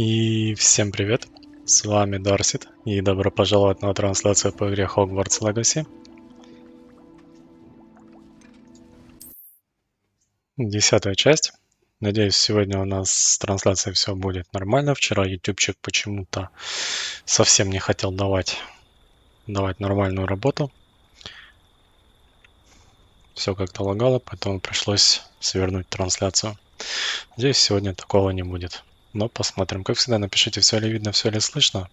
И всем привет, с вами Darseed, и добро пожаловать на трансляцию по игре Hogwarts Legacy. 10-я часть. Надеюсь, сегодня у нас с трансляцией все будет нормально. Вчера ютубчик почему-то совсем не хотел давать нормальную работу. Все как-то лагало, поэтому пришлось свернуть трансляцию. Надеюсь, сегодня такого не будет. Но посмотрим. Как всегда, напишите, все ли видно, все ли слышно.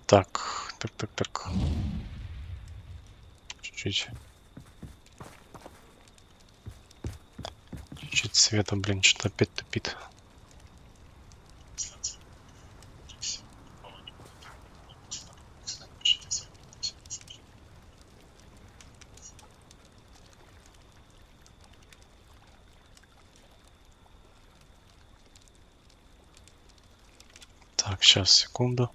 Так. Чуть-чуть света, блин, что-то опять тупит. Так, сейчас, секунду.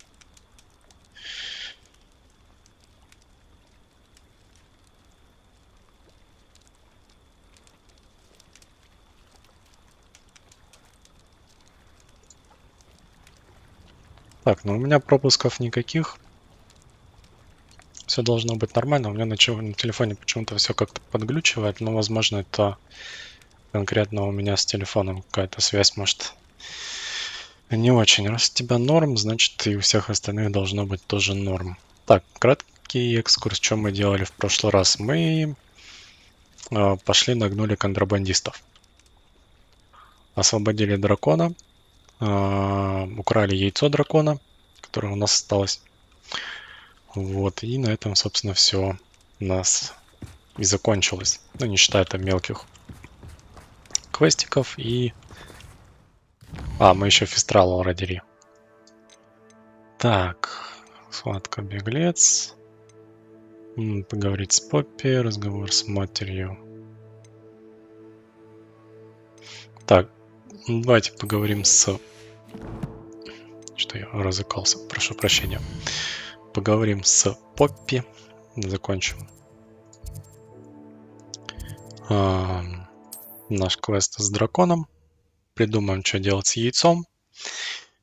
Так, ну у меня пропусков никаких. Все должно быть нормально. У меня на телефоне почему-то все как-то подглючивает, но, возможно, это конкретно у меня с телефоном какая-то связь, может, не очень. Раз у тебя норм, значит и у всех остальных должно быть тоже норм. Так, краткий экскурс, что мы делали в прошлый раз. Мы пошли, нагнули контрабандистов. Освободили дракона. Украли яйцо дракона, которое у нас осталось. Вот, и на этом, собственно, все у нас и закончилось. Ну, не считая там мелких квестиков и... мы еще фистрала родили. Так, схватка беглец. Поговорить с Поппи, разговор с матерью. Так, давайте поговорим с... Что я разыкался, прошу прощения. Поговорим с Поппи. Закончим наш квест с драконом. Придумаем, что делать с яйцом.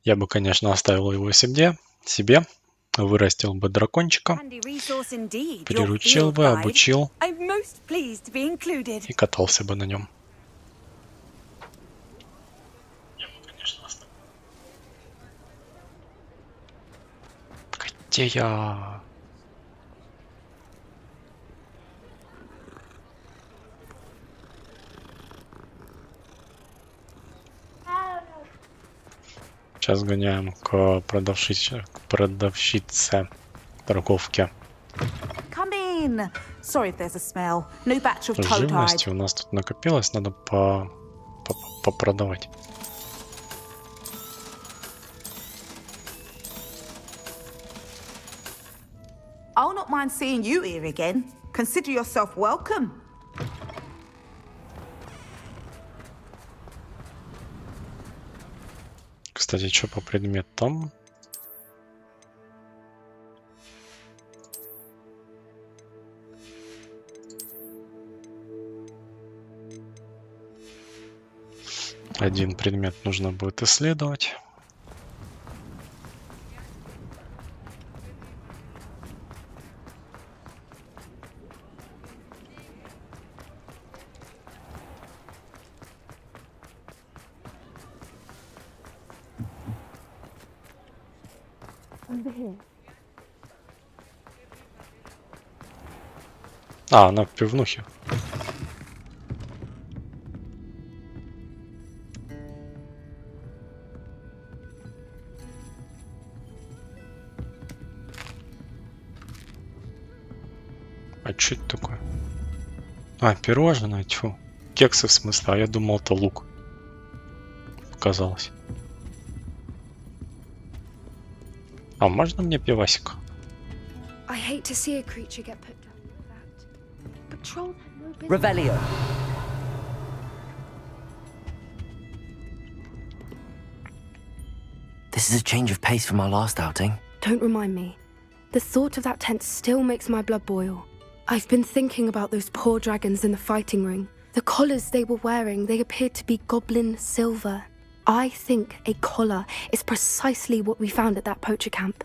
Я бы, конечно, оставил его себе. Вырастил бы дракончика. Приручил бы, обучил. И катался бы на нем. Где я? Сейчас гоняем к продавщице торговке. Живности у нас тут накопилось, надо попродавать. I'll not mind seeing you here again. Consider yourself welcome. Кстати, что по предметам? Один предмет нужно будет исследовать. Она в пивнухе. А что это такое? Пирожное, тьфу. Кексы в смысле, а я думал, это лук. Показалось. Можно мне пивасик? Revelio. This is a change of pace from our last outing. Don't remind me. The thought of that tent still makes my blood boil. I've been thinking about those poor dragons in the fighting ring. The collars they were wearing, they appeared to be goblin silver. I think a collar is precisely what we found at that poacher camp.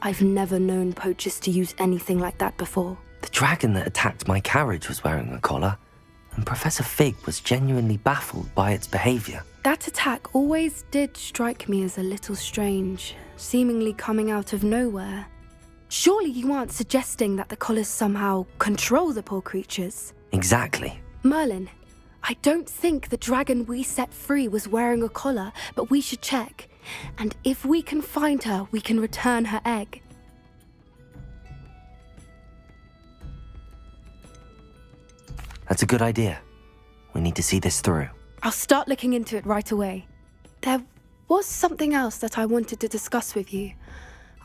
I've never known poachers to use anything like that before. The dragon that attacked my carriage was wearing a collar, and Professor Fig was genuinely baffled by its behavior. That attack always did strike me as a little strange, seemingly coming out of nowhere. Surely you aren't suggesting that the collars somehow control the poor creatures? Exactly. Merlin, I don't think the dragon we set free was wearing a collar, but we should check. And if we can find her, we can return her egg. That's a good idea. We need to see this through. I'll start looking into it right away. There was something else that I wanted to discuss with you.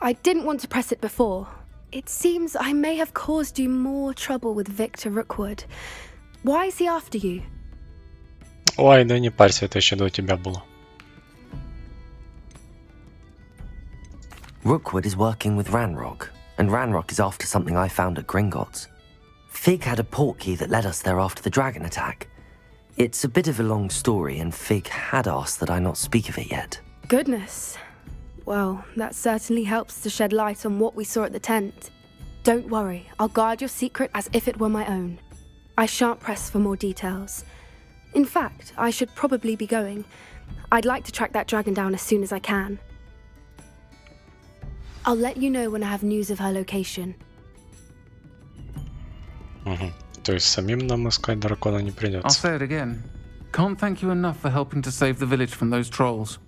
I didn't want to press it before. It seems I may have caused you more trouble with Victor Rookwood. Why is he after you? Ой, да не парься, это еще до тебя было. Rookwood is working with Ranrock, and Ranrock is after something I found at Gringotts. Fig had a port key that led us there after the dragon attack. It's a bit of a long story, and Fig had asked that I not speak of it yet. Goodness. Well, that certainly helps to shed light on what we saw at the tent. Don't worry, I'll guard your secret as if it were my own. I shan't press for more details. In fact, I should probably be going. I'd like to track that dragon down as soon as I can. I'll let you know when I have news of her location. То есть самим нам искать дракона не I'll придется. say it again. Can't thank you enough for helping to save the village from those trolls.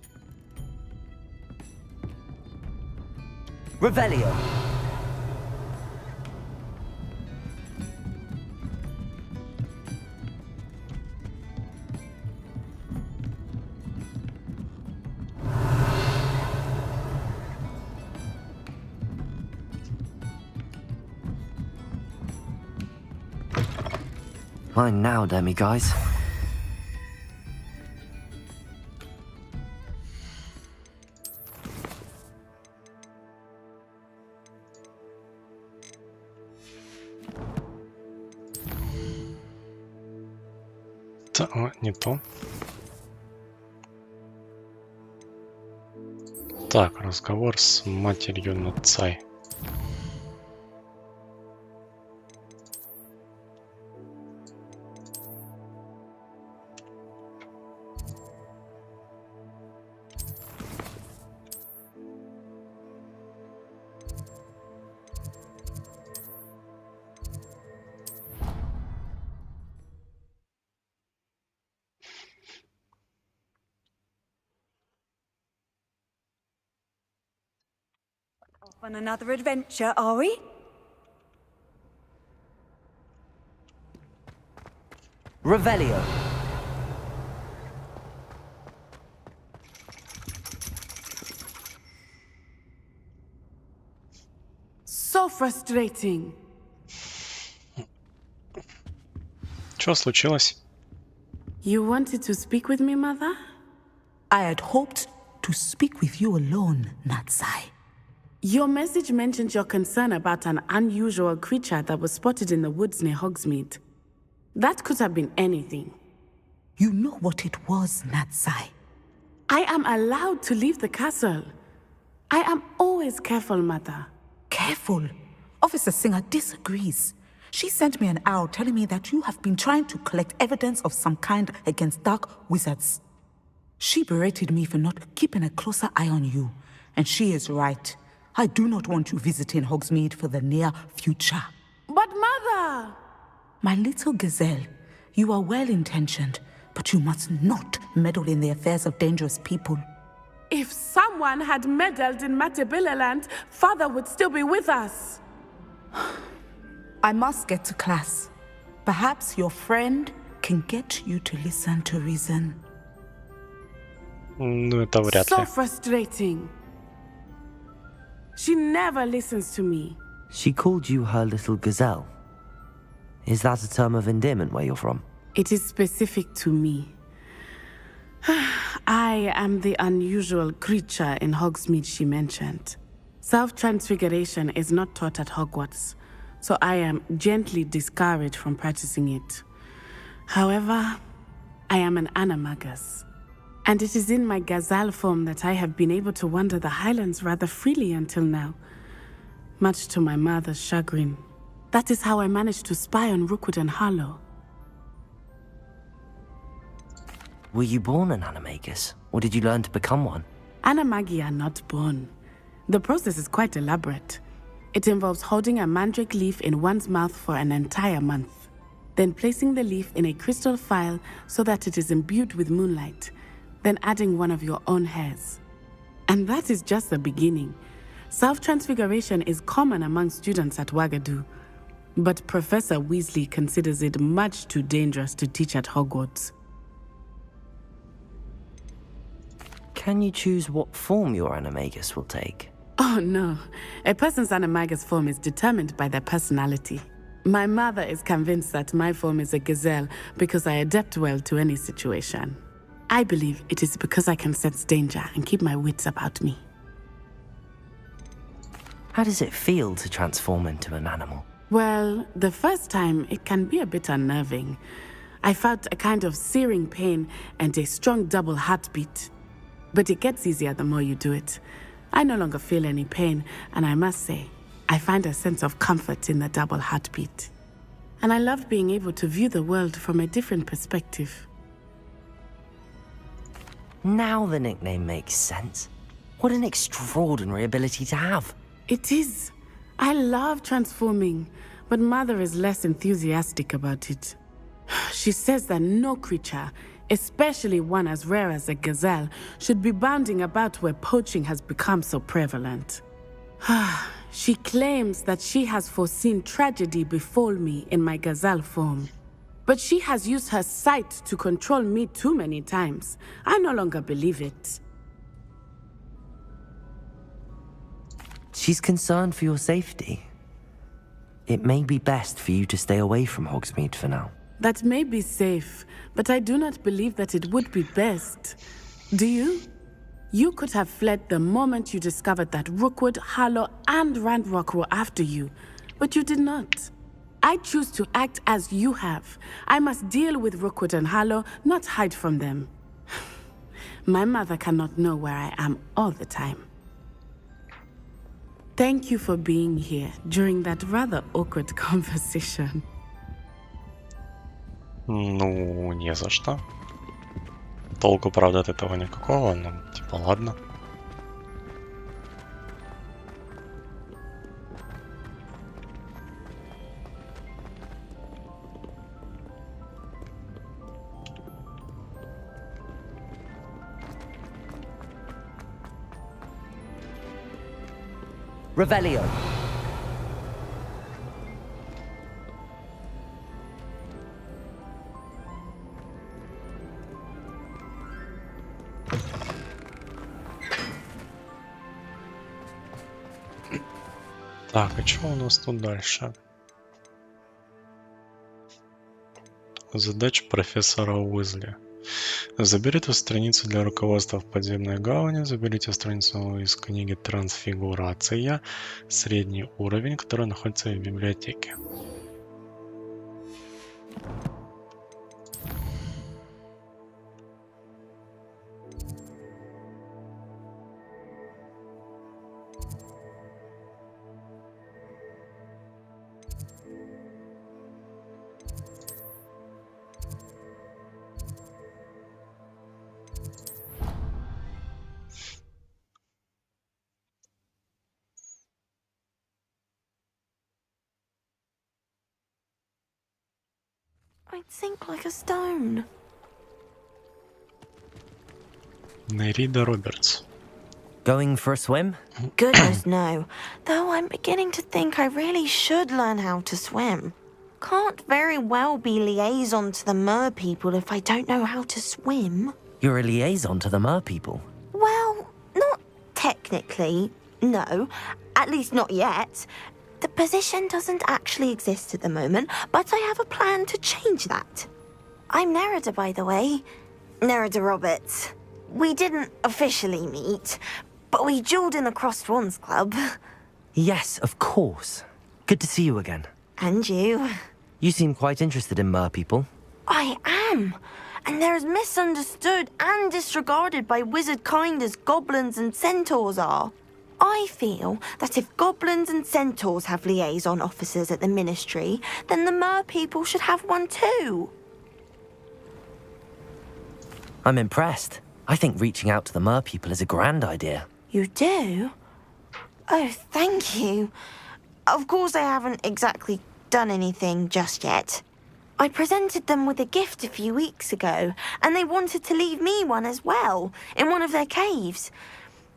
Revelio. Fine now, demi-guys. Не то. Так, разговор с матерью над Цай. On another adventure, are we? Revelio. So frustrating. Что случилось? You wanted to speak with me, Mother? I had hoped to speak with you alone, Natsai. Your message mentioned your concern about an unusual creature that was spotted in the woods near Hogsmeade. That could have been anything. You know what it was, Natsai. I am allowed to leave the castle. I am always careful, Mother. Careful. Officer Singer disagrees. She sent me an owl telling me that you have been trying to collect evidence of some kind against dark wizards. She berated me for not keeping a closer eye on you, and she is right. I do not want you visiting Hogsmeade for the near future. But Mother! My little gazelle, you are well-intentioned, but you must not meddle in the affairs of dangerous people. If someone had meddled in Matabeleland, Father would still be with us. I must get to class. Perhaps your friend can get you to listen to reason. Ну, это вряд So ли. frustrating. She never listens to me. She called you her little gazelle. Is that a term of endearment where you're from? It is specific to me. I am the unusual creature in Hogsmeade she mentioned. Self-transfiguration is not taught at Hogwarts, so I am gently discouraged from practicing it. However, I am an animagus, and it is in my gazelle form that I have been able to wander the Highlands rather freely until now, much to my mother's chagrin. That is how I managed to spy on Rookwood and Harlow. Were you born an animagus, or did you learn to become one? Animagi are not born. The process is quite elaborate. It involves holding a mandrake leaf in one's mouth for an entire month, then placing the leaf in a crystal phial so that it is imbued with moonlight, then adding one of your own hairs. And that is just the beginning. Self-transfiguration is common among students at Wagadu, but Professor Weasley considers it much too dangerous to teach at Hogwarts. Can you choose what form your animagus will take? Oh no, a person's animagus form is determined by their personality. My mother is convinced that my form is a gazelle because I adapt well to any situation. I believe it is because I can sense danger and keep my wits about me. How does it feel to transform into an animal? Well, the first time it can be a bit unnerving. I felt a kind of searing pain and a strong double heartbeat. But it gets easier the more you do it. I no longer feel any pain, and I must say, I find a sense of comfort in the double heartbeat. And I love being able to view the world from a different perspective. Now the nickname makes sense. What an extraordinary ability to have. It is. I love transforming, but Mother is less enthusiastic about it. She says that no creature, especially one as rare as a gazelle, should be bounding about where poaching has become so prevalent. She claims that she has foreseen tragedy befall me in my gazelle form. But she has used her sight to control me too many times. I no longer believe it. She's concerned for your safety. It may be best for you to stay away from Hogsmeade for now. That may be safe, but I do not believe that it would be best. Do you? You could have fled the moment you discovered that Rookwood, Harlow, and Ranrock were after you, but you did not. I choose to act as you have. I must deal with Rookwood and Harlow, not hide from them. My mother cannot know where I am all the time. Thank you for being here during that rather awkward conversation. Ну, не за что. Толку, правда, от этого никакого, но типа ладно. Revelio. Так, а что у нас тут дальше? Задача профессора Уизли. Заберите страницу для руководства в подземной гавани. Заберите страницу из книги «Трансфигурация». Средний уровень, который находится в библиотеке. I'd sink like a stone. Нерида Робертс. Going for a swim? Goodness no. Though I'm beginning to think I really should learn how to swim. Can't very well be liaison to the mer people if I don't know how to swim. You're a liaison to the mer people. Well, not technically, no. At least not yet. The position doesn't actually actually exist at the moment, but I have a plan to change that. I'm Nerida, by the way. Nerida Roberts. We didn't officially meet, but we dueled in the Crossed Swans Club. Yes, of course. Good to see you again. And you. You seem quite interested in mer people. I am. And they're as misunderstood and disregarded by wizard kind as goblins and centaurs are. I feel that if goblins and centaurs have liaison officers at the Ministry, then the mer people should have one too. I'm impressed. I think reaching out to the mer people is a grand idea. You do? Oh, thank you. Of course I haven't exactly done anything just yet. I presented them with a gift a few weeks ago, and they wanted to leave me one as well, in one of their caves.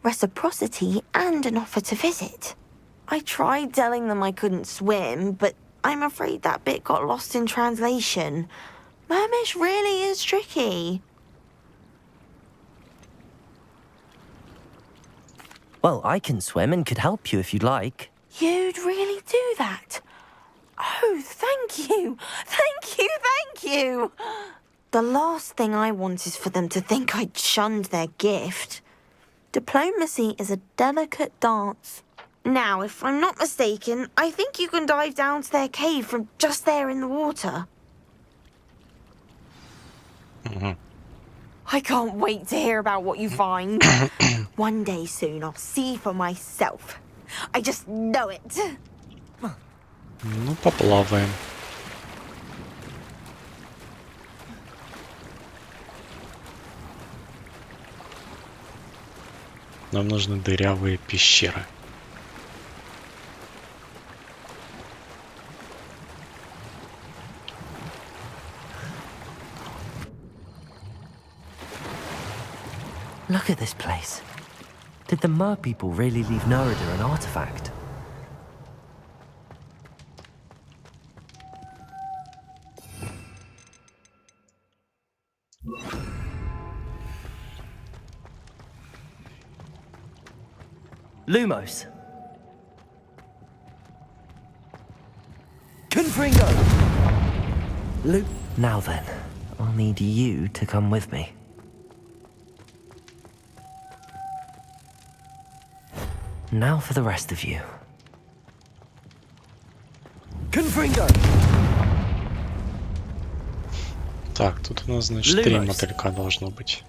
Reciprocity and an offer to visit. I tried telling them I couldn't swim, but I'm afraid that bit got lost in translation. Mermish really is tricky. Well, I can swim and could help you if you'd like. You'd really do that? Oh, thank you! Thank you, thank you! The last thing I want is for them to think I'd shunned their gift. Diplomacy is a delicate dance. Now, if I'm not mistaken, I think you can dive down to their cave from just there in the water. I can't wait to hear about what you find. One day soon I'll see for myself. I just know it. Ну, поплаваем. Нам нужны дырявые пещеры. Look at this place. Did the mer people really leave Nerida an artifact? Lumos. Confringo! Now then, I'll need you to come with me. Now for the rest of you. Confringo! Так, тут у нас, значит, 3 мотылька должно быть.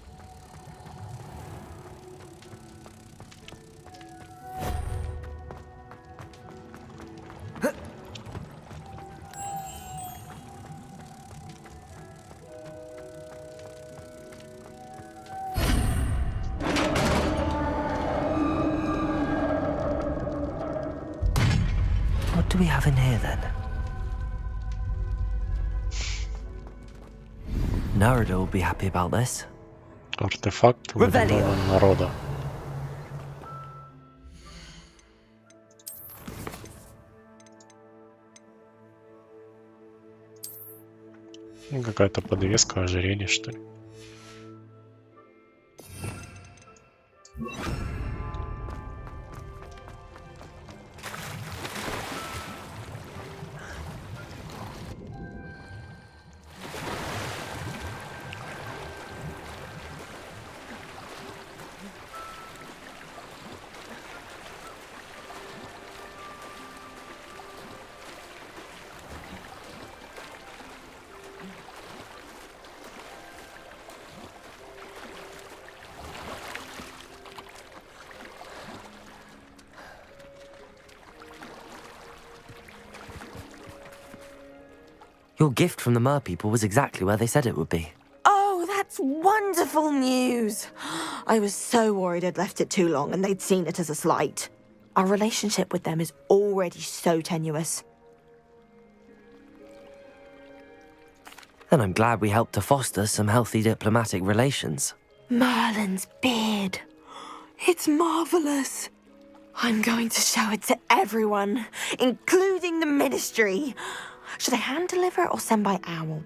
What do we have in here then? Nerida will be happy about this. Артефакт водяного народа. Какая-то подвеска, ожерелье, что ли. Your gift from the mer people was exactly where they said it would be. Oh, that's wonderful news. I was so worried I'd left it too long and they'd seen it as a slight. Our relationship with them is already so tenuous. Then I'm glad we helped to foster some healthy diplomatic relations. Merlin's beard. It's marvelous. I'm going to show it to everyone, including the Ministry. Should I hand deliver or send by owl?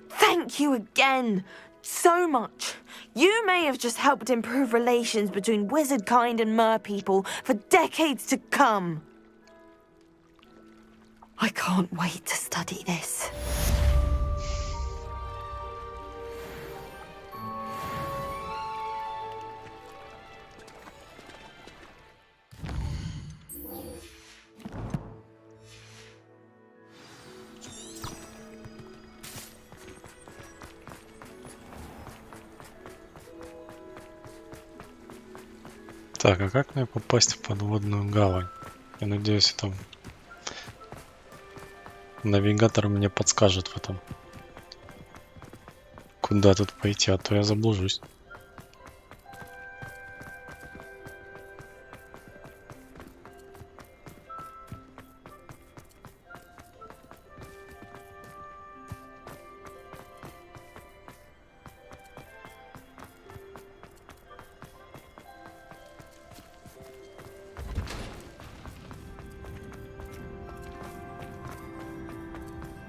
Thank you again so much. You may have just helped improve relations between wizard kind and mer people for decades to come. I can't wait to study this. Так, а как мне попасть в подводную гавань? Я надеюсь, там навигатор мне подскажет в этом. Куда тут пойти, а то я заблужусь.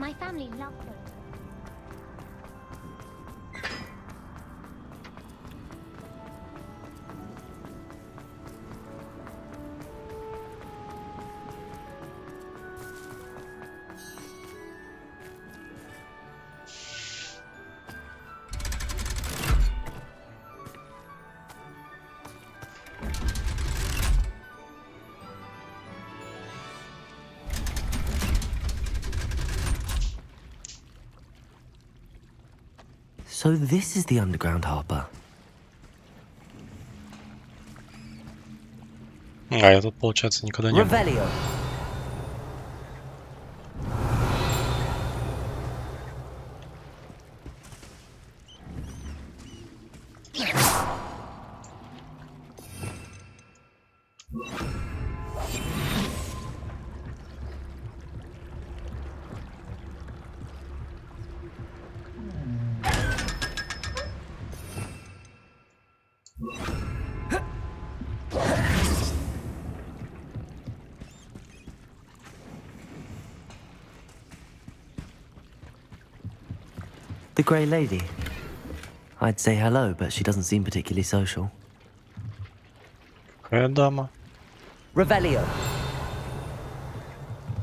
My family love them. So this is the underground harbor. А я тут, получается, никогда не был. Revelio. The grey lady. I'd say hello, but she doesn't seem particularly social. Какая дама? Revelio.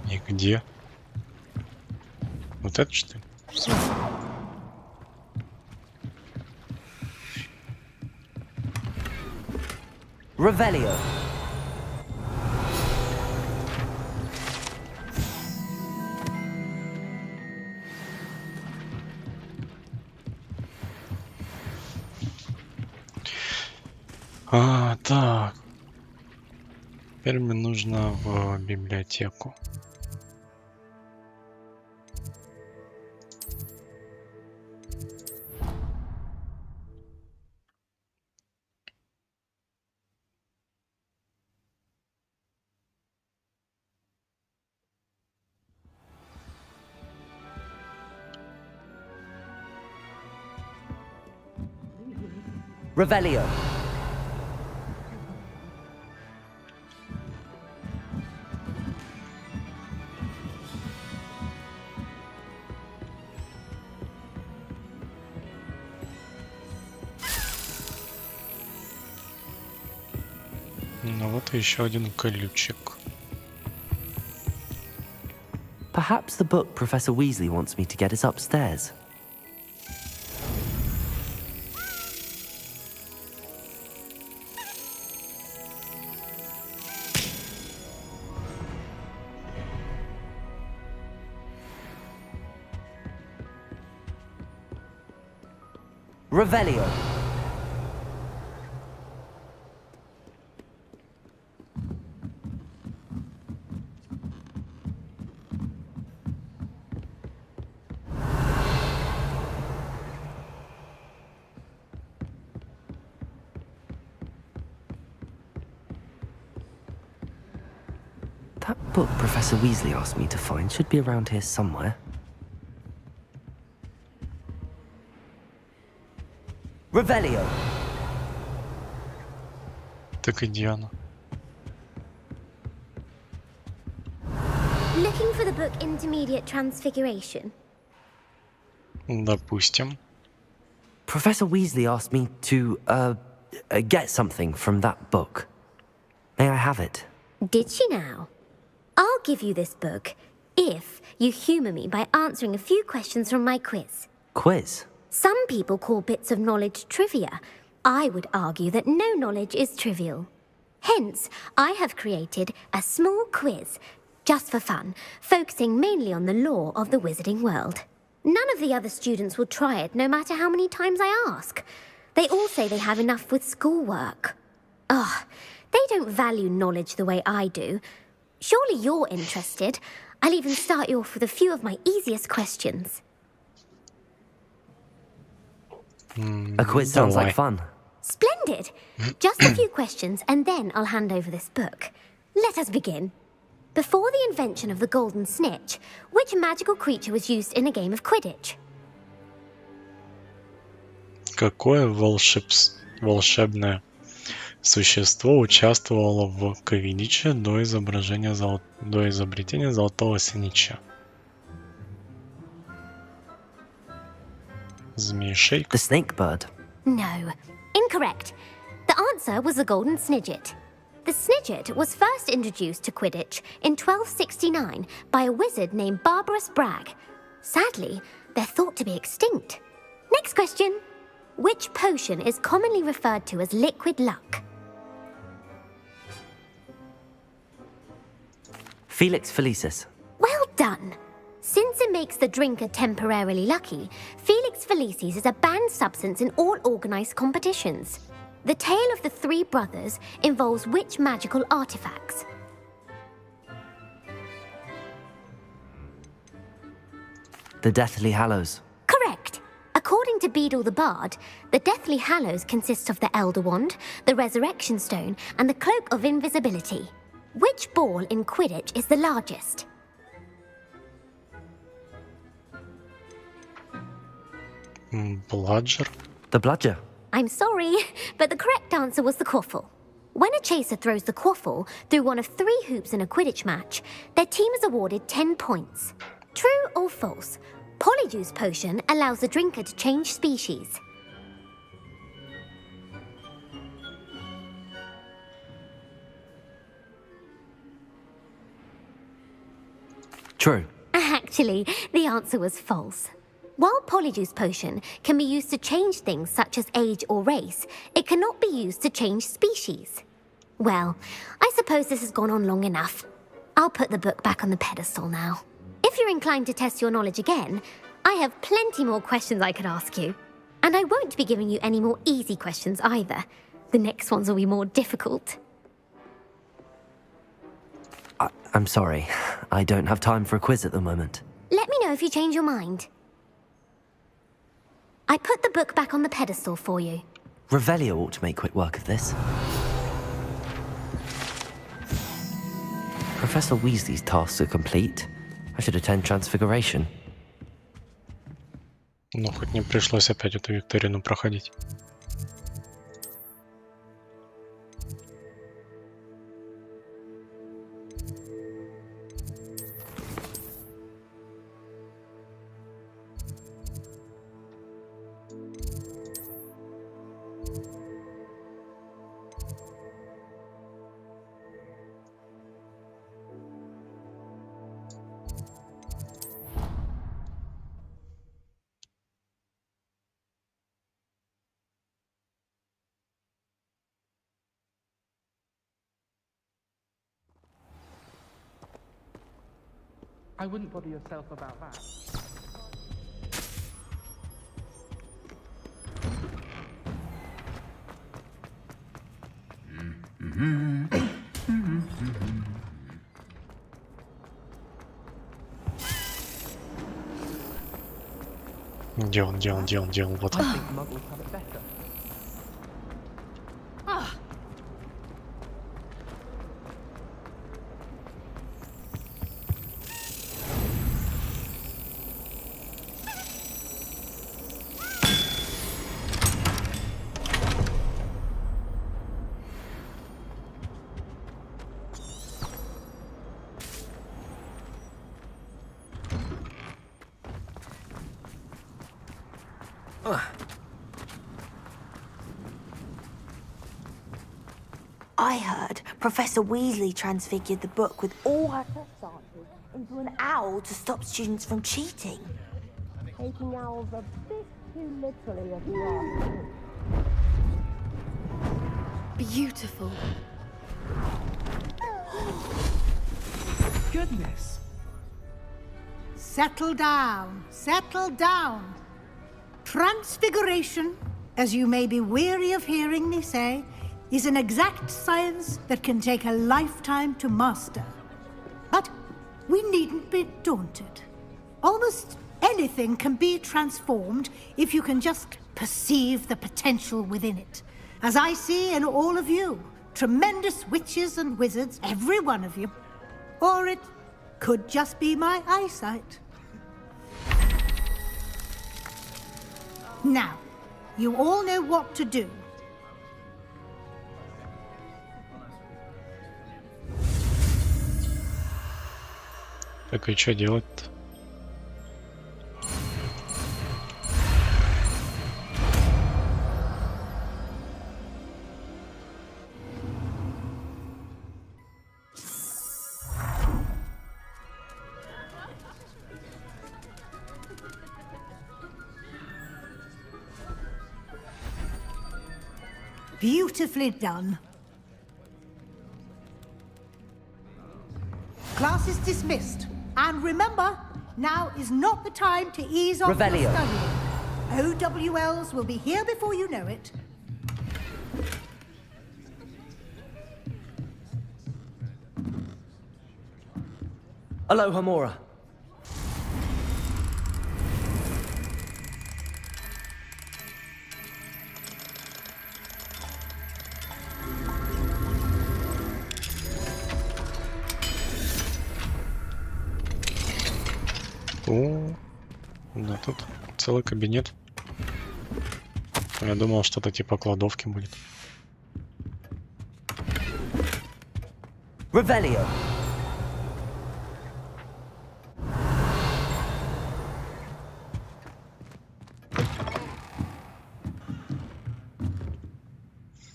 И где? Вот это что ли? Revelio. Так. Теперь мне нужно в библиотеку. Revelio. Ну вот и еще один ключик. Perhaps the book Professor Weasley wants me to get is upstairs. Revelio. That book Professor Weasley asked me to find should be around here somewhere. Revelio. Так и Диана. Looking for the book Intermediate Transfiguration? Допустим. Professor Weasley asked me to, get something from that book. May I have it? Did she now? I'll give you this book if you humour me by answering a few questions from my quiz. Quiz? Some people call bits of knowledge trivia. I would argue that no knowledge is trivial. Hence, I have created a small quiz, just for fun, focusing mainly on the lore of the wizarding world. None of the other students will try it, no matter how many times I ask. They all say they have enough with schoolwork. Ugh, they don't value knowledge the way I do. Surely you're interested. I'll even start you off with a few of my easiest questions. A quiz sounds like fun. Splendid! Just a few questions, and then I'll hand over this book. Let us begin. Before the invention of the golden snitch, which magical creature was used in a game of Quidditch? Какое волшебное существо участвовало в Квиддиче до изобретения золотого снитча? Змеишейка? The snake bird. No. Incorrect. The answer was the golden snidget. The snidget was first introduced to Quidditch in 1269 by a wizard named Barbarous Bragg. Sadly, they're thought to be extinct. Next question. Which potion is commonly referred to as liquid luck? Felix Felicis. Well done. Since it makes the drinker temporarily lucky, Felix Felicis is a banned substance in all organized competitions. The tale of the three brothers involves which magical artifacts? The Deathly Hallows. Correct. According to Beadle the Bard, the Deathly Hallows consists of the Elder Wand, the Resurrection Stone, and the Cloak of Invisibility. Which ball in Quidditch is the largest? Bludger? The bludger. I'm sorry, but the correct answer was the quaffle. When a chaser throws the quaffle through one of 3 hoops in a Quidditch match, their team is awarded 10 points. True or false? Polyjuice potion allows the drinker to change species. True. Actually, the answer was false. While Polyjuice potion can be used to change things such as age or race, it cannot be used to change species. Well, I suppose this has gone on long enough. I'll put the book back on the pedestal now. If you're inclined to test your knowledge again, I have plenty more questions I could ask you. And I won't be giving you any more easy questions either. The next ones will be more difficult. I'm sorry. I don't have time for a quiz at the moment. Let me know if you change your mind. I put the book back on the pedestal for you. Revelio ought to make quick work of this. Professor Weasley's tasks are complete. I should attend Transfiguration. Ну, хоть не пришлось опять эту викторину проходить. I wouldn't bother yourself about that. Где он, вот. I heard Professor Weasley transfigured the book with all her test answers into an owl to stop students from cheating. Taking owls a bit too literally, if you ask me. Beautiful. Goodness. Settle down, settle down. Transfiguration, as you may be weary of hearing me say, is an exact science that can take a lifetime to master. But we needn't be daunted. Almost anything can be transformed if you can just perceive the potential within it. As I see in all of you, tremendous witches and wizards, every one of you. Or it could just be my eyesight. Now, you all know what to do. Так и что делать-то? Beautifully done. Class is dismissed. And remember, now is not the time to ease off your Revelio. studying. OWLs will be here before you know it. Aloha Mora. О, да тут целый кабинет. Я думал, что-то типа кладовки будет. Revelio.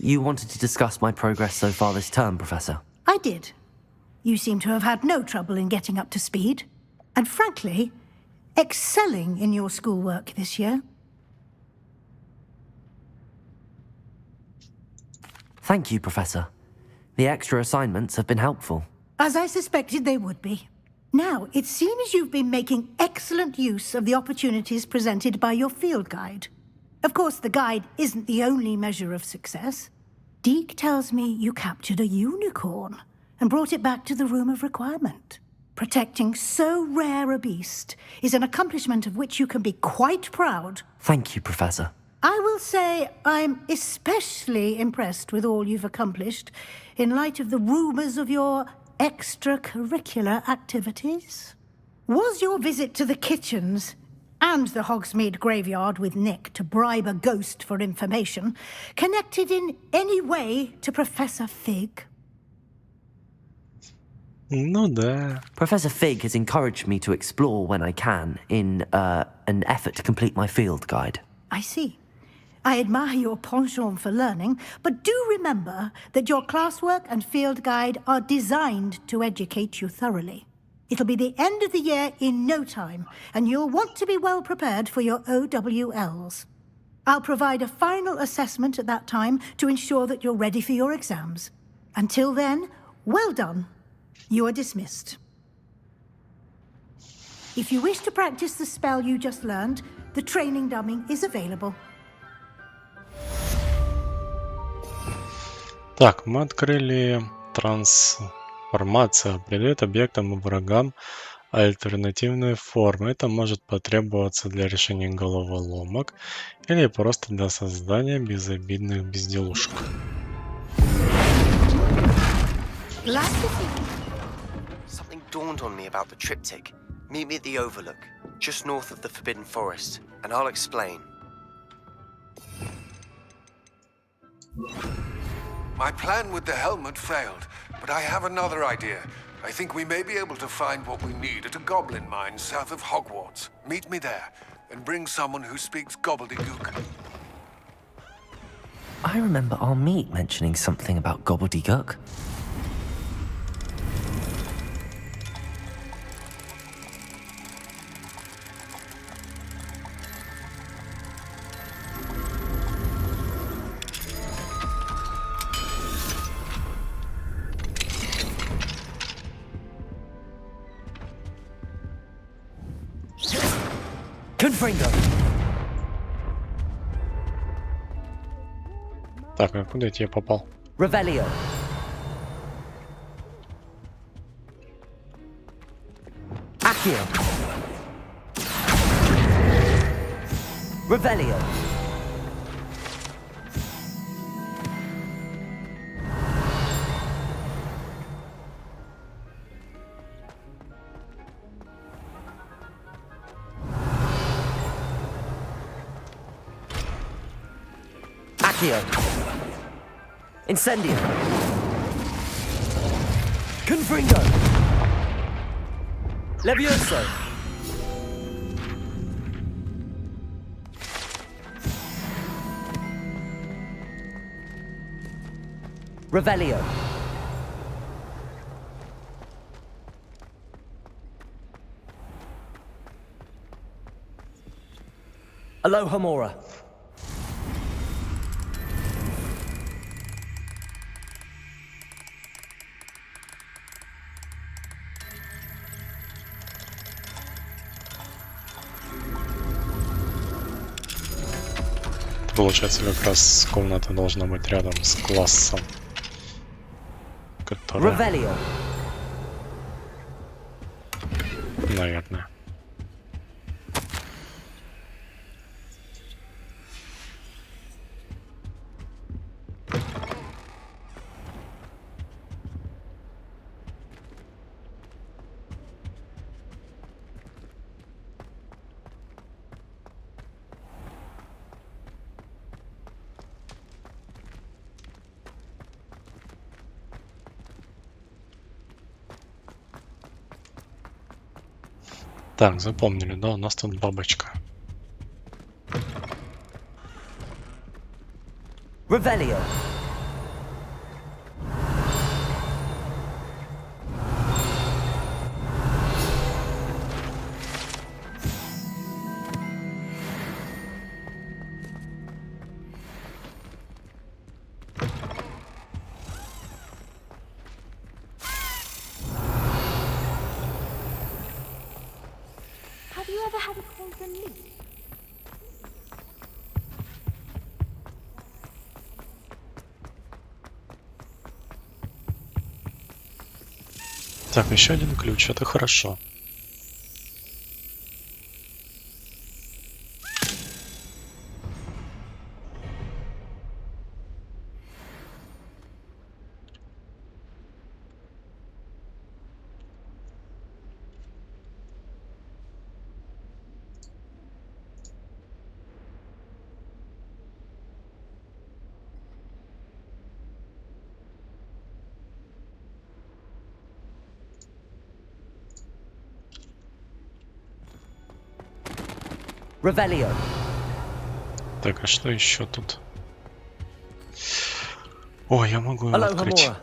You wanted to discuss my progress so far this term, Professor? I did. You seem to have had no trouble in getting up to speed. And frankly, excelling in your schoolwork this year. Thank you, Professor. The extra assignments have been helpful. As I suspected they would be. Now, it seems you've been making excellent use of the opportunities presented by your field guide. Of course, the guide isn't the only measure of success. Deke tells me you captured a unicorn and brought it back to the Room of Requirement. Protecting so rare a beast is an accomplishment of which you can be quite proud. Thank you, Professor. I will say I'm especially impressed with all you've accomplished in light of the rumors of your extracurricular activities. Was your visit to the kitchens and the Hogsmeade graveyard with Nick to bribe a ghost for information connected in any way to Professor Fig? Ну да. Professor Fig has encouraged me to explore when I can in an effort to complete my field guide. I see. I admire your penchant for learning, but do remember that your classwork and field guide are designed to educate you thoroughly. It'll be the end of the year in no time, and you'll want to be well prepared for your OWLs. I'll provide a final assessment at that time to ensure that you're ready for your exams. Until then, well done. You are dismissed. If you wish to practice the spell you just learned, the training dummy is available. Так, мы открыли трансформация. Придает объектам и врагам альтернативные формы. Это может потребоваться для решения головоломок или просто для создания безобидных безделушек. Something dawned on me about the triptych. Meet me at the Overlook, just north of the Forbidden Forest, and I'll explain. My plan with the helmet failed, but I have another idea. I think we may be able to find what we need at a goblin mine south of Hogwarts. Meet me there, and bring someone who speaks gobbledygook. I remember our meet mentioning something about gobbledygook. Так, а куда я попал? Revelio. Accio. Revelio. Accio. Incendio. Confringo. Levioso. Revelio. Alohomora. Получается, как раз комната должна быть рядом с классом, который... Revelio. Наверное. Так, запомнили, да, у нас тут бабочка. Revelio. Have you ever had a cold from me? Так, еще один ключ, это хорошо. Revelio. Так, а что еще тут? О, я могу его открыть. Alohomora.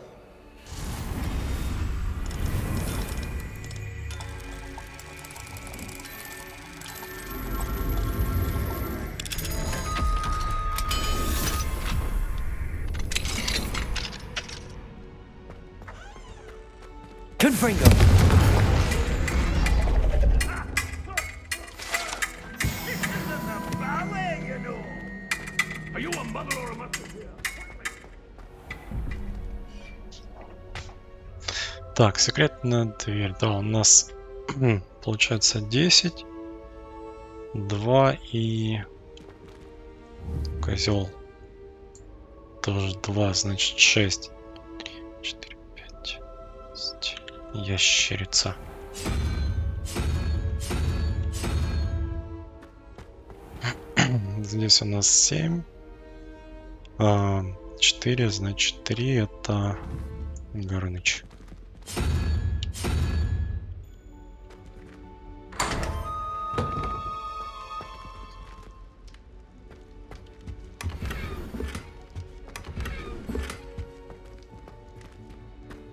Confringo. Так, секретная дверь. Да, у нас получается 10, 2 и козел. Тоже 2, значит 6. 4, 5, 10. Ящерица. Здесь у нас 7. 4, значит 3 это Горыныч.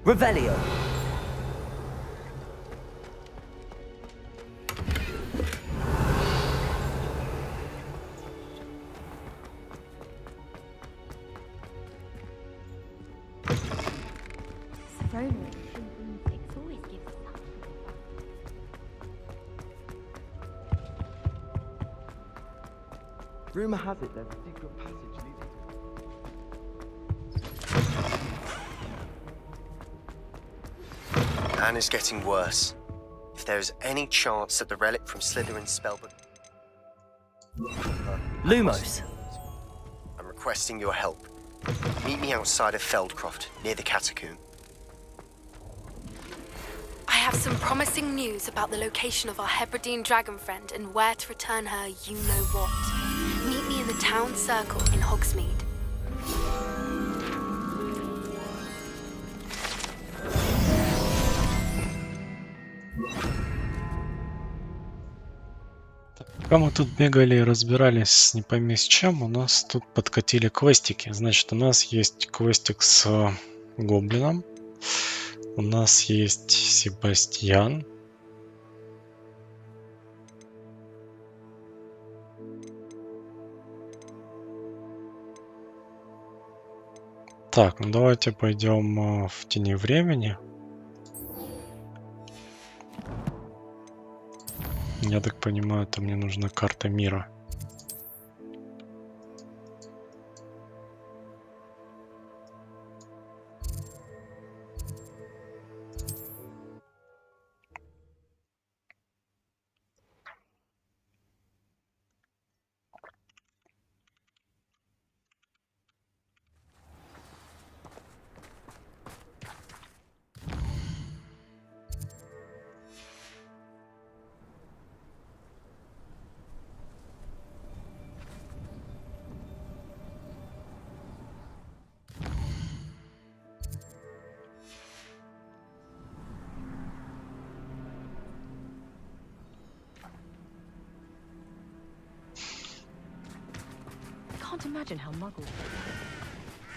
Revelio. Rumor has it there's a secret passage leading. Anne is getting worse. If there is any chance that the relic from Slytherin's spellbook... Lumos. I'm requesting your help. Meet me outside of Feldcroft, near the catacomb. I have some promising news about the location of our Hebridean dragon friend and where to return her you-know-what. Meet me in the town circle in Hogsmeade. Пока мы тут бегали и разбирались с не пойми с чем, у нас тут подкатили квестики. Значит, у нас есть квестик с гоблином. У нас есть Себастьян. Так, ну давайте пойдем в тени времени. Я так понимаю, это мне нужна карта мира.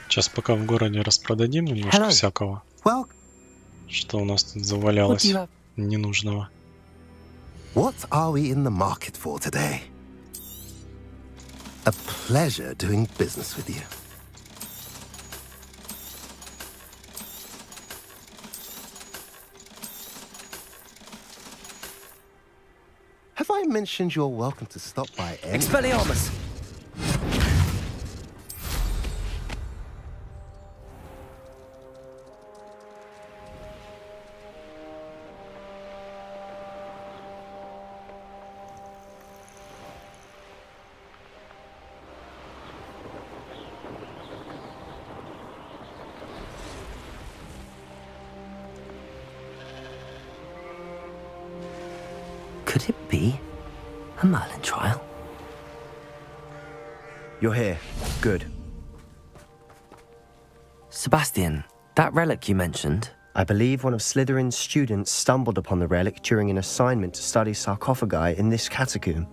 Сейчас пока в городе распродадим немножко всякого. Что у нас тут завалялось ненужного. What are we in the market for today? A pleasure doing business with you. Have I mentioned you're welcome to stop by any... Expelliarmus! Could it be a Merlin trial? You're here. Good. Sebastian, that relic you mentioned... I believe one of Slytherin's students stumbled upon the relic during an assignment to study sarcophagi in this catacomb.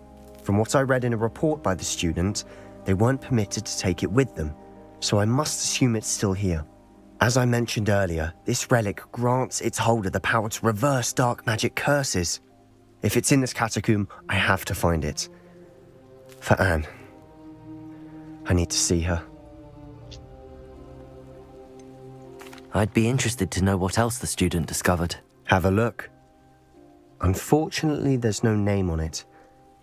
From what I read in a report by the student, they weren't permitted to take it with them, so I must assume it's still here. As I mentioned earlier, this relic grants its holder the power to reverse dark magic curses. If it's in this catacomb, I have to find it. For Anne. I need to see her. I'd be interested to know what else the student discovered. Have a look. Unfortunately, there's no name on it,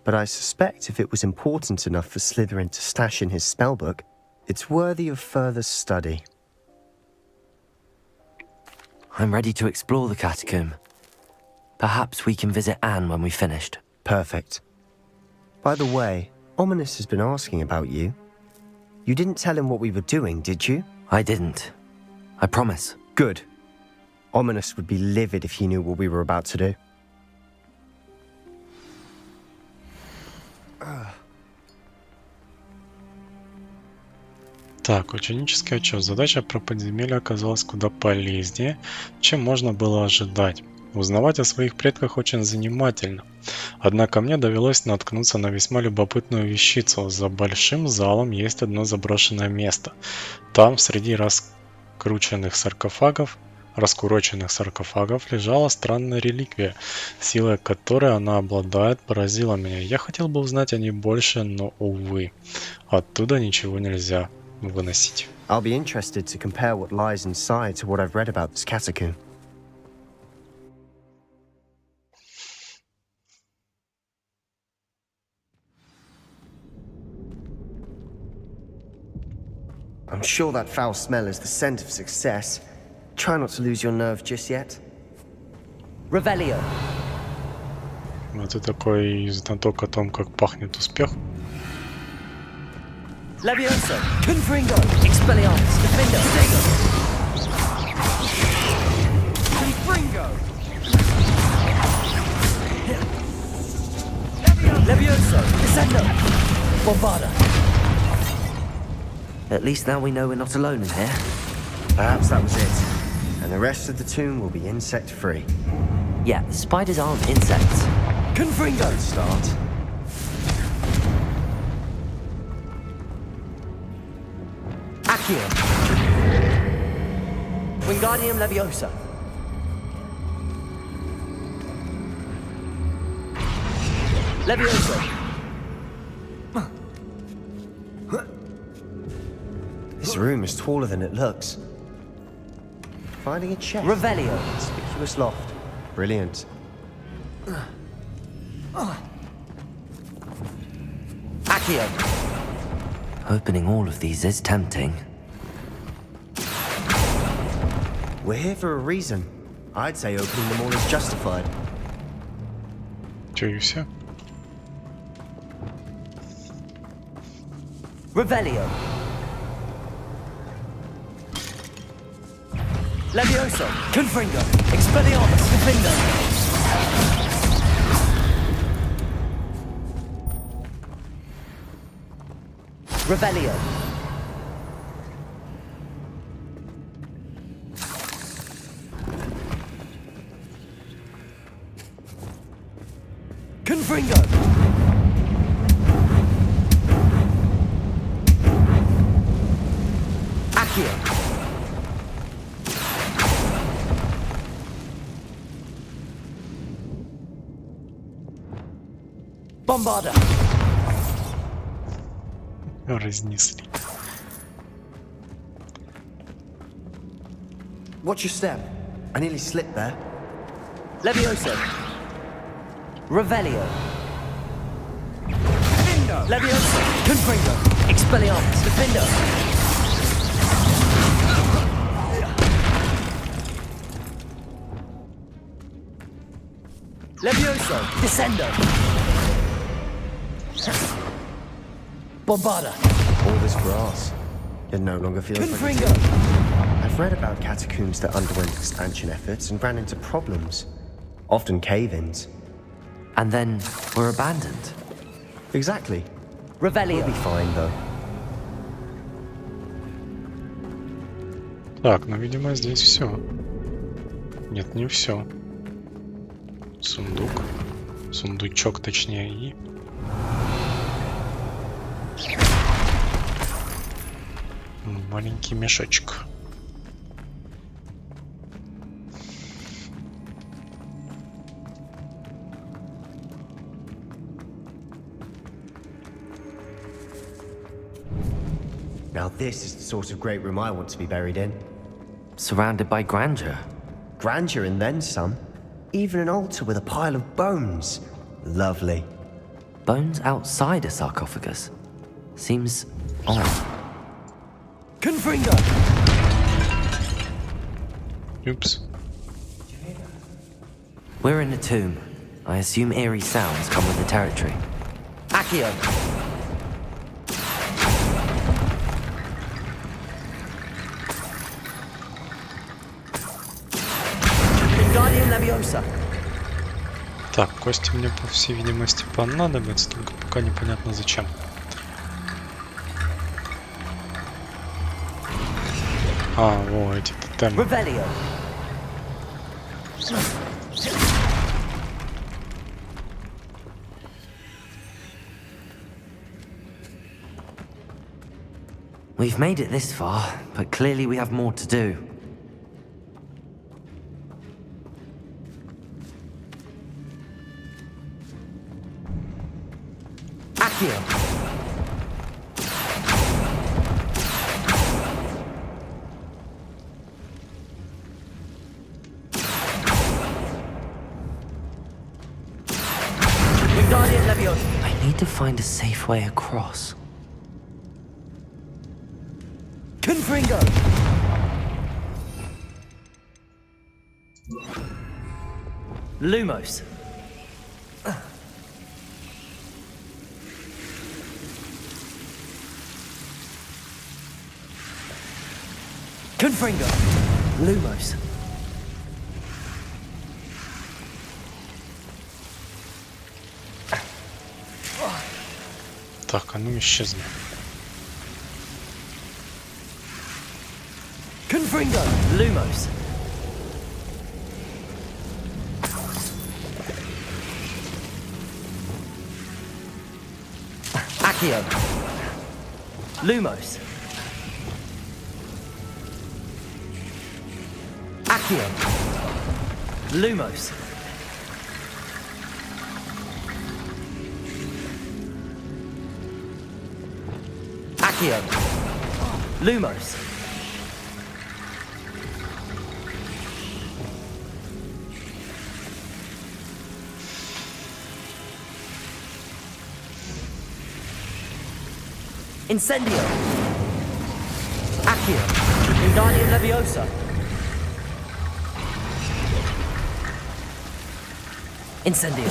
but I suspect if it was important enough for Slytherin to stash in his spellbook, it's worthy of further study. I'm ready to explore the catacomb. Perhaps we can visit Anne when we've finished. Perfect. By the way, Ominous has been asking about you. You didn't tell him what we were doing, did you? I didn't. I promise. Good. Ominous would be livid if he knew what we were about to do. Так, ученический отчет. Задача про подземелье оказалась куда полезнее, чем можно было ожидать. Узнавать о своих предках очень занимательно. Однако мне довелось наткнуться на весьма любопытную вещицу. За большим залом есть одно заброшенное место. Там, среди раскуроченных саркофагов, лежала странная реликвия, сила которой она обладает, поразила меня. Я хотел бы узнать о ней больше, но, увы, оттуда ничего нельзя выносить. I'll be interested to compare what lies inside to what I've read about this catacomb. I'm sure that foul smell is the scent of success. Try not to lose your nerve just yet. Revelio. Вот ты такой знаток о том, как пахнет успех. Levioso. Confringo. Expelliarmus. Defender. Confringo. Levioso. Descendo. Bombarda. At least now we know we're not alone in here. Perhaps that was it. And the rest of the tomb will be insect-free. Yeah, the spiders aren't insects. Confringo! Start. Accio. Wingardium Leviosa. Leviosa. This room is taller than it looks. Finding a chest. Revelio. Conspicuous loft. Brilliant. Accio. Opening all of these is tempting. We're here for a reason. I'd say opening them all is justified. Чё, и все? Revelio. Levioso. Confringo. Expelliarmus. Defender. Revelio. Confringo. Accio. Bombarda. Разнесли. Watch your step. I nearly slipped there. Levioso. Revelio. Levioso. Confringo. Expelliarmus. Defender. Levioso. Descendo. Bombarda. All this grass. It no longer feels Confringo. like I've read about catacombs that underwent expansion efforts and ran into problems. Often cave-ins. And then were abandoned. Exactly. Revelio. We'll be fine, though. Так, ну, видимо, здесь все. Нет, не все. Сундук. Сундучок, точнее, и... маленький мешочек. Now this is the sort of great room I want to be buried in. Surrounded by grandeur. Grandeur and then some. Even an altar with a pile of bones. Lovely. Bones outside a sarcophagus. Seems odd. Confringo! Oops. We're in a tomb. I assume eerie sounds come with the territory. Accio! Wingardium Leviosa. Так, кости мне, по всей видимости, понадобятся, только пока непонятно зачем. А, во, эти тотемы. Revelio. We've made it this far, but clearly we have more to do. Accio. Wingardium Leviosa. I need to find a safe way across. Confringo! Lumos. Confringo. Lumos. Так, а ну исчезни. Confringo. Lumos. Accio. Lumos. Accio. Lumos. Accio. Lumos. Incendio. Accio. Wingardium Leviosa. Incendio.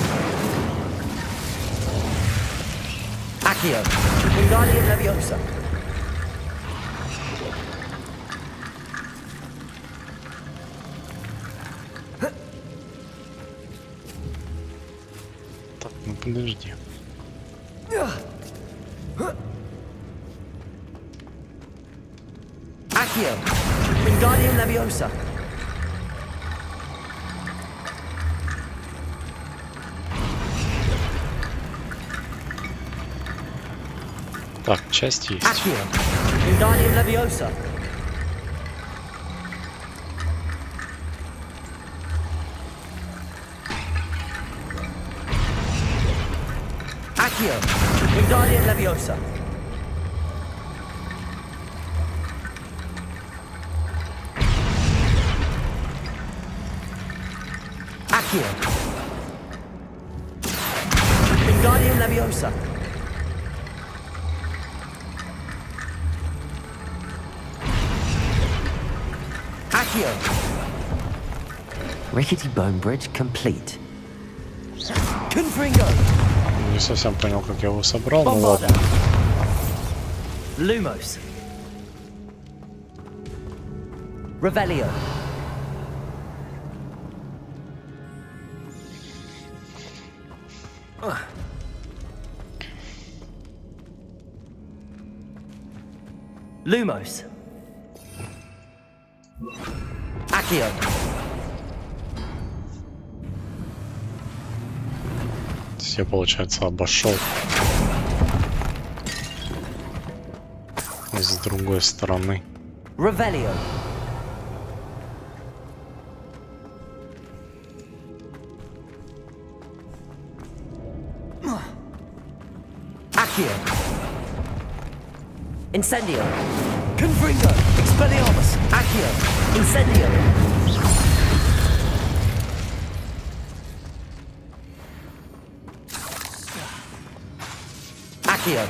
Accio. Wingardium Leviosa. Так, ну подожди. Accio. Wingardium Leviosa. Так, часть есть. Accio. Wingardium Leviosa. Accio. Wingardium Leviosa. Accio. Wingardium Leviosa. Accio. Rickety bone bridge complete. Confringo. Не совсем понял, как я его собрал, но ладно. Lumos. Revelio. Lumos. Accio. Я, получается, обошел с другой стороны. Revelio. Accio. Incendio. Confringo. Expelliarmus. Accio. Incendio. Accio.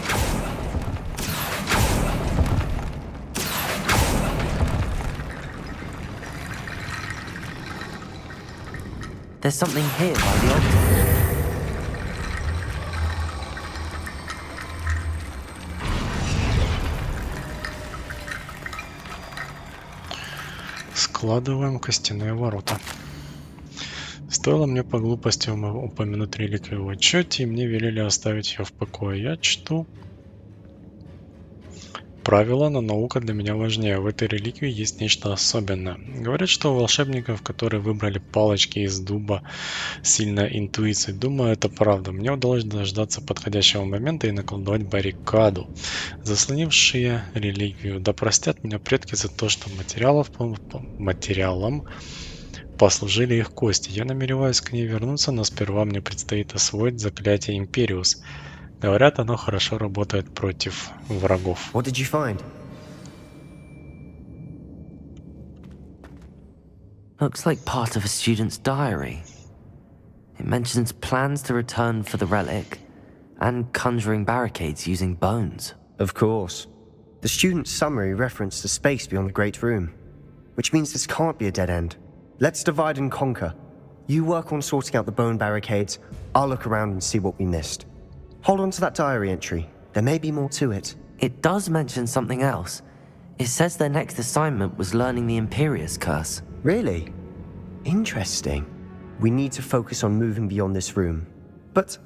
There's something here by the altar. Складываем костяные ворота. Стоило мне по глупости упомянуть реликвию в отчете, и мне велели оставить ее в покое. Я чту правила, но наука для меня важнее. В этой реликвии есть нечто особенное. Говорят, что у волшебников, которые выбрали палочки из дуба, сильная интуиция. Думаю, это правда. Мне удалось дождаться подходящего момента и наколдовать баррикаду, заслонившие реликвию. Да простят меня предки за то, что материалом послужили их кости. Я намереваюсь к ней вернуться, но сперва мне предстоит освоить заклятие Империус. Говорят, оно хорошо работает против врагов. What did you find? Looks like part of a student's diary. It mentions plans to return for the relic and conjuring barricades using bones. Of course. The student's summary referenced a space beyond the Great Room, which means this can't be a dead end. Let's divide and conquer. You work on sorting out the bone barricades, I'll look around and see what we missed. Hold on to that diary entry. There may be more to it. It does mention something else. It says their next assignment was learning the Imperius Curse. Really? Interesting. We need to focus on moving beyond this room. But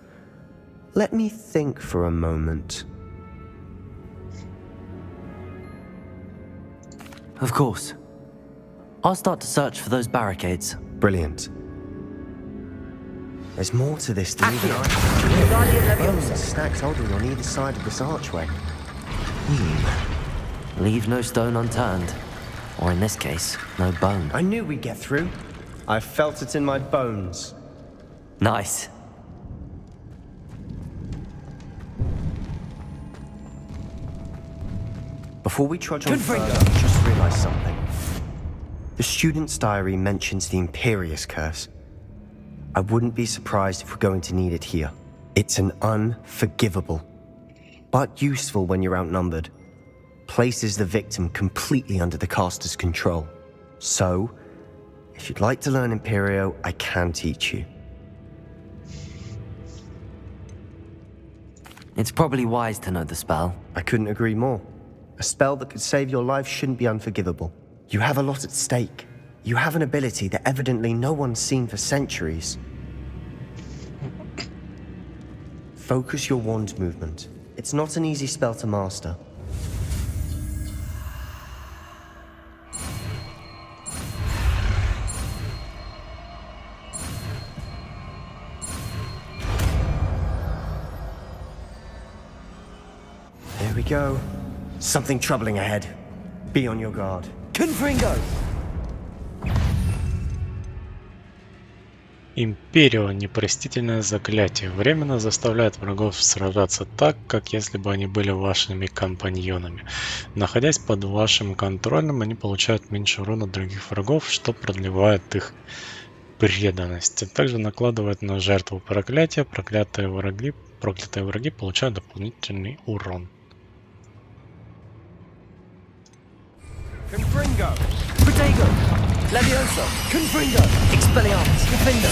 let me think for a moment. Of course. I'll start to search for those barricades. Brilliant. There's more to this than even I. Bones are stacked oddly on either side of this archway. Leave no stone unturned. Or in this case, no bone. I knew we'd get through. I felt it in my bones. Nice. Before we trudge on further, I just realized something. The student's diary mentions the Imperius Curse. I wouldn't be surprised if we're going to need it here. It's an unforgivable, but useful when you're outnumbered. Places the victim completely under the caster's control. So, if you'd like to learn Imperio, I can teach you. It's probably wise to know the spell. I couldn't agree more. A spell that could save your life shouldn't be unforgivable. You have a lot at stake. You have an ability that evidently no one's seen for centuries. Focus your wand movement. It's not an easy spell to master. There we go. Something troubling ahead. Be on your guard. Confringo! Империо — непростительное заклятие. Временно заставляет врагов сражаться так, как если бы они были вашими компаньонами. Находясь под вашим контролем, они получают меньше урона от других врагов, что продлевает их преданность. Также накладывает на жертву проклятия. Проклятые враги получают дополнительный урон. Confringo! Protego! Levioso! Confringo! Expelliarmus! Defender!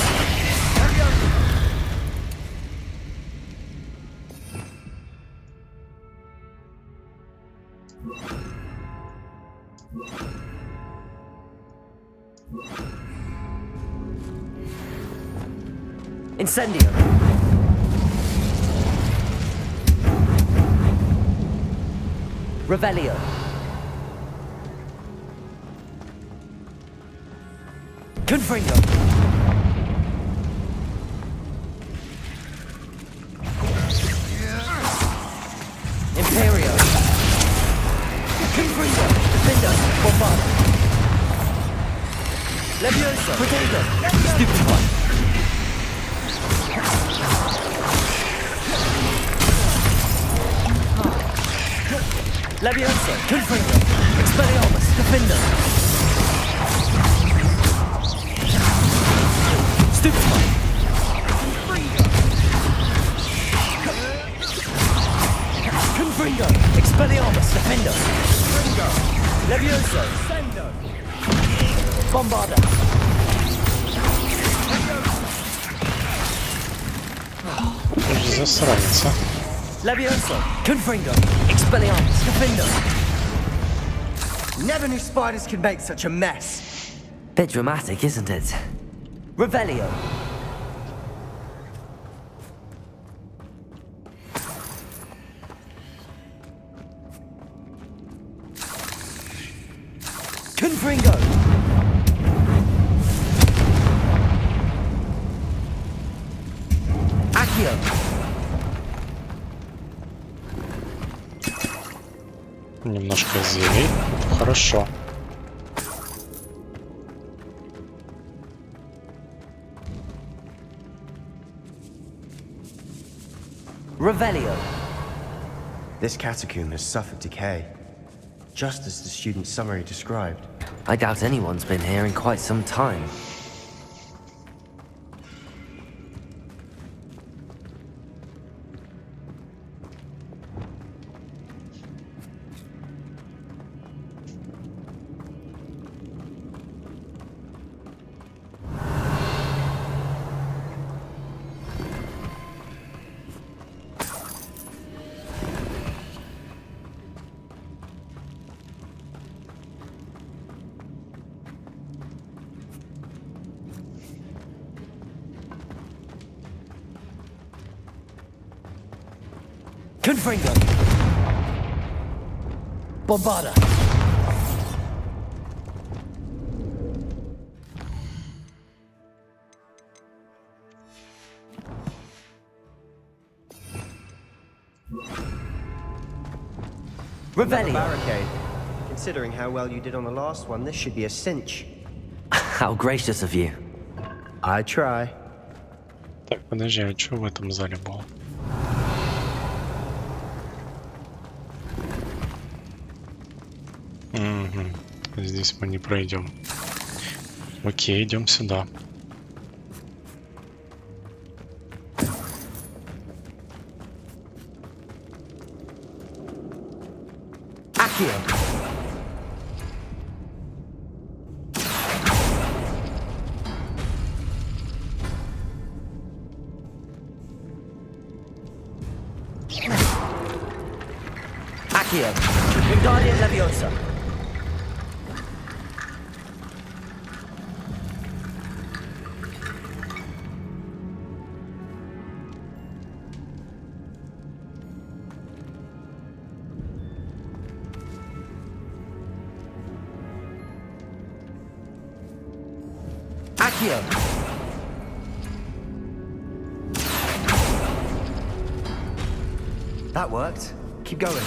Incendio! Revelio! Confringo! Imperio! Confringo! Defender! Bombard! Levioso! Protego! Stupid one! Levioso! Confringo! Expelliarmus! Defender! Confringo! Expelliarmus! Defender! Levioso! Sendo! Bombarda! Засранец, а? Levioso! Confringo! Expelliarmus! Defender! Never knew spiders could make such a mess. Bit dramatic, isn't it? Revelio! Confringo! Accio! Немножко зелий. Хорошо. Revelio. This catacomb has suffered decay, just as the student's summary described. I doubt anyone's been here in quite some time. Confringo. Bombarda. Another barricade. Considering how well you did on the last one, this should be a cinch. How gracious of you. I try. Так, подожди, а что в этом зале было? Угу. Здесь мы не пройдем. Окей, идем сюда. Accio. Accio. Wingardium Leviosa. Accio. That worked. Keep going.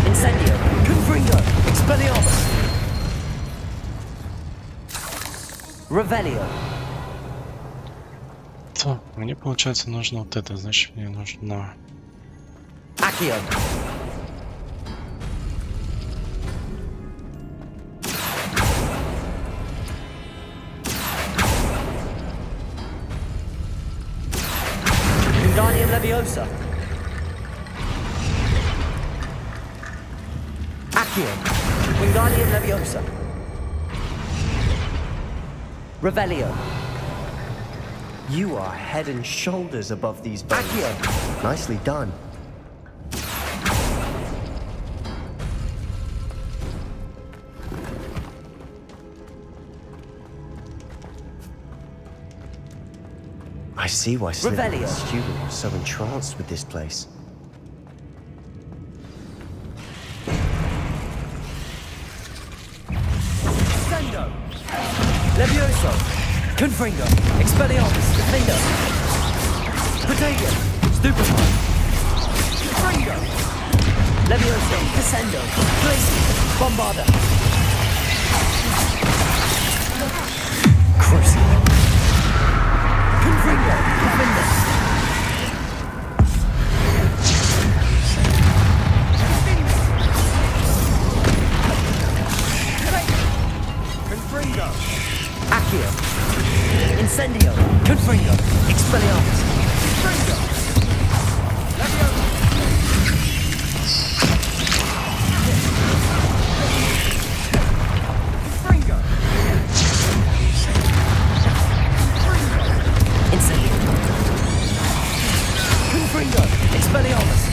Incendio. Confringo. Expelliarmus. Revelio. Так, мне получается нужно вот это, значит мне нужно... Accio. Wingardium Leviosa. Accio. Wingardium Leviosa. Revelio. You are head and shoulders above these bones. Accio. Nicely done. I see why Slytherin's student was so entranced with this place. Sendo. Levioso. Confringo. Expelliarmus. Defender. Protego. Stupefy. Confringo. Levioso. Descendo. Glacier. Bombarda. Crucible. Confringo. Defender. Confringo. Accio. Incendio. Confringo. Expelliarmus. Confringo. Levioso. Confringo. Incendio. Confringo. Expelliarmus.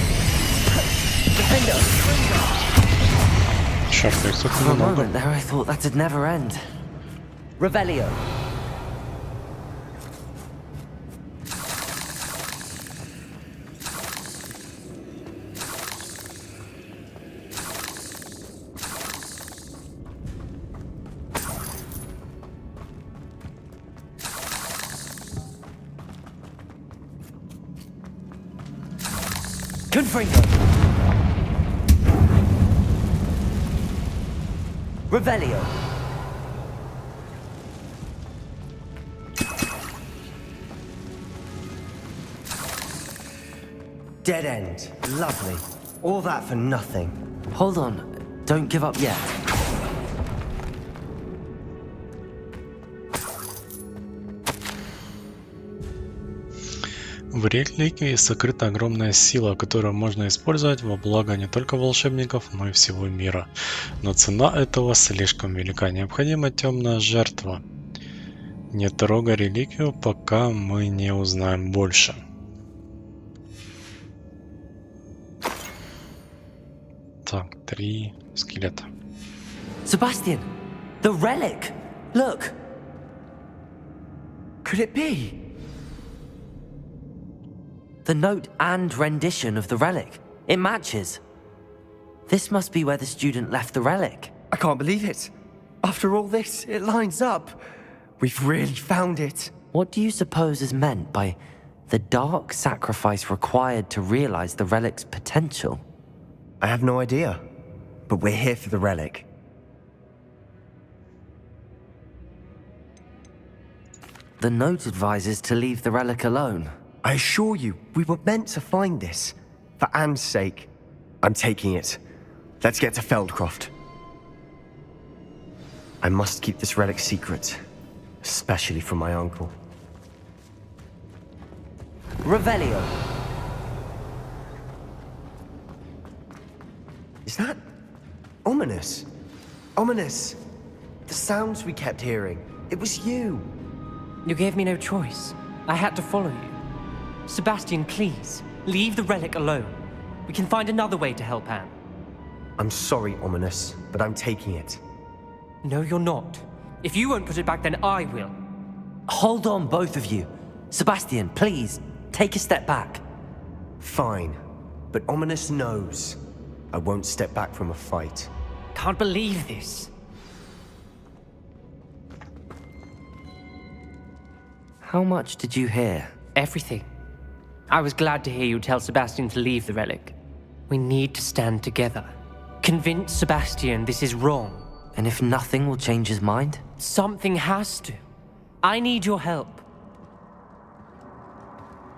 Defender. Черт, их тут For a много. moment there I thought that'd never end. Revelio. Confringo. Revelio. Dead end. Lovely. All that for nothing. Hold on. Don't give up yet. В реликвии сокрыта огромная сила, которую можно использовать во благо не только волшебников, но и всего мира. Но цена этого слишком велика. Необходима темная жертва. Не трогай реликвию, пока мы не узнаем больше. Так, 3 скелета. Sebastian, the relic. Look. Could it be? The note and rendition of the relic. It matches. This must be where the student left the relic. I can't believe it. After all this, it lines up. We've really found it. What do you suppose is meant by the dark sacrifice required to realize the relic's potential? I have no idea, but we're here for the relic. The note advises to leave the relic alone. I assure you, we were meant to find this. For Anne's sake. I'm taking it. Let's get to Feldcroft. I must keep this relic secret, especially from my uncle. Revelio. Is that ominous? Ominous. The sounds we kept hearing. It was you. You gave me no choice. I had to follow you. Sebastian, please, leave the relic alone. We can find another way to help Anne. I'm sorry, Ominous, but I'm taking it. No, you're not. If you won't put it back, then I will. Hold on, both of you. Sebastian, please, take a step back. Fine, but Ominous knows I won't step back from a fight. Can't believe this. How much did you hear? Everything. I was glad to hear you tell Sebastian to leave the relic. We need to stand together. Convince Sebastian this is wrong. And if nothing will change his mind? Something has to. I need your help.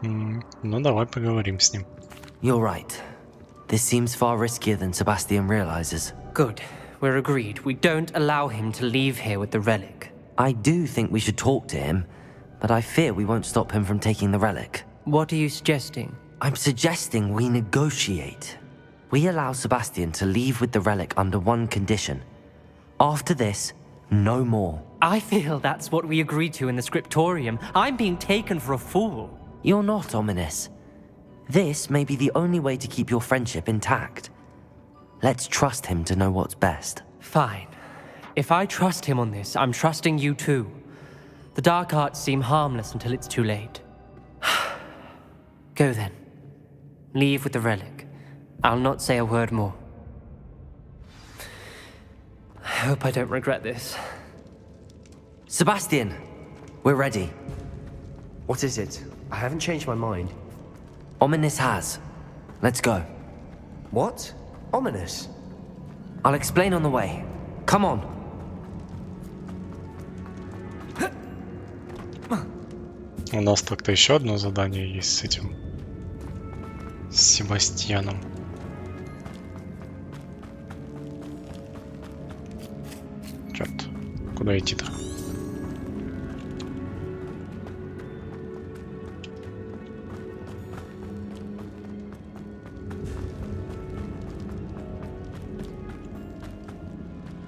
Ну, давай поговорим с ним. You're right. This seems far riskier than Sebastian realizes. Good. We're agreed. We don't allow him to leave here with the relic. I do think we should talk to him, but I fear we won't stop him from taking the relic. What are you suggesting? I'm suggesting we negotiate. We allow Sebastian to leave with the relic under one condition. After this, no more. I feel that's what we agreed to in the scriptorium. I'm being taken for a fool. You're not, Ominous. This may be the only way to keep your friendship intact. Let's trust him to know what's best. Fine. If I trust him on this, I'm trusting you too. The dark arts seem harmless until it's too late. Go then. Leave with the relic. I'll not say a word more. I hope I don't regret this. Sebastian, we're ready. What is it? I haven't changed my mind. Ominous has. Let's go. What? Ominous? I'll explain on the way. Come on. У нас так-то еще одно задание есть с этим. С Себастьяном. Черт, куда идти-то?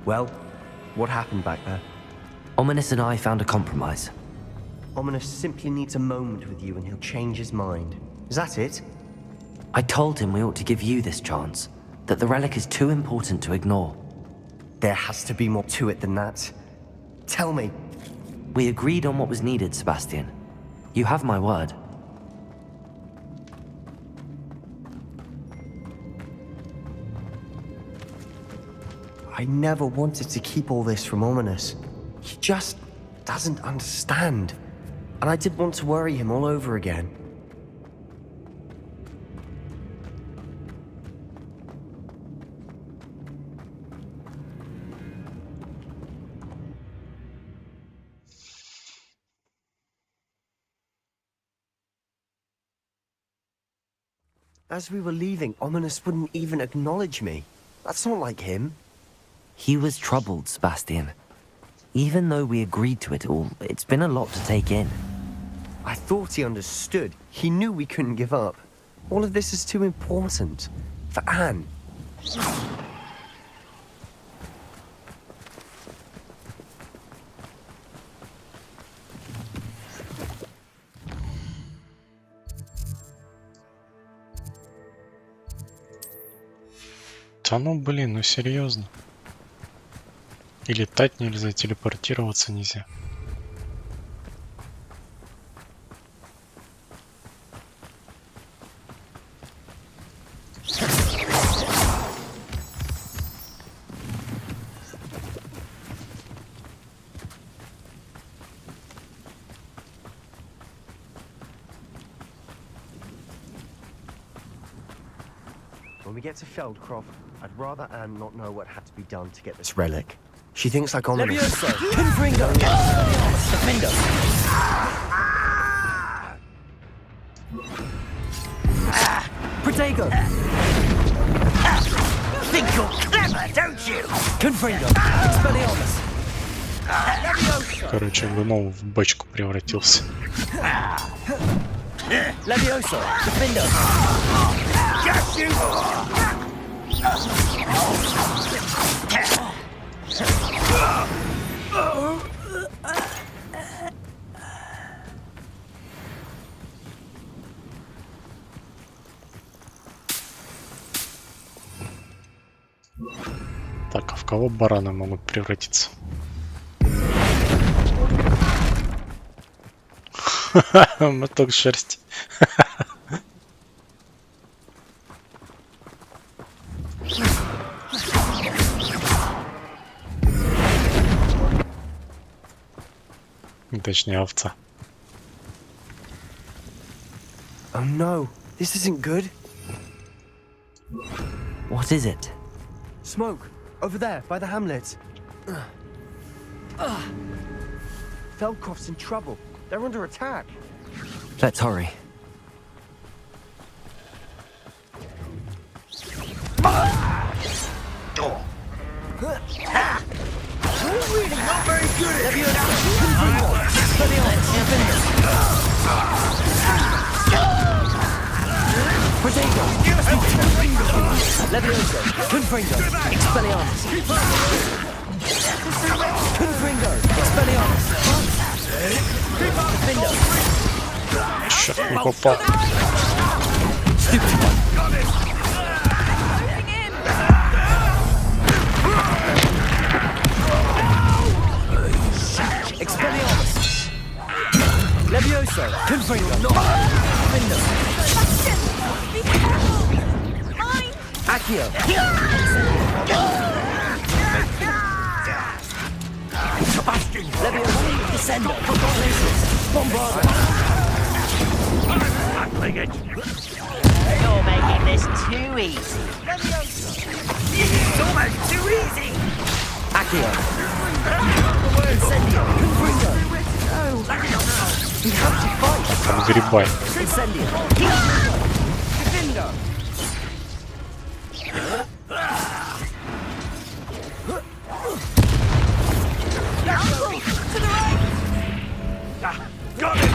Well, what happened back there? Ominous and I found a compromise. Ominous simply needs a moment with you and he'll change his mind. Is that it? I told him we ought to give you this chance, that the relic is too important to ignore. There has to be more to it than that. Tell me. We agreed on what was needed, Sebastian. You have my word. I never wanted to keep all this from Ominous. He just doesn't understand. And I didn't want to worry him all over again. As we were leaving, Ominous wouldn't even acknowledge me. That's not like him. He was troubled, Sebastian. Even though we agreed to it all, it's been a lot to take in. I thought he understood. He knew we couldn't give up. All of this is too important. For Anne. Да ну блин, ну серьезно. И летать нельзя, телепортироваться нельзя. When we get to Feldcroft, I'd rather Anne not know what had to be done to get this relic. She thinks like on Levioso! Confringo! Defender! Protego! Think you're clever, don't you? Confringo! Expelliarmus! Короче, гном в бочку превратился. Levioso! Defender! Got you! Так, а в кого бараны могут превратиться? Моток шерсти. Точнее, овца. Oh no, this isn't good. What is it? Smoke, over there, by the hamlet. Feldcroft's in trouble. They're under attack. Let's hurry. Really not very good at it. Protego! Levioso! Confringo! Expelliarmus! Confringo! Expelliarmus! Defender! Черт, не попал. Stupid one! Expelliarmus! Levioso! Confringo! Defender! Accio! Sebastian! Levioso! Descendo! Bombardo! You're making this too easy. It's almost too easy. Accio! Incendio! Confringo! We have to fight! Отгребай. Incendio! Defender! To the right. Got it.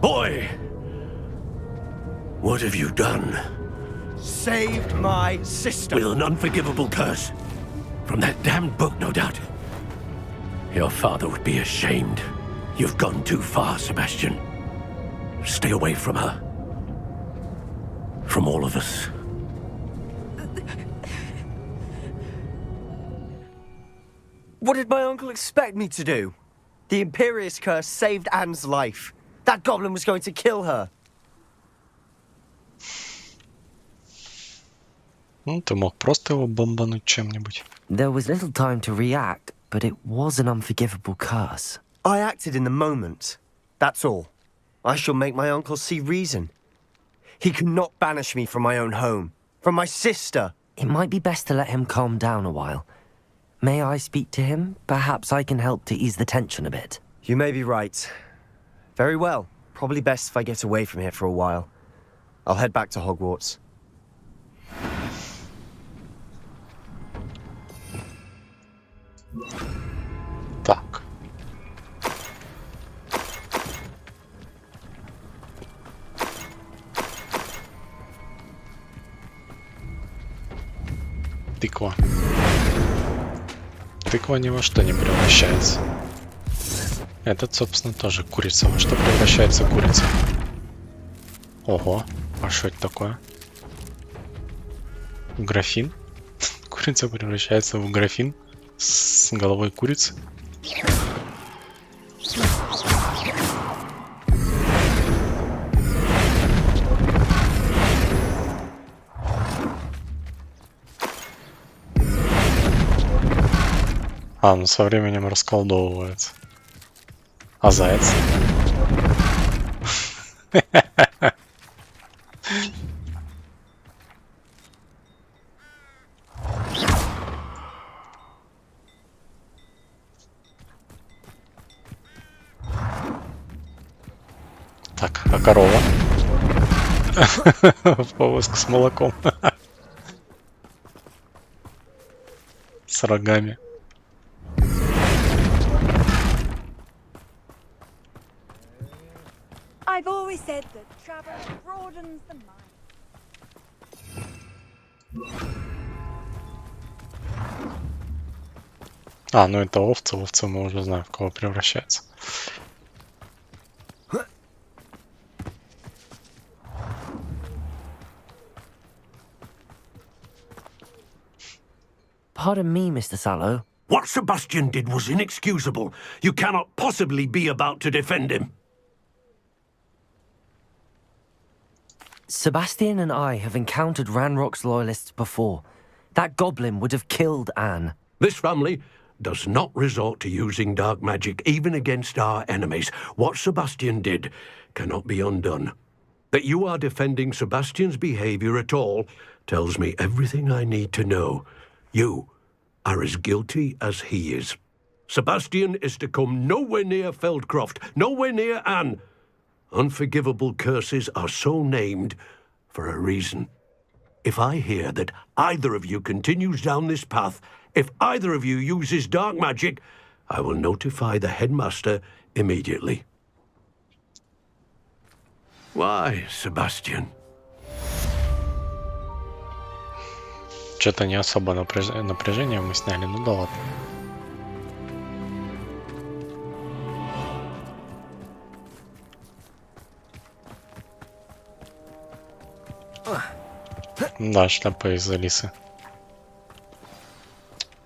Boy! What have you done? Saved my sister. With an unforgivable curse. From that damned book, no doubt. Your father would be ashamed. You've gone too far, Sebastian. Stay away from her. From all of us. What did my uncle expect me to do? The Imperious curse saved Anne's life. That goblin was going to kill her. Ну, ты мог просто его бомбануть чем-нибудь. There was little time to react, but it was an unforgivable curse. I acted in the moment. That's all. I shall make my uncle see reason. He cannot banish me from my own home. From my sister. It might be best to let him calm down a while. May I speak to him? Perhaps I can help to ease the tension a bit. You may be right. Very well. Probably best if I get away from here for a while. I'll head back to Hogwarts. Так. тыква. Тыква ни во что не превращается. Этот, собственно, тоже курица. Во что превращается курица? Ого, а что это такое? Графин? Курица превращается в графин с головой курицы. А, ну со временем расколдовывается. А заяц? Так, а корова? В повозку с молоком. С рогами. I've always said that travel broadens the mind. А, ну это овцы. Овцы мы уже знаем, в кого превращается. Pardon me, Mr. Sallow. What Sebastian did was inexcusable. You cannot possibly be about to defend him. Sebastian and I have encountered Ranrock's loyalists before. That goblin would have killed Anne. This family does not resort to using dark magic even against our enemies. What Sebastian did cannot be undone. That you are defending Sebastian's behavior at all tells me everything I need to know. You are as guilty as he is. Sebastian is to come nowhere near Feldcroft, nowhere near Anne. Unforgivable curses are so named for a reason. If I hear that either of you continues down this path, if either of you uses dark magic, I will notify the headmaster immediately. Why, Sebastian? Что-то не особо напряжение мы сняли, ну да ладно. Да, шляпа из Алисы.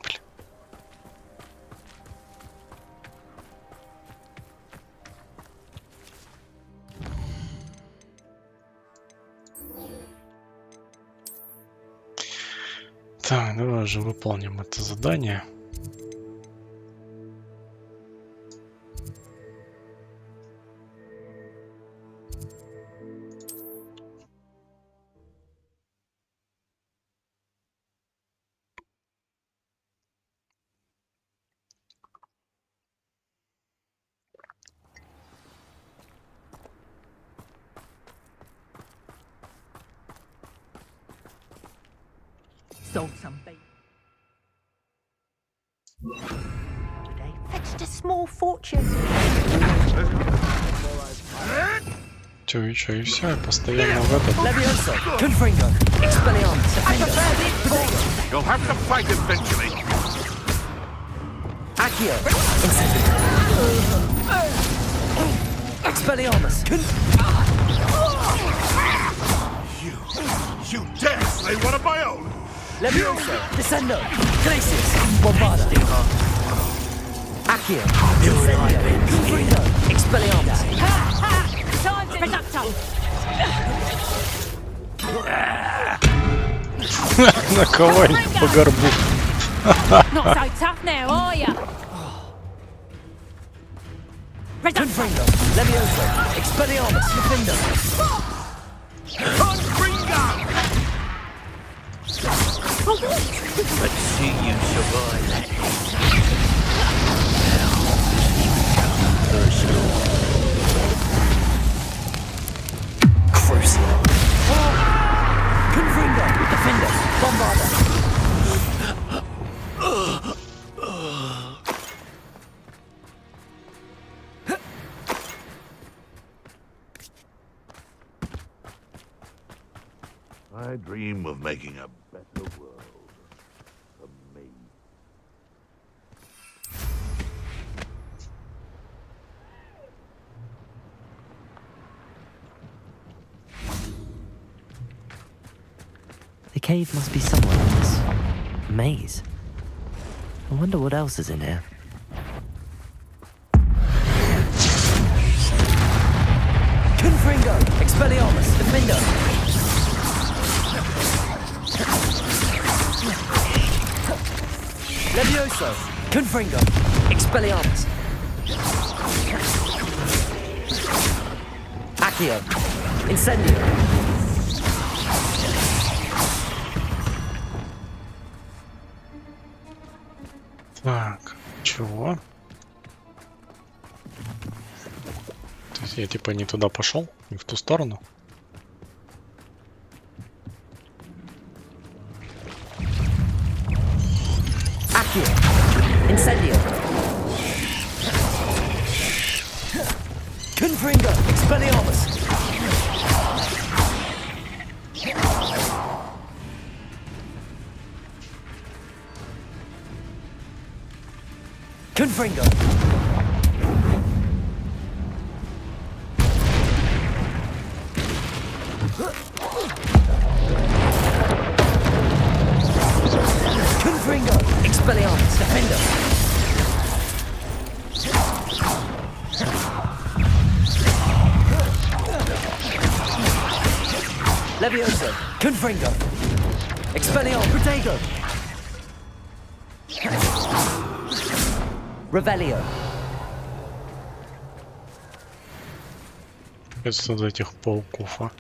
Блин. Так, давай уже выполним это задание. Sold some bait. Today fetched a small fortune. Чё, и все, я постоянно в этот. You'll have to fight eventually. Accio, Expelliarmus. You dare slay one of my own? Levioso, Descendo, Glacius, Bombarda. Accio, Confringo, Expelliarmus. Time to reducto. На кого-нибудь по горбу. Not so tough now, are ya? Confringo, Levioso, Expelliarmus, Defender. Let's see you survive. Crucial. Confringo, Defender, Bombarda. I dream of making a better world. cave must be somewhere in this maze. I wonder what else is in here. Confringo! Expelliarmus! Defender! Levioso! Confringo! Expelliarmus! Accio! Incendio! Так, чего? То есть я типа не туда пошел, не в ту сторону. Accio! Incendio! Confringo! Expelliarmus! Confringo! Confringo! Expelliarmus! Defender! Levioso! Confringo! Expelliarmus! Protego! Revelio! Без вот этих пауков, а.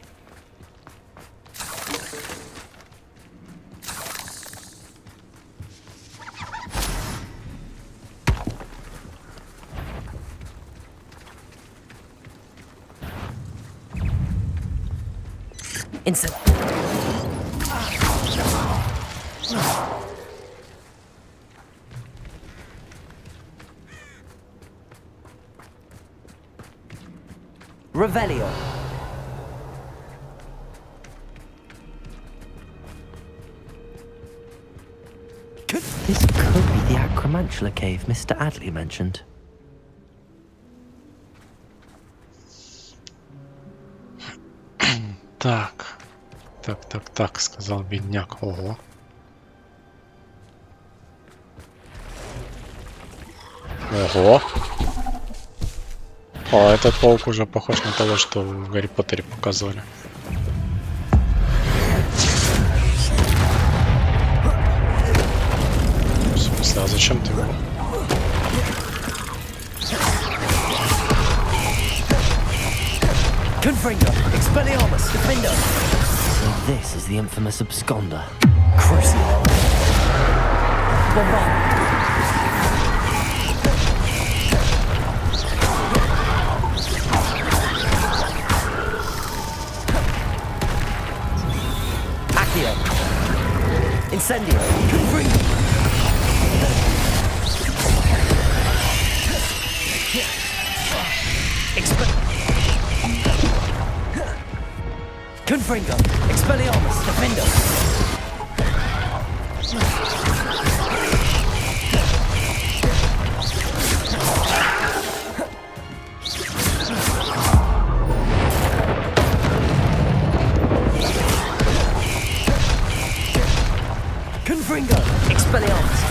Instant. Revelio. This could be the Acromantula cave Mr. Adley mentioned. Так, сказал бедняк. Ого. Ого. О, этот паук уже похож на того, что в Гарри Поттере показывали. В смысле, а зачем ты его? Confringo! Expelliarmus! Defender! So this is the infamous absconder. Crucial! Bombard! Accio! Incendio! Confringo! Confringo! Expelliarmus! Defender! Confringo! Expelliarmus!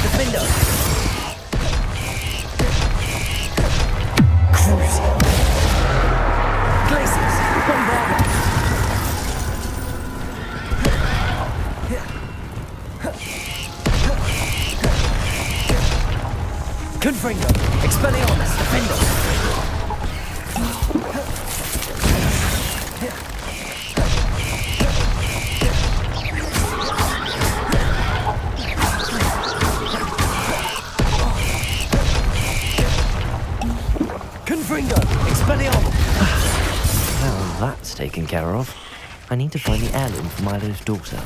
Defender! Crucial! Glacius! Bombard! Confringo! Expelliarmus! Defender! Confringo! Expelliarmus! Well, that's taken care of. I need to find the heirloom for Milo's daughter.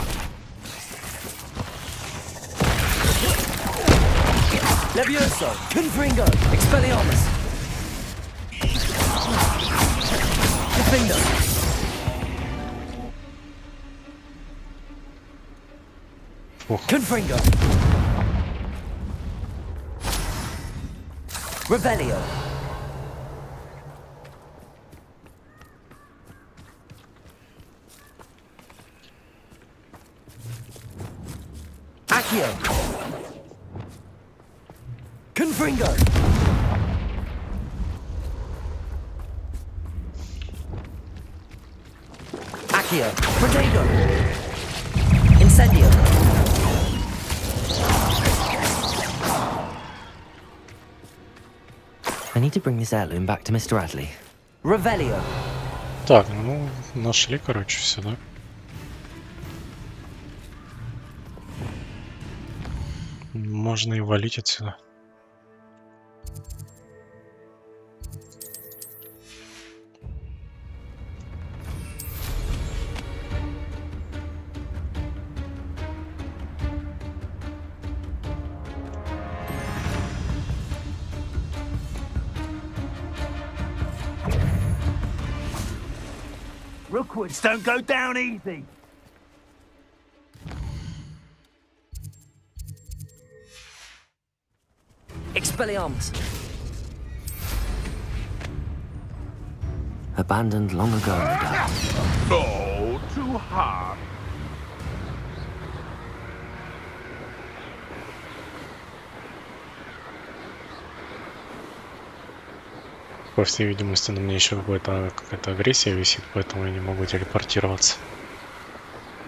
Levioso! Confringo! Expelliarmus! Defender! Confringo! Revelio! Accio. Confringo. Accio. Protego. Incendio. I need to bring this heirloom back to Mr. Radley. Revelio. Так, ну, нашли, короче, все, да? Можно и валить отсюда. Rookwoods don't go down easy. Expelliarmus. Abandoned long ago, no doubt. Oh, too hard. По всей видимости, на мне еще какая-то агрессия висит, поэтому я не могу телепортироваться.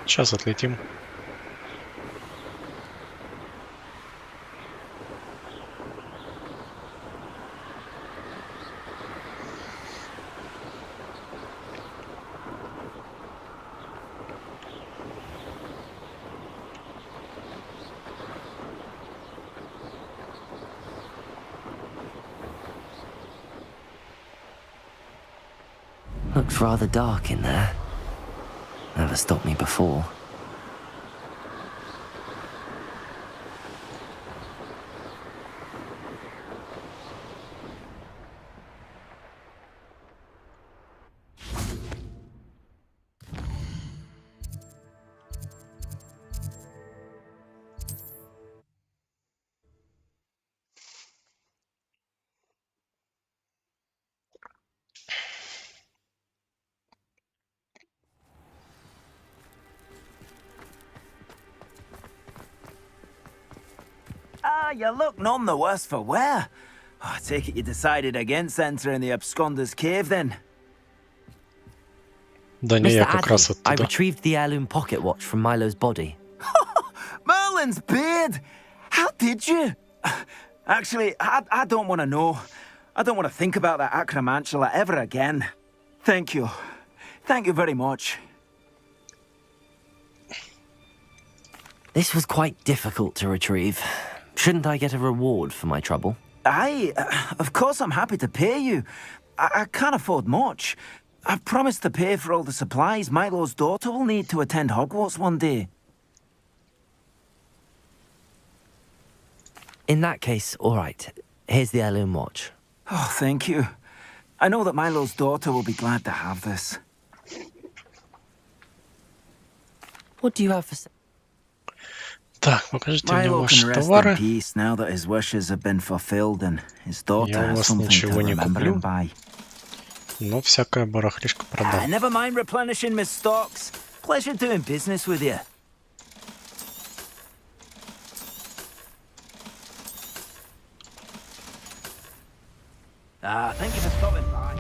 Сейчас отлетим. Looks rather dark in there. Never stopped me before. Ah, you look none the worse for wear. Oh, I take it you decided against entering the Absconder's Cave, then? Да не, я как раз I оттуда. retrieved the heirloom pocket watch from Milo's body. Merlin's beard! How did you? Actually, I don't want to know. I don't want to think about that acromantula ever again. Thank you. Thank you very much. This was quite difficult to retrieve. Shouldn't I get a reward for my trouble? Of course I'm happy to pay you. I can't afford much. I've promised to pay for all the supplies Milo's daughter will need to attend Hogwarts one day. In that case, all right. Here's the heirloom watch. Oh, thank you. I know that Milo's daughter will be glad to have this. What do you have for... Так, покажите мне Milo ваши can rest in товары. peace now that his wishes have been fulfilled and his daughter Я у has вас something to ничего не remember куплю, him by. но всякое барахлишко продам. Never mind replenishing my stocks. Pleasure doing business with you. Thank you for stopping by.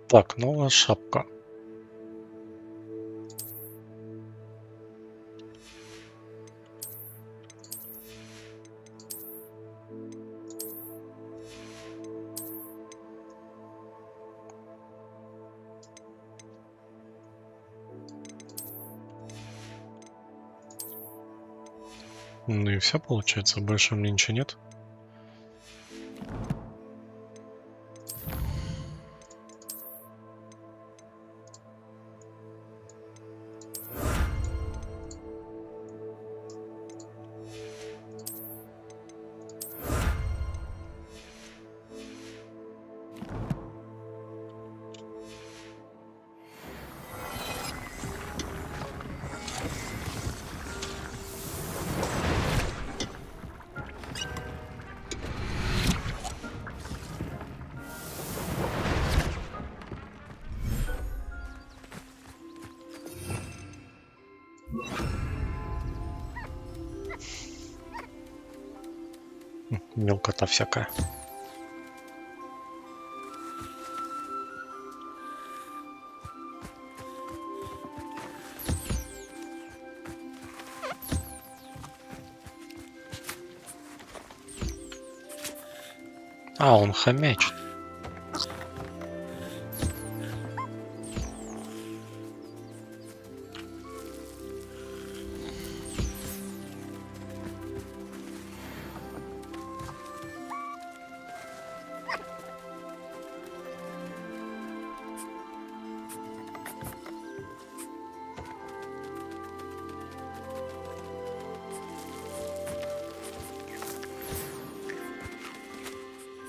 Так, новая шапка. Ну и все получается, больше у меня ничего нет. Мелкота всякая. А, он хомячит.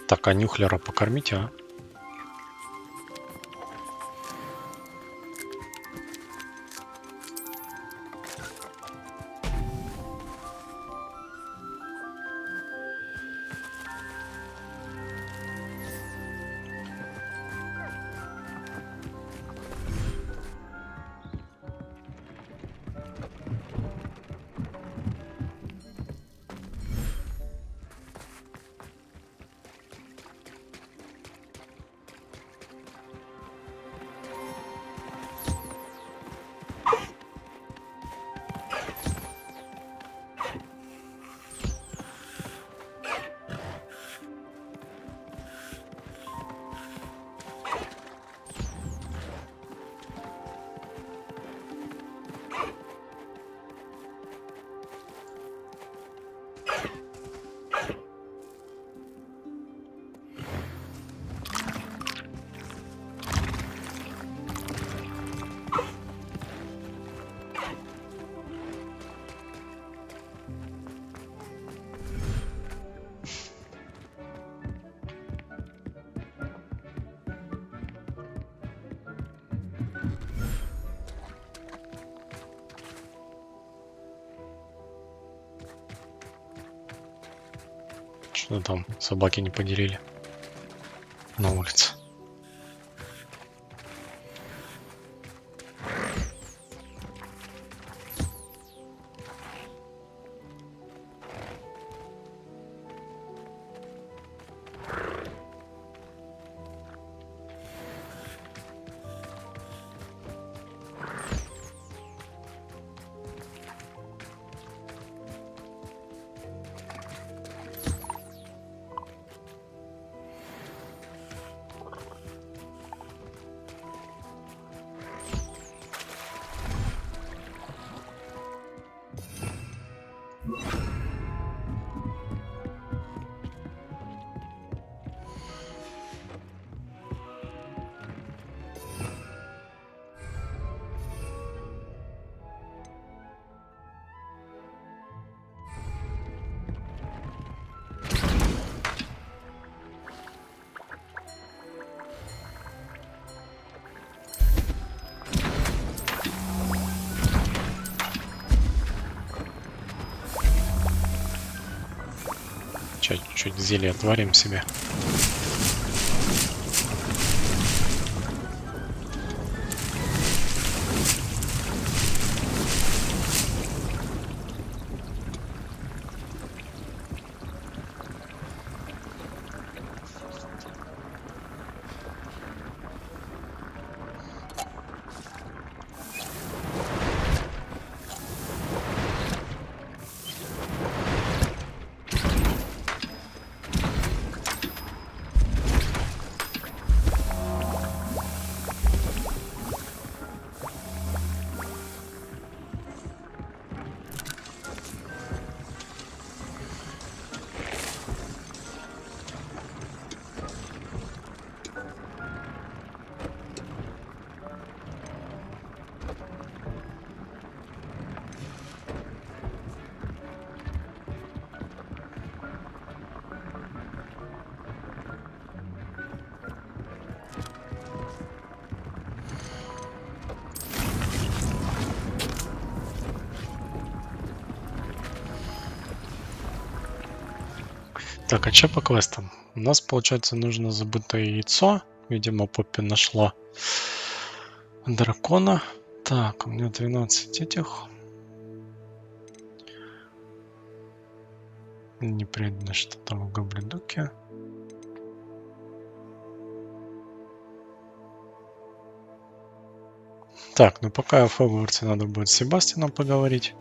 Так, а нюхлера покормите, а? Что там собаки не поделили на улице? Чуть зелье отварим себе. Так, а что по квестам? У нас, получается, нужно забытое яйцо. Видимо, Поппи нашла дракона. Так, у меня 12 этих. Непонятно, что там в гоблинуке. Так, ну пока я в Хогвартсе, надо будет с Себастьяном поговорить.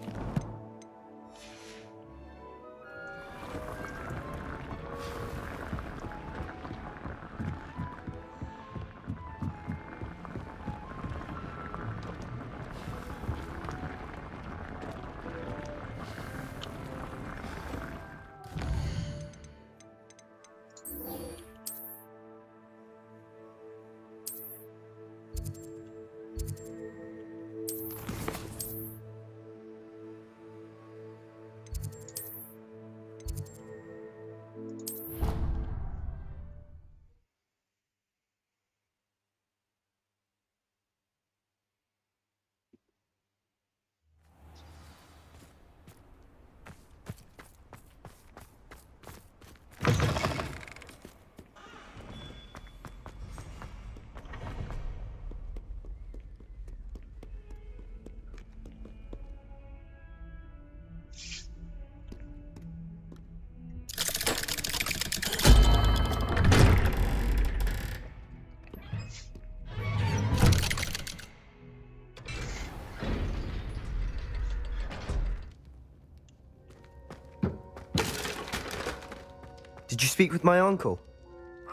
Did you speak with my uncle?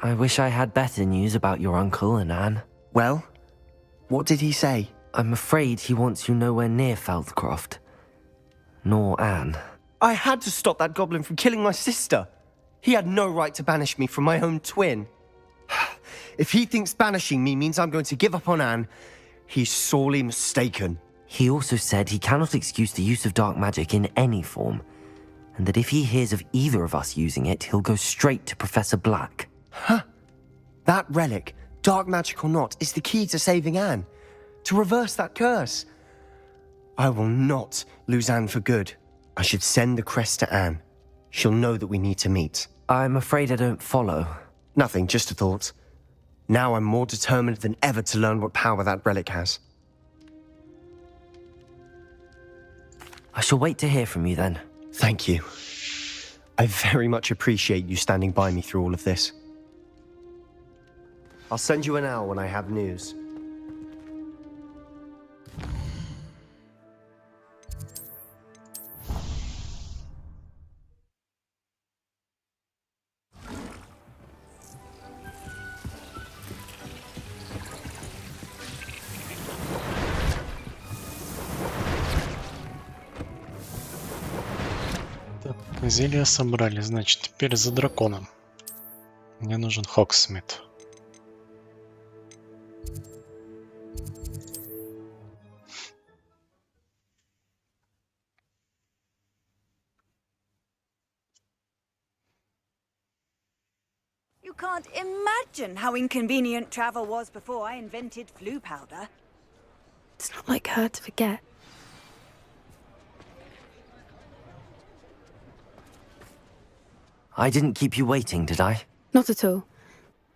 I wish I had better news about your uncle and Anne. Well, what did he say? I'm afraid he wants you nowhere near Feldcroft. Nor Anne. I had to stop that goblin from killing my sister. He had no right to banish me from my own twin. If he thinks banishing me means I'm going to give up on Anne, he's sorely mistaken. He also said he cannot excuse the use of dark magic in any form, and that if he hears of either of us using it, he'll go straight to Professor Black. Huh. That relic, dark magic or not, is the key to saving Anne. To reverse that curse. I will not lose Anne for good. I should send the crest to Anne. She'll know that we need to meet. I'm afraid I don't follow. Nothing, just a thought. Now I'm more determined than ever to learn what power that relic has. I shall wait to hear from you then. Thank you. I very much appreciate you standing by me through all of this. I'll send you an owl when I have news. Зелья собрали, значит, теперь за драконом. Мне нужен Хоксмит. You can't imagine how inconvenient travel was before I invented flu powder. It's not like her to forget. I didn't keep you waiting, did I? Not at all.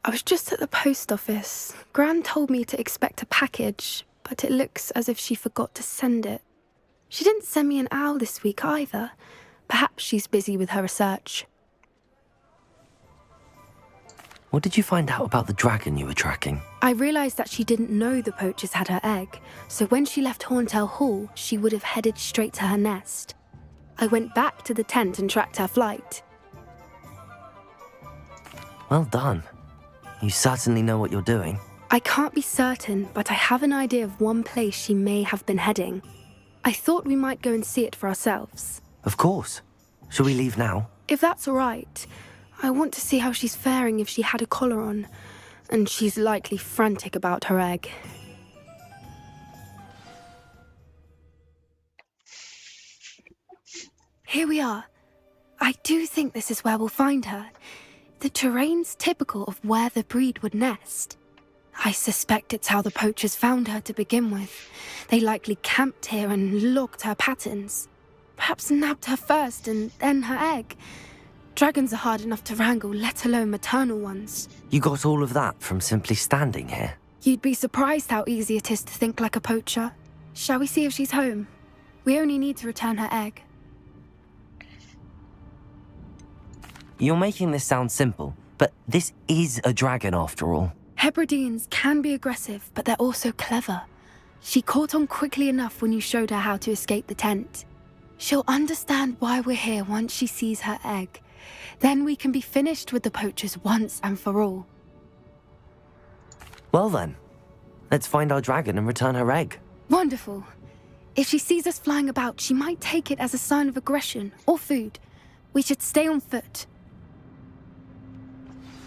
I was just at the post office. Gran told me to expect a package, but it looks as if she forgot to send it. She didn't send me an owl this week either. Perhaps she's busy with her research. What did you find out about the dragon you were tracking? I realised that she didn't know the poachers had her egg, so when she left Horntail Hall, she would have headed straight to her nest. I went back to the tent and tracked her flight. Well done. You certainly know what you're doing. I can't be certain, but I have an idea of one place she may have been heading. I thought we might go and see it for ourselves. Of course. Shall we leave now? If that's all right. I want to see how she's faring if she had a collar on, and she's likely frantic about her egg. Here we are. I do think this is where we'll find her. The terrain's typical of where the breed would nest. I suspect it's how the poachers found her to begin with. They likely camped here and logged her patterns. Perhaps nabbed her first and then her egg. Dragons are hard enough to wrangle, let alone maternal ones. You got all of that from simply standing here? You'd be surprised how easy it is to think like a poacher. Shall we see if she's home? We only need to return her egg. You're making this sound simple, but this is a dragon after all. Hebrideans can be aggressive, but they're also clever. She caught on quickly enough when you showed her how to escape the tent. She'll understand why we're here once she sees her egg. Then we can be finished with the poachers once and for all. Well then, let's find our dragon and return her egg. Wonderful. If she sees us flying about, she might take it as a sign of aggression or food. We should stay on foot.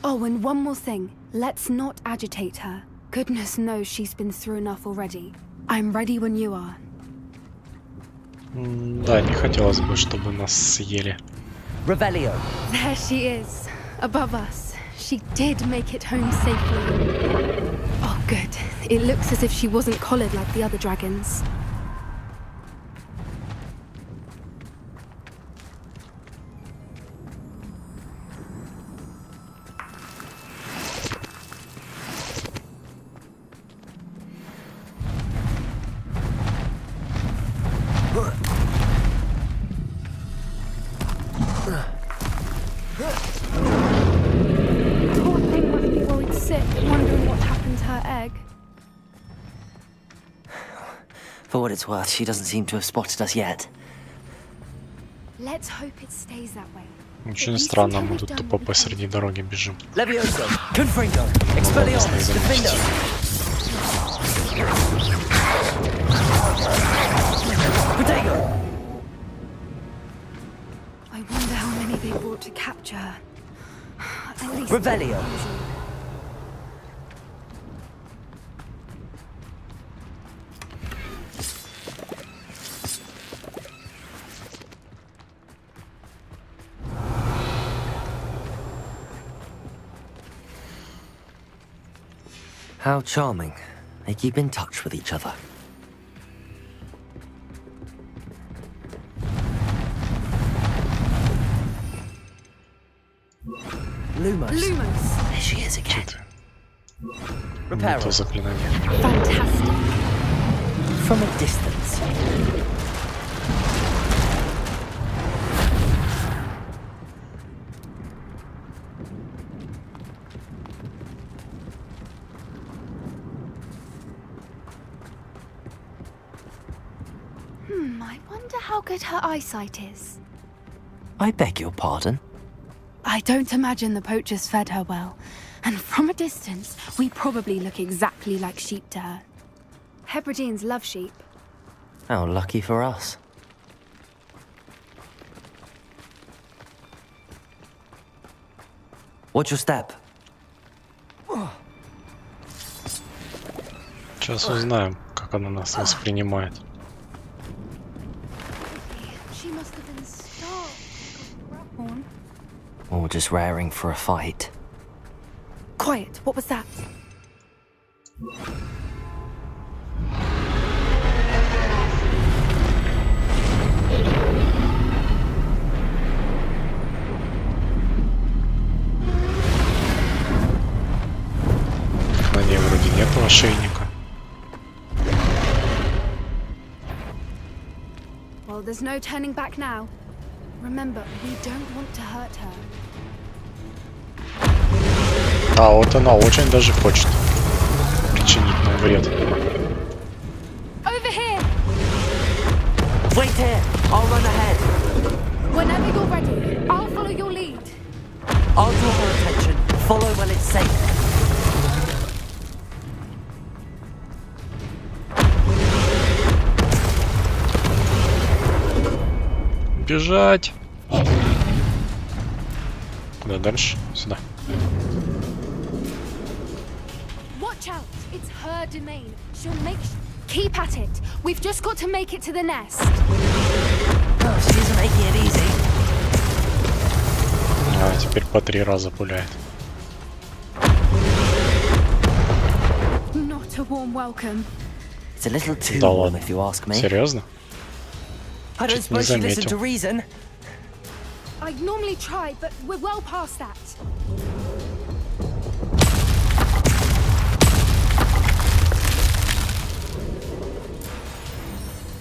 Oh, and one more thing. Let's not agitate her. Goodness knows she's been through enough already. I'm ready when you are. Да, не хотелось бы, чтобы нас съели. Revelio. There she is, above us. She did make it home safely. Oh, good. It looks as if she wasn't collared like the other dragons. For what it's worth, she doesn't seem to have spotted us yet. Let's hope it stays that way. Очень странно, мы тут тупо посреди дороги бежим. Levioso, Confringo, Expelliarmus, Defendo. Protego. I wonder how many they brought to capture her. At least Revelio. How charming. They keep in touch with each other. Lumos. Lumos. There she is again. Это заклинание. Fantastic. From a distance. I wonder how good her eyesight is. I beg your pardon? I don't imagine the poachers fed her well. And from a distance, we probably look exactly like sheep to her. Hebrideans love sheep. How lucky for us. Watch your step. Сейчас узнаем, как она нас воспринимает. She must have been starved. Or just raring for a fight. Quiet, what was that? На ней вроде нету ошейника. Well, there's no turning back now. Remember, we don't want to hurt her. А вот она очень даже хочет причинить нам вред. Over here! Wait here! I'll run ahead. Whenever you're ready, I'll follow your lead. I'll draw her attention. Follow when it's safe. Бежать! Куда дальше? Сюда. Watch out! It's her domain. She'll make... Keep at it. We've just got to make it to the nest. Oh, she isn't making it easy. А, теперь по 3 раза пуляет. Not a warm welcome. It's a little too Да warm, ладно. if you ask me. Серьезно? I don't Чуть не suppose she listened to заметил. reason. I'd normally try, but we're well past that.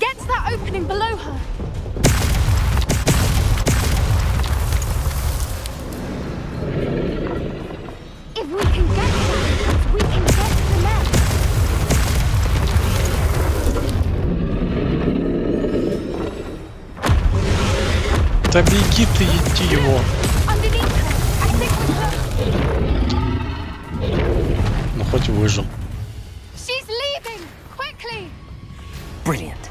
Get to that opening below her. Да беги ты, иди его. Ну хоть выжил. Brilliant.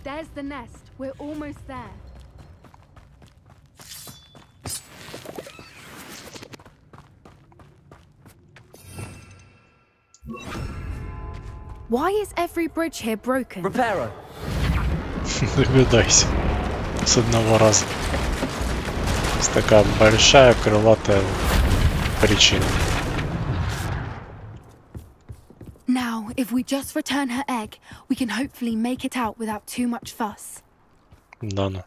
There's the nest. We're almost there. Why is every bridge here broken? Reparo. Догадайся. С одного раза. Такая большая крылатая причина. Now, if we just return her egg, we can hopefully make it out without too much fuss. Да ну.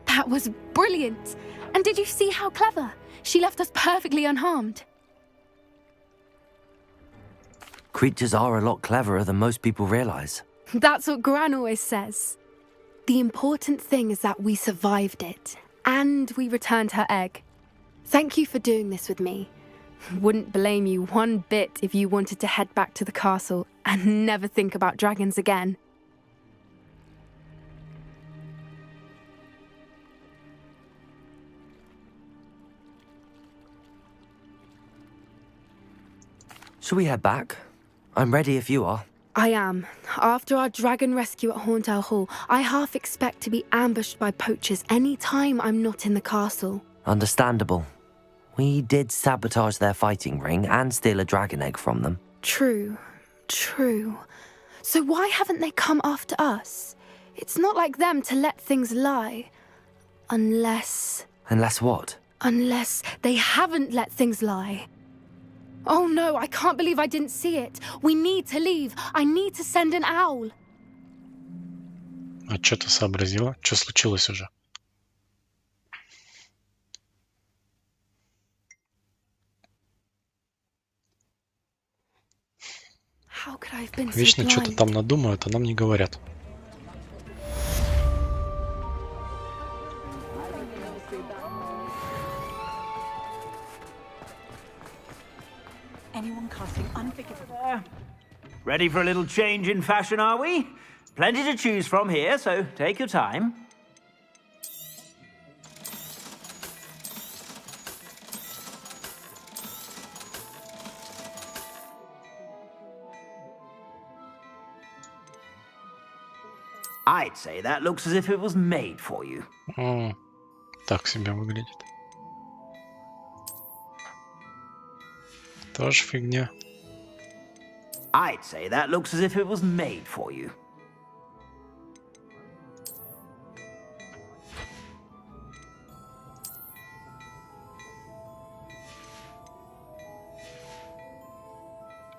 That was brilliant! And did you see how clever? She left us perfectly unharmed. Creatures are a lot cleverer than most people realize. That's what Gran always says. The important thing is that we survived it, and we returned her egg. Thank you for doing this with me. Wouldn't blame you one bit if you wanted to head back to the castle and never think about dragons again. Shall we head back? I'm ready if you are. I am. After our dragon rescue at Hauntow Hall, I half expect to be ambushed by poachers any time I'm not in the castle. Understandable. We did sabotage their fighting ring and steal a dragon egg from them. True. So why haven't they come after us? It's not like them to let things lie. Unless... Unless what? Unless they haven't let things lie. Oh no, I can't believe I didn't see it. We need to leave. I need to send an owl. А что ты сообразила? Что случилось уже? How could I have been so Вечно что-то blind? там надумают, а нам не говорят. Anyone casting unforgivable? Ready for a little change in fashion, are we? Plenty to choose from here, so take your time. I'd say that looks as if it was made for you. Так себе выглядит. Тоже фигня. I'd say that looks as if it was made for you.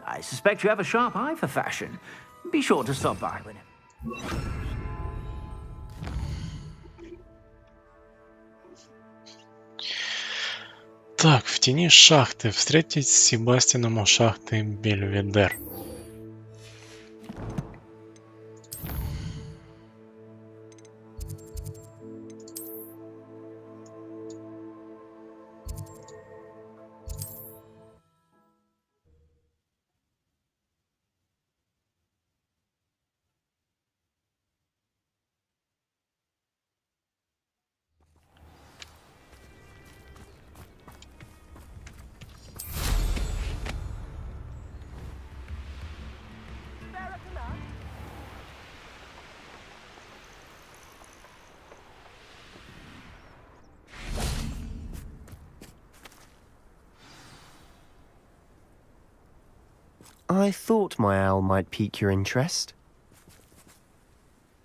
I suspect you have a sharp eye for fashion. Be sure to stop by when... Так, в тени шахты. Встретить с Себастьяном у шахты Бельведер. I thought my owl might pique your interest.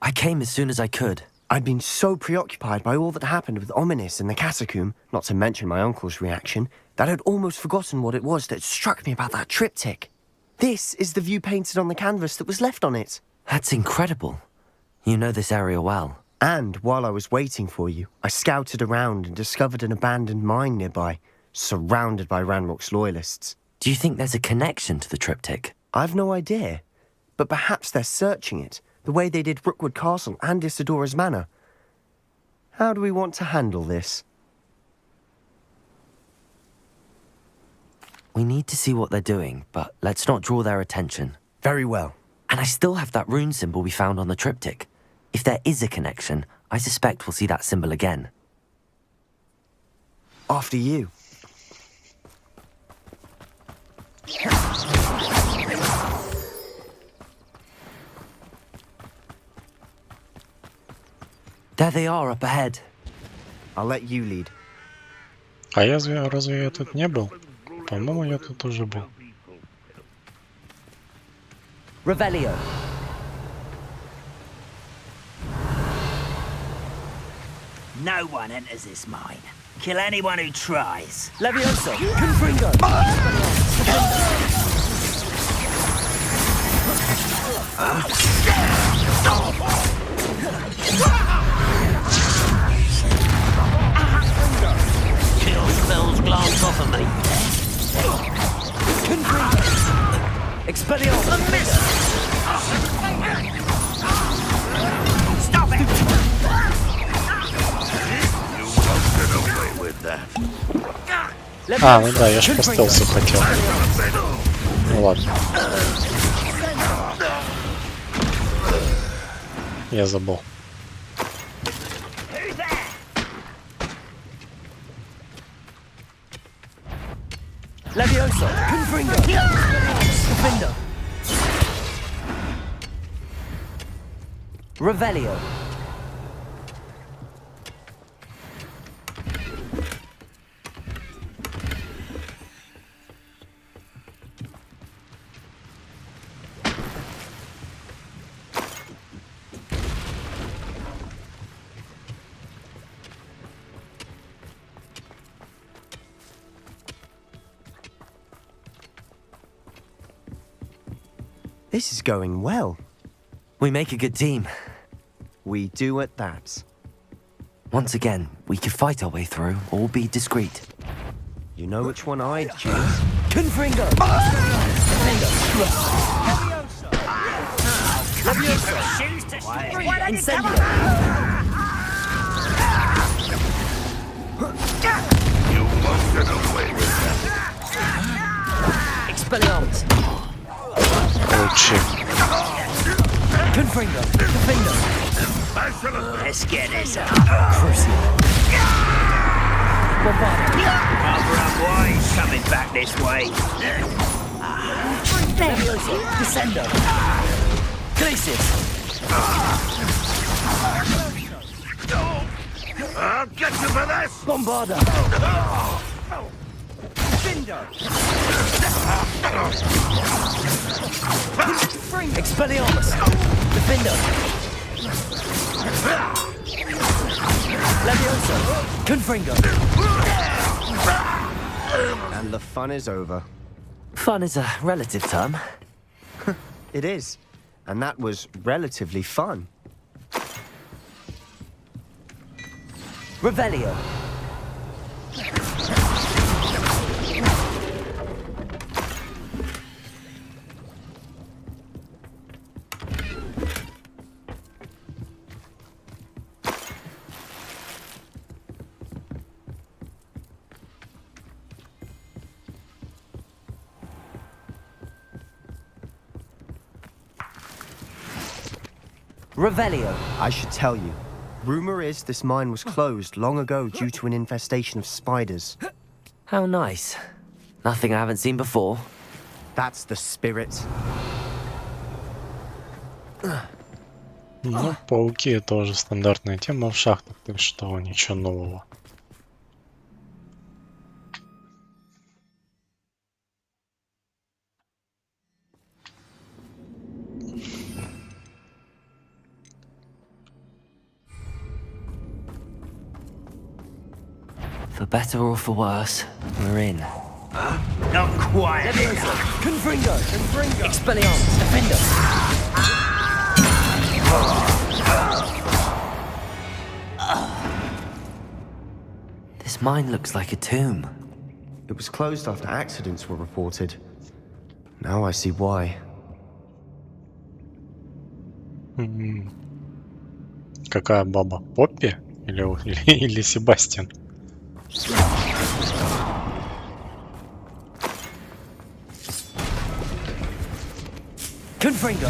I came as soon as I could. I'd been so preoccupied by all that happened with Ominous in the catacomb, not to mention my uncle's reaction, that I'd almost forgotten what it was that struck me about that triptych. This is the view painted on the canvas that was left on it. That's incredible. You know this area well. And while I was waiting for you, I scouted around and discovered an abandoned mine nearby, surrounded by Ranrock's loyalists. Do you think there's a connection to the triptych? I've no idea, but perhaps they're searching it, the way they did Rookwood Castle and Isidora's Manor. How do we want to handle this? We need to see what they're doing, but let's not draw their attention. Very well. And I still have that rune symbol we found on the triptych. If there is a connection, I suspect we'll see that symbol again. After you. There they are up ahead. I'll let you lead. А разве я тут не был? По-моему, я тут уже был. Revelio. No one enters this mine. Kill anyone who tries. Levioso. Confringo. Kill spells glance off of me. Confringo. Expelliarmus. A miss. Stop it. А, ну да, я ж по стелсу хотел. Ну ладно. Я забыл. Levioso. Confringo. Defender. Revelio. This is going well. We make a good team. We do at that. Once again, we could fight our way through or be discreet. You know which one I'd choose. Confringo! Incendio! You won't get away with that. Expelliarmus! Лучше. Confringo! Defender! Let's get this up. Crucial! Barbara Boy's coming back this way. Levioso! Descendo! Glacius! I'll get you for this! Bombarda! Expelliarmus! Defender! Levioso! Confringo! And the fun is over. Fun is a relative term. It is. And that was relatively fun. Revelio! Revelio. I should tell you. Rumor is this mine was closed long ago due to an infestation of spiders. How nice. Nothing I haven't seen before. That's the spirit. Ну, пауки тоже стандартная тема в шахтах, так что ничего нового. For better or for worse, we're in. Not quiet. Confringo! Expelliarmus! Defender! This mine looks like a tomb. It was closed after accidents were reported. Now I see why. Какая баба? Поппи? Или Себастьян? Confringo!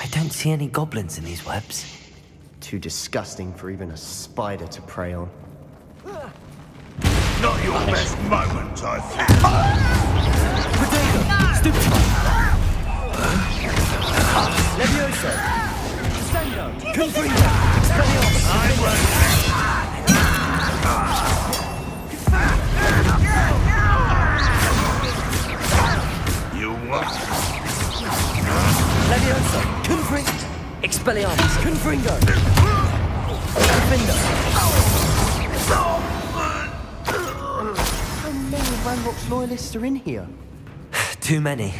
I don't see any goblins in these webs. Too disgusting for even a spider to prey on. Not your best moment, I think. Levioso! Sendo! Confringo! Expelliarmus! You what? Levioso! Confringo! Expelliarmus! Confringo! Defender! How many Ranrock's loyalists are in here? Too many.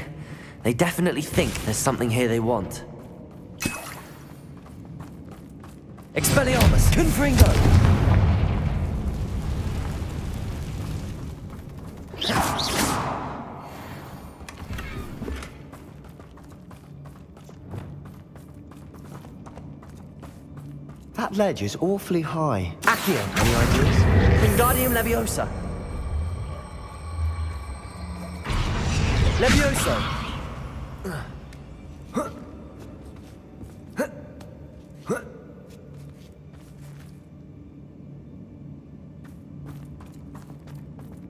They definitely think there's something here they want. Expelliarmus! Confringo! That ledge is awfully high. Accio! Any ideas? Wingardium Leviosa! Levioso!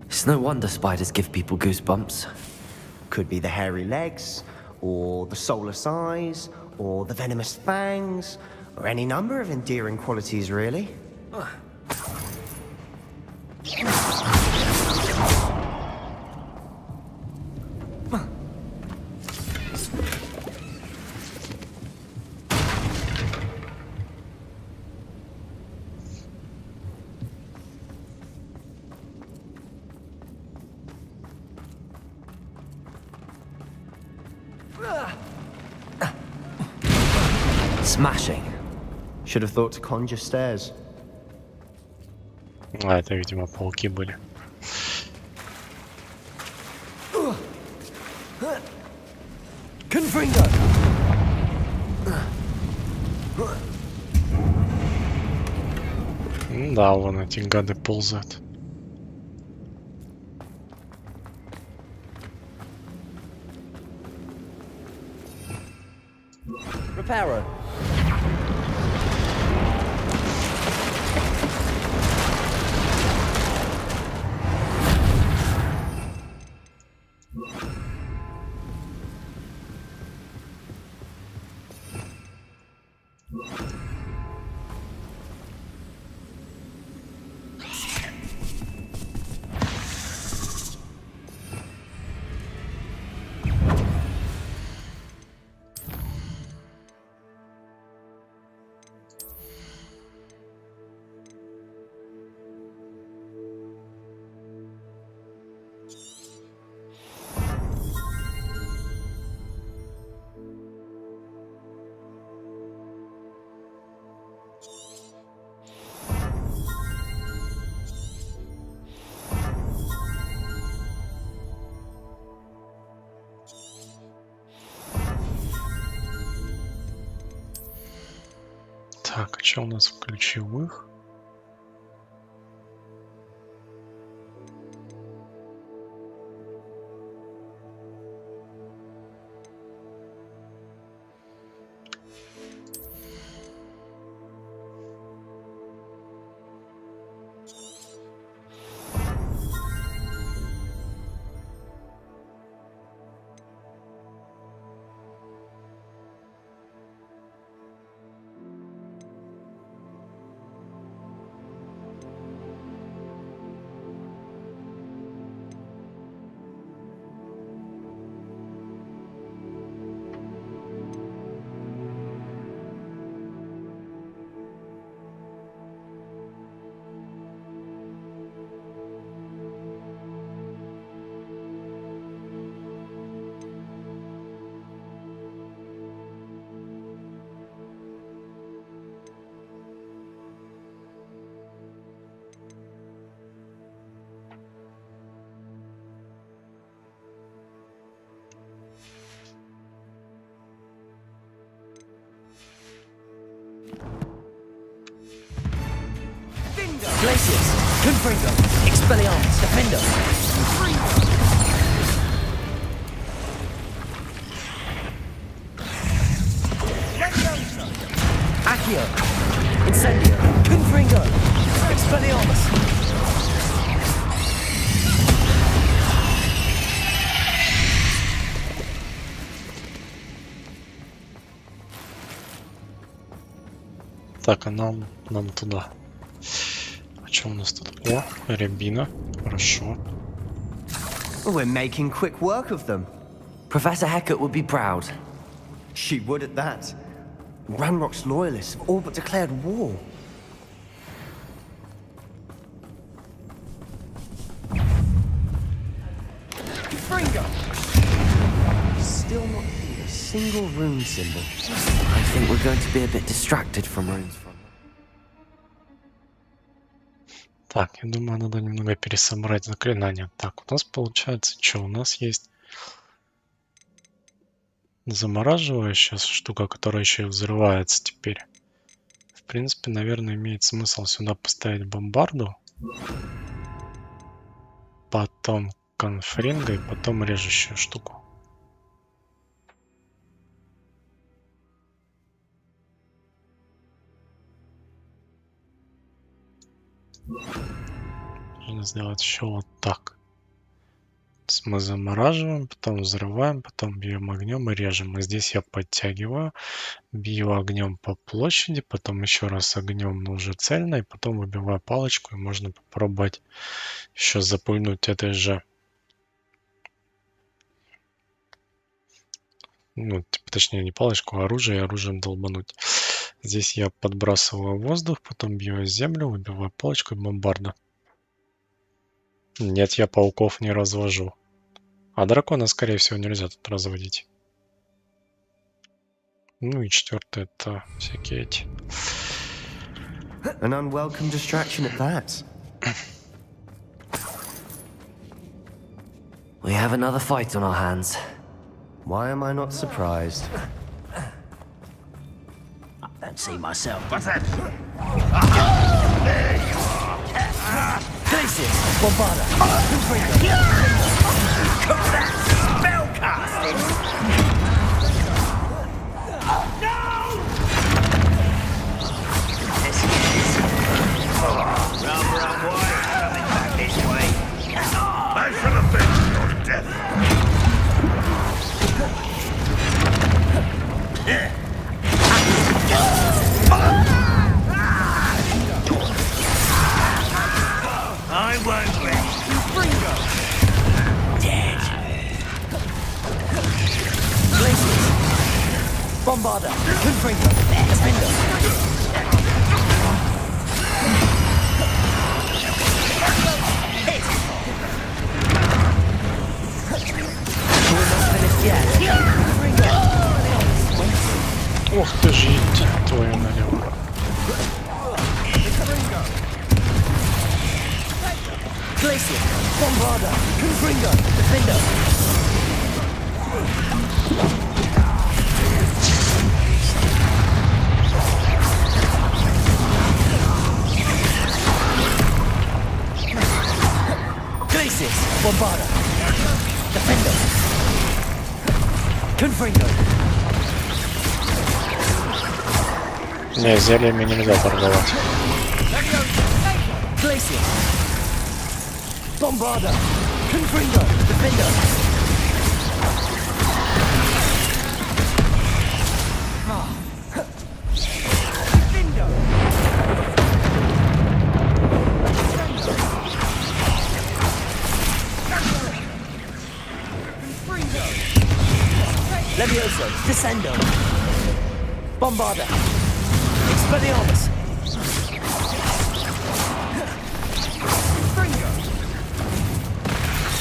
It's no wonder spiders give people goosebumps. Could be the hairy legs, or the soulless eyes, or the venomous fangs, or any number of endearing qualities, really. Smashing. Should have thought to conjure stairs. А, это, видимо, пауки были. Confringo! Да, вон эти гады ползают. Reparo. Так, а что у нас в ключевых? Glacius, Confringo, Expelliarmus, Defender. Accio, Incendio, Confringo, Expelliarmus. Так, а нам туда. А что у нас тут? О, рябина. Хорошо. We're making quick work of them. Professor Hecat would be proud. She would at that. Ranrock's loyalists have all but declared war. Still not seeing a single rune symbol. I think we're going to be a bit distracted from runes. Так, я думаю, надо немного пересобрать заклинания. Так, у нас получается, что у нас есть замораживающая штука, которая еще и взрывается теперь. В принципе, наверное, имеет смысл сюда поставить бомбарду. Потом конфринго и потом режущую штуку. Нужно сделать еще вот так. То есть мы замораживаем, потом взрываем, потом бьем огнем и режем. И здесь я подтягиваю, бью огнем по площади, потом еще раз огнем, но уже цельно, и потом выбиваю палочку, и можно попробовать еще запульнуть этой же, ну, точнее не палочку, а оружие, и оружием долбануть. Здесь я подбрасываю воздух, потом бью землю, выбиваю палочку и бомбарда. Нет, я пауков не развожу. А дракона, скорее всего, нельзя тут разводить. Ну и четвертое, это всякие эти. An unwelcome distraction at that. We have another fight on our hands. Why am I not surprised? I don't see myself. What's that? Glacius, Bombarda, Call that spell casting? No! This is run, white, coming back this way. I shall avenge your death. I won't rest. Confringo! Dead. Glacius, Bombarda, Confringo, Defender. We're not finished yet. Ох ты же, идти твою налево. Glacier, Bombarda, Confringo, Defender. Glacier, Bombarda, Defender. Confringo. Не, зельями нельзя торговать. Glacier. Bombarda, Confringo, Defender. Levioso, Descendo. Bombarda. Expelliarmus.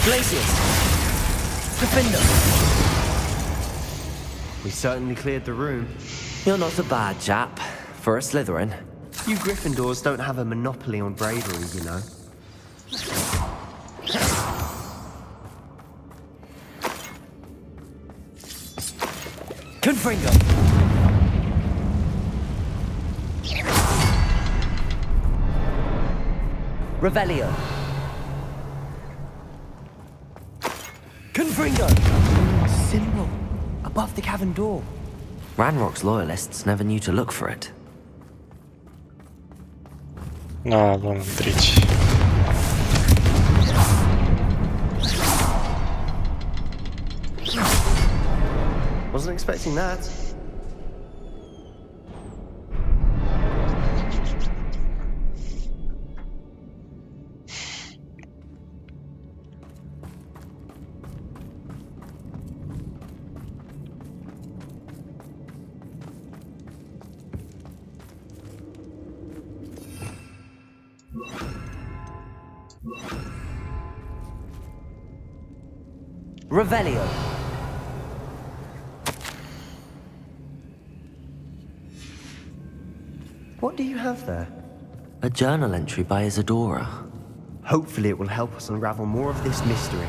Glacius. Defender. We certainly cleared the room. You're not a bad chap for a Slytherin. You Gryffindors don't have a monopoly on bravery, you know. Confringo. Revelio. Confringo! A symbol above the cavern door. Ranrock's loyalists never knew to look for it. А, вон он, третий. Wasn't expecting that. Revelio. What do you have there? A journal entry by Isadora. Hopefully it will help us unravel more of this mystery.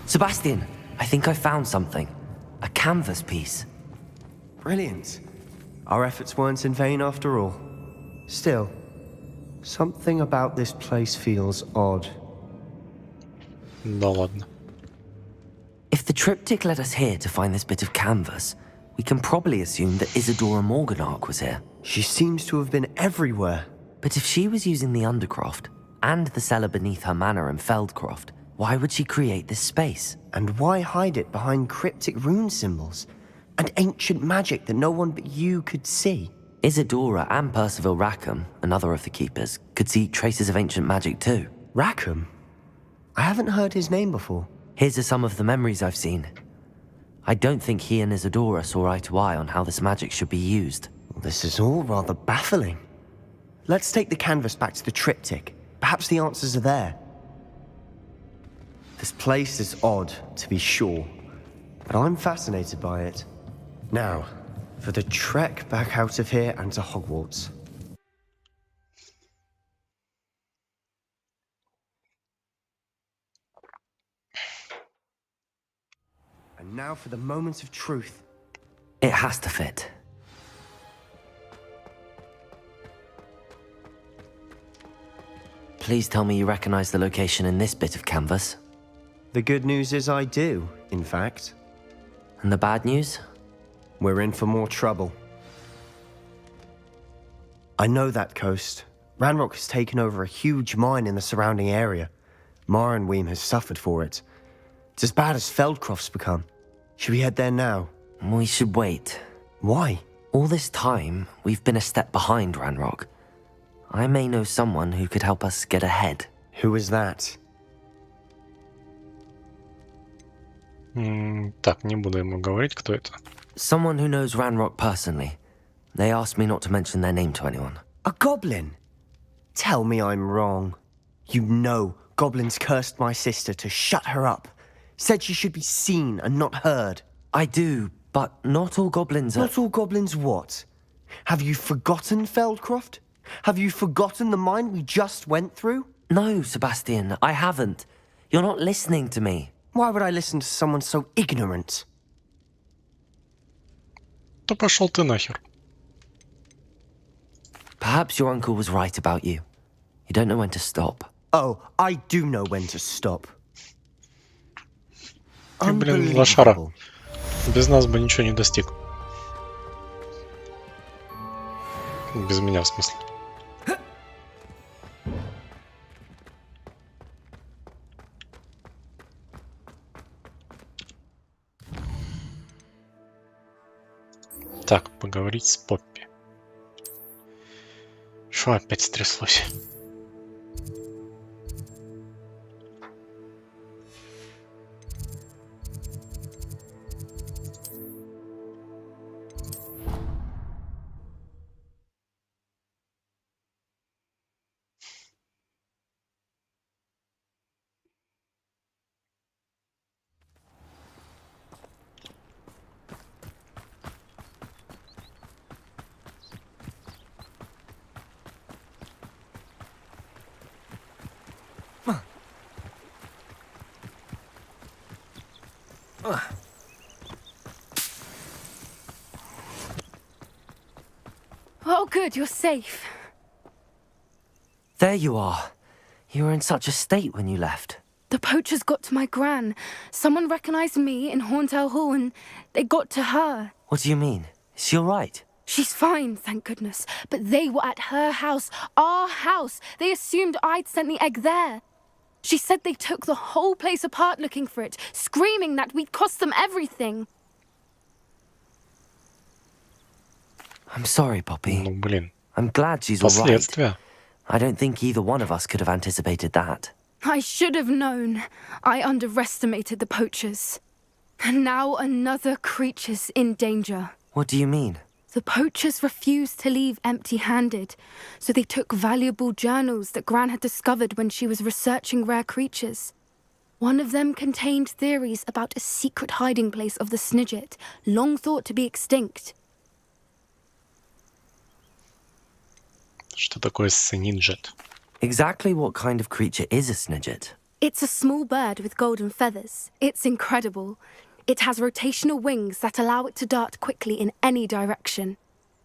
Sebastian, I think I found something. A canvas piece. Brilliant. Our efforts weren't in vain after all. Still, something about this place feels odd. Да ладно. If the triptych led us here to find this bit of canvas, we can probably assume that Isadora Morganark was here. She seems to have been everywhere. But if she was using the Undercroft, and the cellar beneath her manor in Feldcroft, why would she create this space? And why hide it behind cryptic rune symbols? And ancient magic that no one but you could see? Isadora and Percival Rackham, another of the Keepers, could see traces of ancient magic too. Rackham? I haven't heard his name before. Here's are some of the memories I've seen. I don't think he and Isadora saw eye to eye on how this magic should be used. This is all rather baffling. Let's take the canvas back to the triptych. Perhaps the answers are there. This place is odd, to be sure, but I'm fascinated by it. Now, for the trek back out of here and to Hogwarts. And now for the moment of truth. It has to fit. Please tell me you recognize the location in this bit of canvas. The good news is I do, in fact. And the bad news? We're in for more trouble. I know that coast. Ranrock has taken over a huge mine in the surrounding area. Marenweem has suffered for it. It's as bad as Feldcroft's become. Should we head there now? We should wait. Why? All this time, we've been a step behind Ranrock. I may know someone who could help us get ahead. Who is that? Так, не буду ему говорить, кто это. Someone who knows Ranrock personally. They asked me not to mention their name to anyone. A goblin? Tell me I'm wrong. You know goblins cursed my sister to shut her up. Said she should be seen and not heard. I do, but not all goblins are... Not all goblins what? Have you forgotten Feldcroft? Have you forgotten the mine we just went through? No, Sebastian, I haven't. You're not listening to me. Why would I listen to someone so ignorant? Да пошел ты нахер. Perhaps your uncle was right about you. You don't know when to stop. Oh, I do know when to stop. Ты, блин, лошара. Без нас бы ничего не достиг. Без меня, в смысле. Так, поговорить с Поппи. Что опять стряслось? Oh, good, you're safe. There you are. You were in such a state when you left. The poachers got to my gran. Someone recognized me in Horntail Hall and they got to her. What do you mean? Is she all right? She's fine, thank goodness. But they were at her house, our house. They assumed I'd sent the egg there. She said they took the whole place apart looking for it, screaming that we'd cost them everything. I'm sorry, Poppy. Ну, блин. I'm glad she's all right. Последствия. I don't think either one of us could have anticipated that. I should have known. I underestimated the poachers. And now another creature's in danger. What do you mean? The poachers refused to leave empty-handed, so they took valuable journals that Gran had discovered when she was researching rare creatures. One of them contained theories about a secret hiding place of the Snidget, long thought to be extinct. Что такое Snidget? Exactly what kind of creature is a Snidget? It's a small bird with golden feathers. It's incredible. It has rotational wings that allow it to dart quickly in any direction.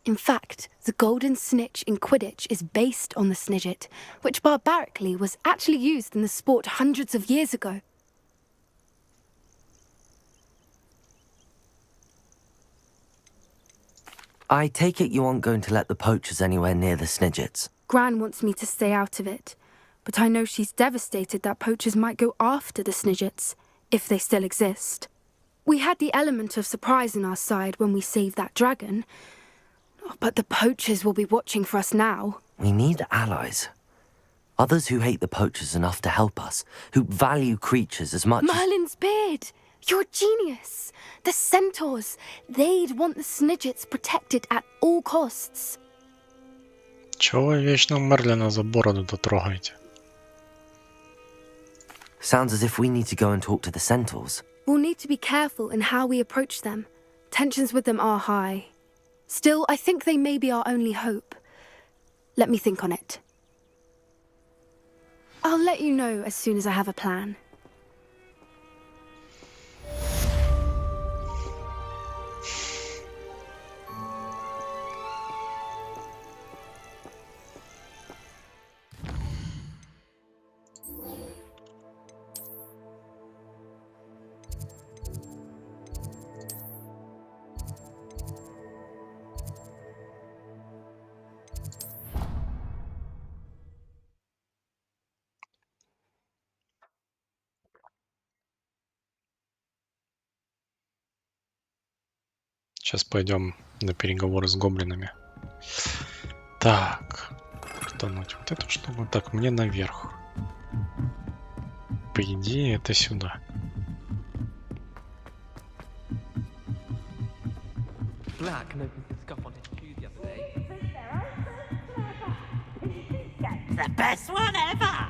In fact, the golden snitch in Quidditch is based on the Snidget, which barbarically was actually used in the sport hundreds of years ago. I take it you aren't going to let the poachers anywhere near the Snidgets. Gran wants me to stay out of it, but I know she's devastated that poachers might go after the Snidgets, if they still exist. We had the element of surprise on our side when we saved that dragon, but the poachers will be watching for us now. We need allies. Others who hate the poachers enough to help us, who value creatures as much Merlin's beard! You're a genius! The centaurs! They'd want the Snidgets protected at all costs. Чего вы вечно Мерлина за бороду-то трогаете? Sounds as if we need to go and talk to the centaurs. We'll need to be careful in how we approach them. Tensions with them are high. Still, I think they may be our only hope. Let me think on it. I'll let you know as soon as I have a plan. Сейчас пойдем на переговоры с гоблинами. Так, крутануть вот эту штуку. Так, мне наверх. По идее, это сюда. The best one ever!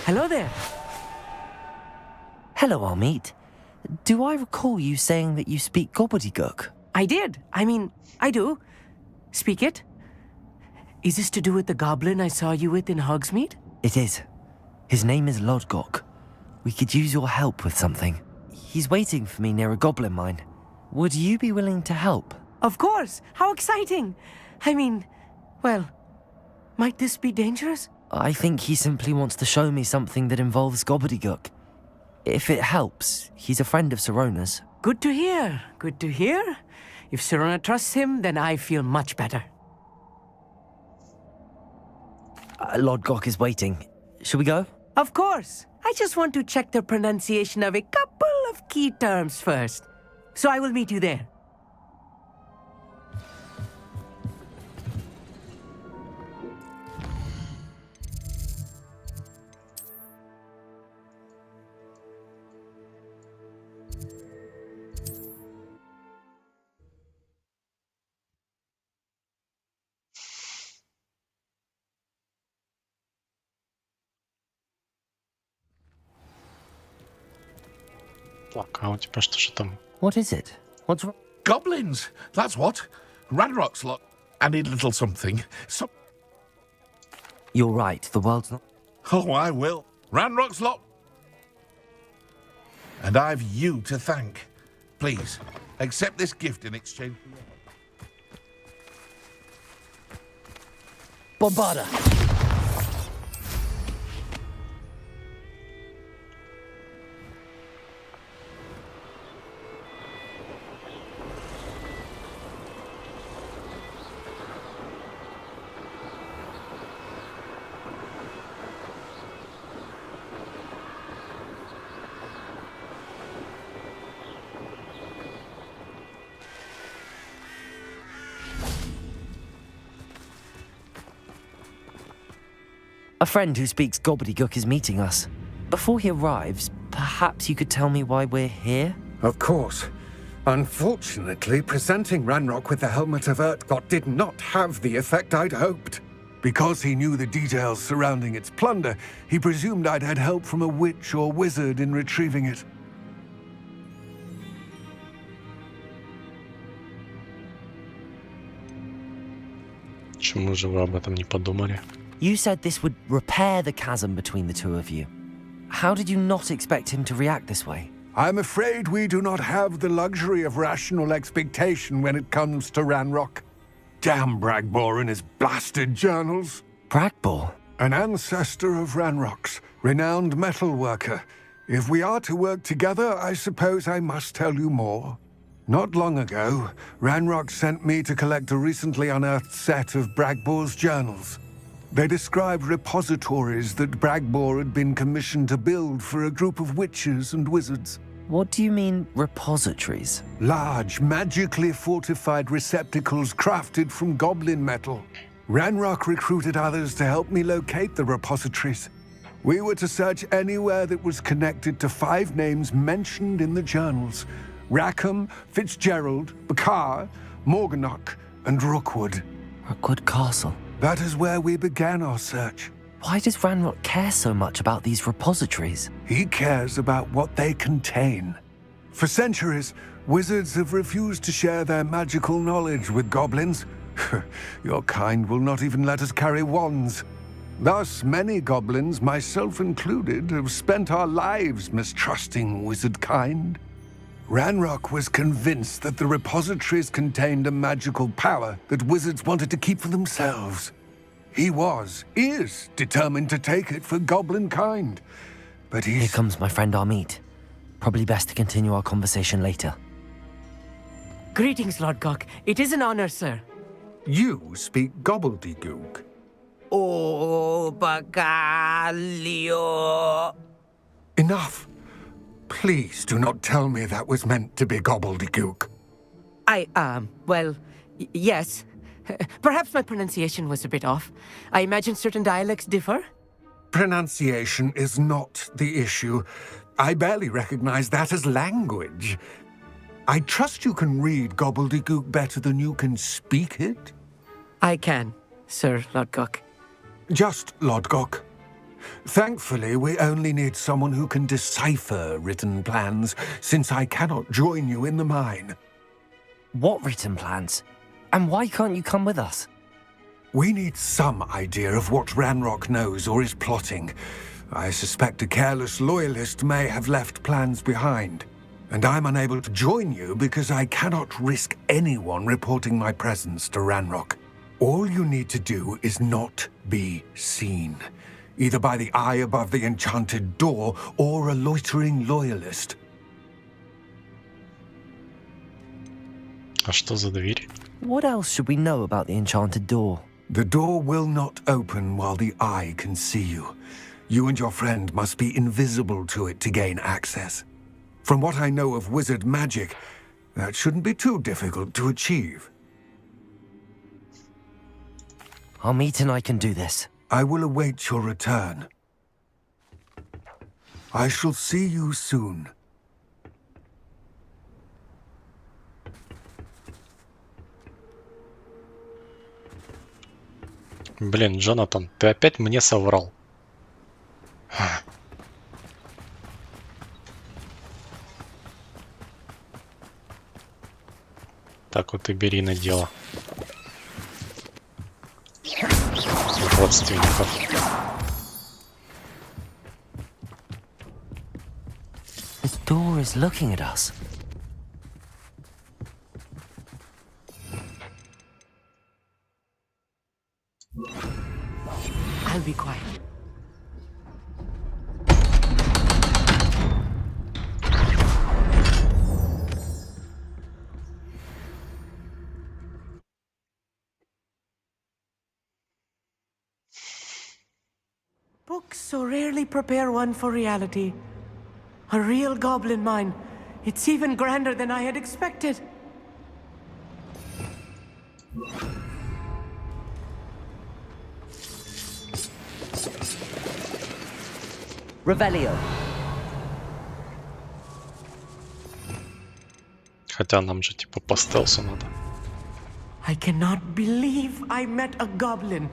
Hello there. Hello, Amit. Do I recall you saying that you speak gobbledygook? I did. I do. Speak it. Is this to do with the goblin I saw you with in Hogsmeade? It is. His name is Lodgok. We could use your help with something. He's waiting for me near a goblin mine. Would you be willing to help? Of course. How exciting. Well, might this be dangerous? I think he simply wants to show me something that involves gobbledygook. If it helps, he's a friend of Sirona's. Good to hear. Good to hear. If Sirona trusts him, then I feel much better. Lodgok is waiting. Shall we go? Of course. I just want to check the pronunciation of a couple of key terms first. So I will meet you there. Так, а у тебя что же там? What is it? What's wrong? Goblins, that's what. Ranrock's lot. I need a little something. You're right, the world's not... Oh, I will. Ranrock's lot. And I've you to thank. Please, accept this gift in exchange for your... Bombarda! A friend who speaks gobbledygook is meeting us. Before he arrives, perhaps you could tell me why we're here? Of course. Unfortunately, presenting Ranrock with the Helmet of Urtkot did not have the effect I'd hoped. Because he knew the details surrounding its plunder, he presumed I'd had help from a witch or wizard in retrieving it. Почему же вы об этом не подумали? You said this would repair the chasm between the two of you. How did you not expect him to react this way? I'm afraid we do not have the luxury of rational expectation when it comes to Ranrock. Damn Bragbor and his blasted journals. Bragbor? An ancestor of Ranrock's, renowned metal worker. If we are to work together, I suppose I must tell you more. Not long ago, Ranrock sent me to collect a recently unearthed set of Bragbor's journals. They described repositories that Bragbor had been commissioned to build for a group of witches and wizards. What do you mean, repositories? Large, magically fortified receptacles crafted from goblin metal. Ranrock recruited others to help me locate the repositories. We were to search anywhere that was connected to 5 names mentioned in the journals: Rackham, Fitzgerald, Bakar, Morganach, and Rookwood. Rookwood Castle. That is where we began our search. Why does Ranrock care so much about these repositories? He cares about what they contain. For centuries, wizards have refused to share their magical knowledge with goblins. Your kind will not even let us carry wands. Thus, many goblins, myself included, have spent our lives mistrusting wizard kind. Ranrock was convinced that the repositories contained a magical power that wizards wanted to keep for themselves. He is determined to take it for goblin kind. But Here comes my friend Amit. Probably best to continue our conversation later. Greetings, Lord Gok. It is an honor, sir. You speak gobbledygook. Oh, Bagalio. Enough. Please do not tell me that was meant to be gobbledygook. Yes. Perhaps my pronunciation was a bit off. I imagine certain dialects differ? Pronunciation is not the issue. I barely recognize that as language. I trust you can read gobbledygook better than you can speak it? I can, Sir Lodgok. Just Lodgok. Thankfully, we only need someone who can decipher written plans, since I cannot join you in the mine. What written plans? And why can't you come with us? We need some idea of what Ranrock knows or is plotting. I suspect a careless loyalist may have left plans behind. And I'm unable to join you because I cannot risk anyone reporting my presence to Ranrock. All you need to do is not be seen. Either by the eye above the enchanted door, or a loitering loyalist. А что за дверь? What else should we know about the enchanted door? The door will not open while the eye can see you. You and your friend must be invisible to it to gain access. From what I know of wizard magic, that shouldn't be too difficult to achieve. Amit and I can do this. I will await your return. I shall see you soon. Блин, Джонатан, ты опять мне соврал. Так вот и бери на дело. Родственников. The door is looking at us. I'll be quiet. Books so rarely prepare one for reality. A real goblin mine. It's even grander than I had expected. Revelio. Хотя нам же типа по стелсу надо. I cannot believe I met a goblin.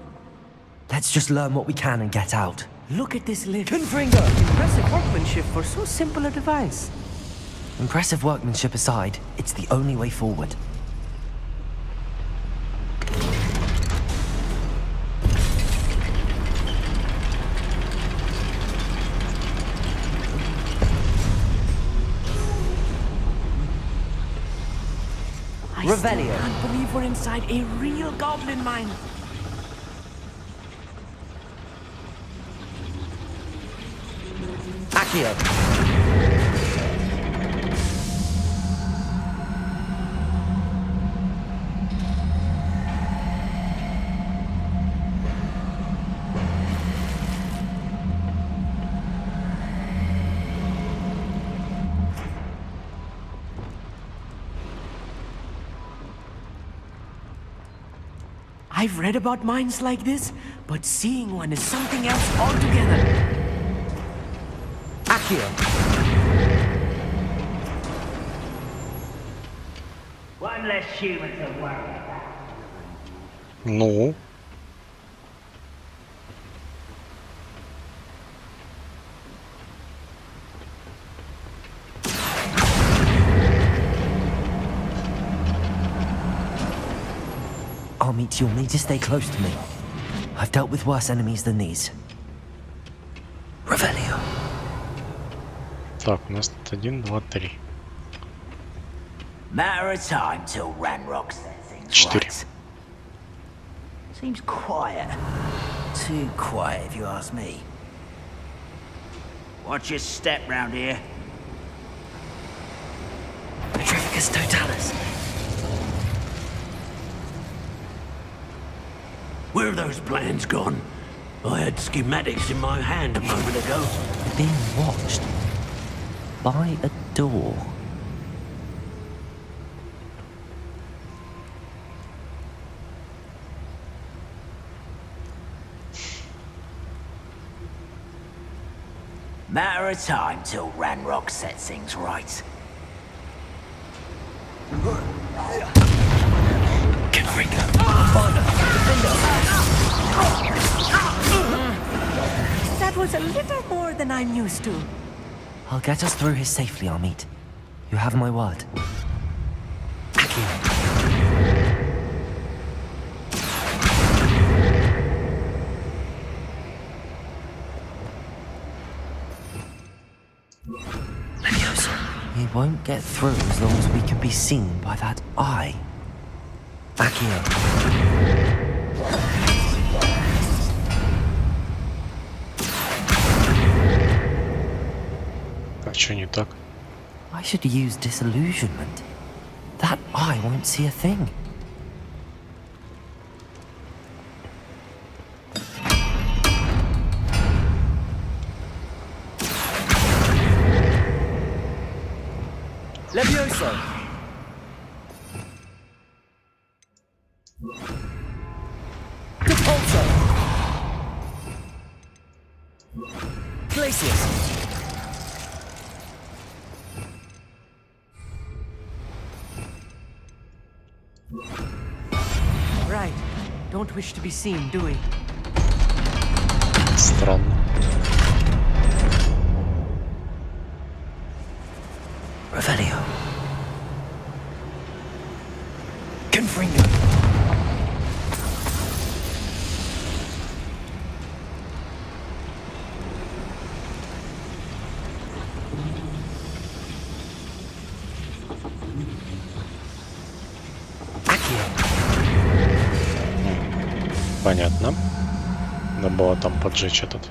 Let's just learn what we can and get out. Look at this lift. Impressive workmanship for so simple a device. Impressive workmanship aside, it's the only way forward. I still can't believe we're inside a real goblin mine. Accio. I've read about mines like this, but seeing one is something else altogether. Accio. One less human to worry about. Ну. Armit, you'll need to stay close to me. I've dealt with worse enemies than these. Revelio. Так, у нас тут 1, 2, 3. Matter of time till Ranrock sets things 4. right. Seems quiet. Too quiet, if you ask me. Watch your step round here. Petrificus totalis. Where are those plans gone? I had schematics in my hand a moment ago. Being watched by a door. Matter of time till Ranrock sets things right. That was a little more than I'm used to. I'll get us through here safely, Armit. You have my word. We won't get through as long as we can be seen by that eye. Accio. А что не так? I should use disillusionment. That eye won't see a thing. Levioso. Depulso. Glacius. Right. Don't wish to be seen, do we? Странно. Revelio. Понятно. Надо было там поджечь этот.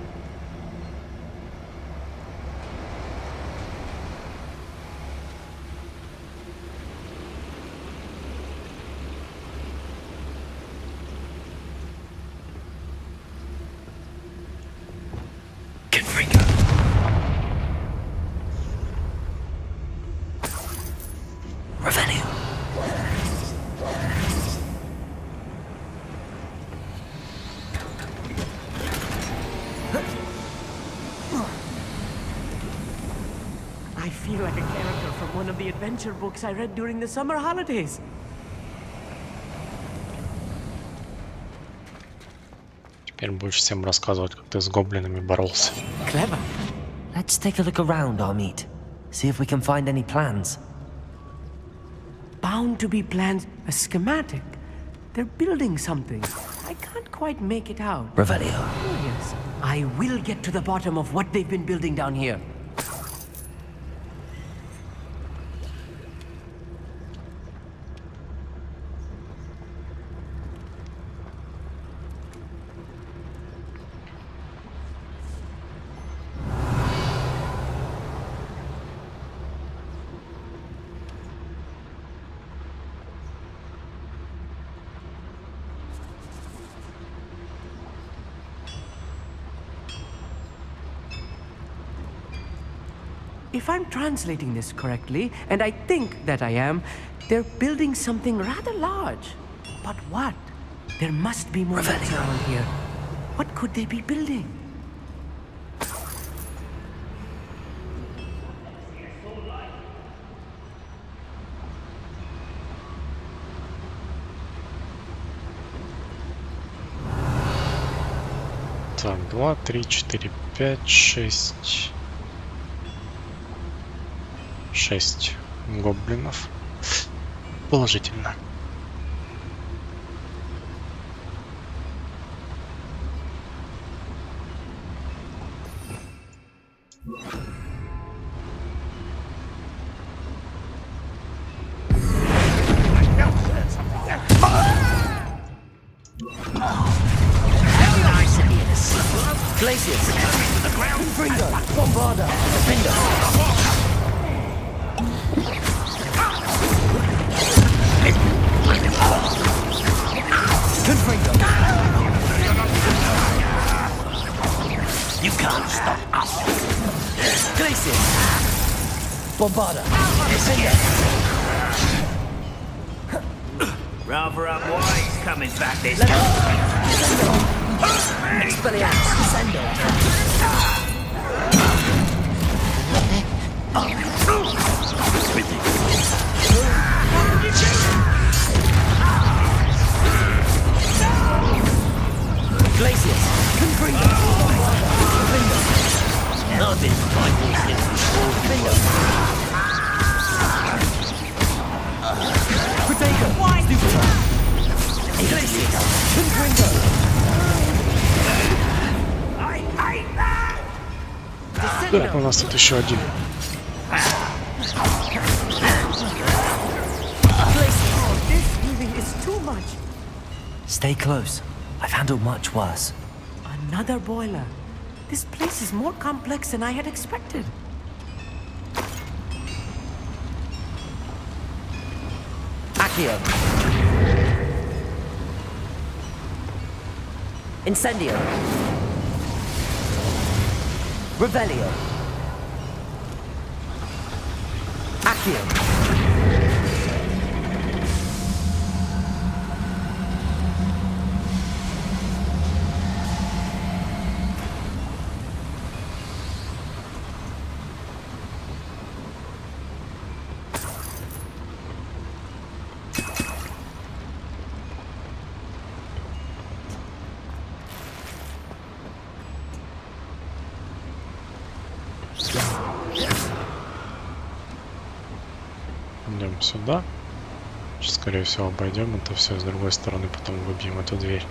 I feel like a character from one of the adventure books I read during the summer holidays. Теперь будешь всем рассказывать, как ты с гоблинами боролся. Clever. Let's take a look around our meet. See if we can find any plans. Bound to be plans, a schematic. They're building something. I can't quite make it out. Revelio. Oh, yes. I will get to the bottom of what they've been building down here. If I'm translating this correctly, and I think that I am, they're building something rather large. But what? There must be more around here. What could they be building? Так, 2, 3, 4, 5, 6. 6 гоблинов. Положительно. Glaciers. The ground. Bringer. Bombarder. Defender. Confringo. You can't stop us. Glacier. Bombarder. Defender. Rather unwise coming back this time. Expelliarmus. Descendo. Glaciers. Confringo. Confringo. I've been fighting since before. Confringo. Protego. Stupid. Glaciers. Confringo. Так, у нас тут еще один. Stay close. I've handled much worse. Another boiler. This place is more complex than I had expected. Accio. Incendio. Revelio. Accio. Идем сюда. Сейчас, скорее всего, обойдем это все с другой стороны, потом выбьем эту дверь.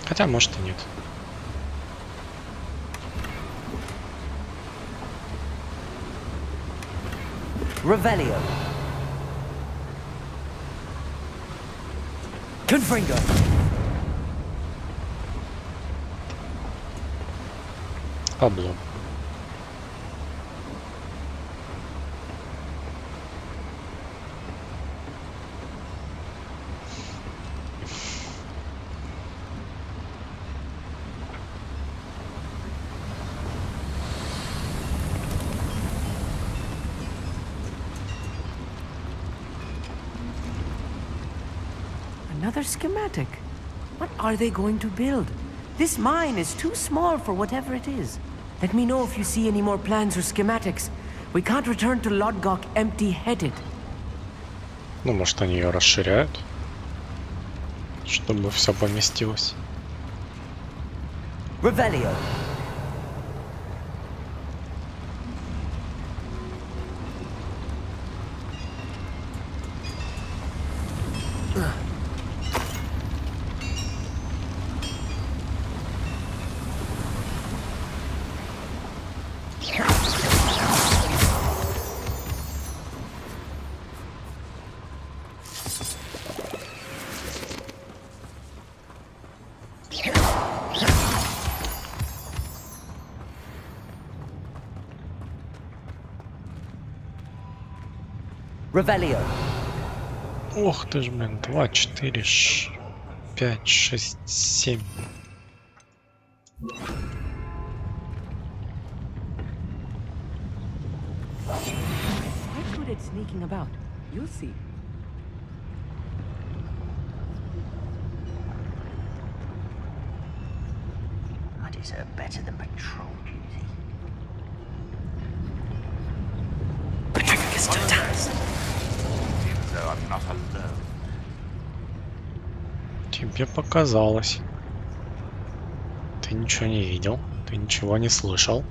Хотя, может, и нет. Revelio. Confringo. Облом. Another schematic. What are they going to build? This mine is too small for whatever it is. Let me know if you see any more plans or schematics. We can't return to Lodgok empty-headed. Ну, может, они ее расширяют, чтобы все поместилось. Revelio. Revelio. Ох ты ж, блин, 2, 4, 5, 6, 7. Quite good at sneaking about. You'll see. I deserve better than patrol duty. Petrificus totalis. Seems though I'm not alone. Тебе показалось. Ты ничего не видел, ты ничего не слышал.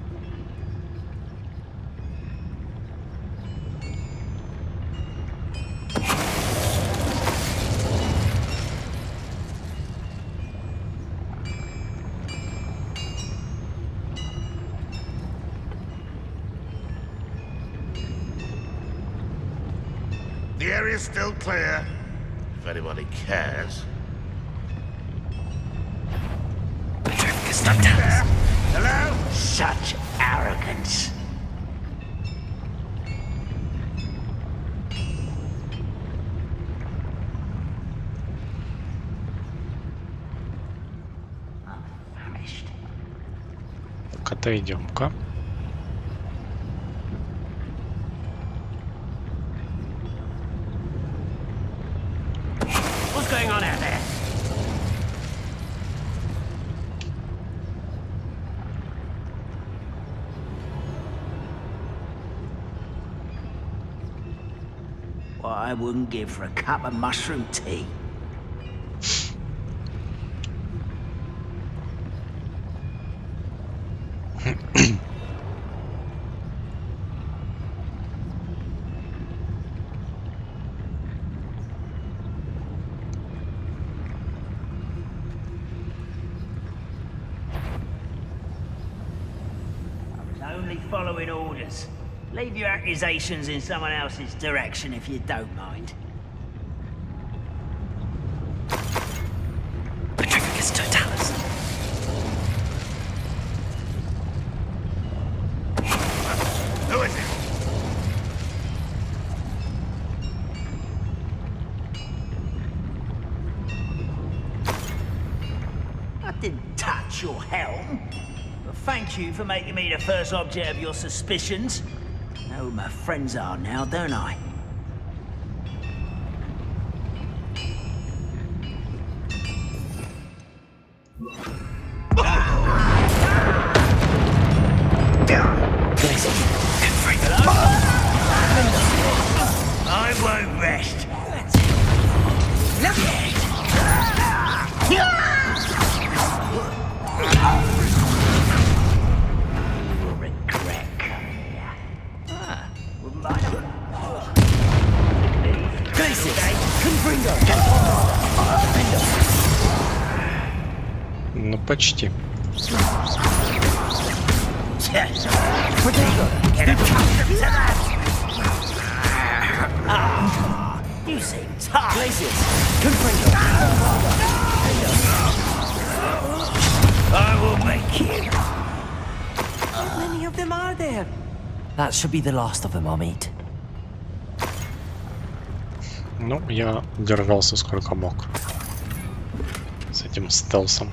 The area's still clear, if anybody cares. Hello? Such arrogance. Отойдем-ка. What's going on out there? What I wouldn't give for a cup of mushroom tea. Following orders. Leave your accusations in someone else's direction if you don't mind. Petrificus totalis. Who is it? I didn't touch your helm. Thank you for making me the first object of your suspicions. I know who my friends are now, don't I? I won't rest. Ну, почти. You seem tired. I will make you. them are there? That should be the last of them, Amit. Ну, я держался сколько мог с этим стелсом.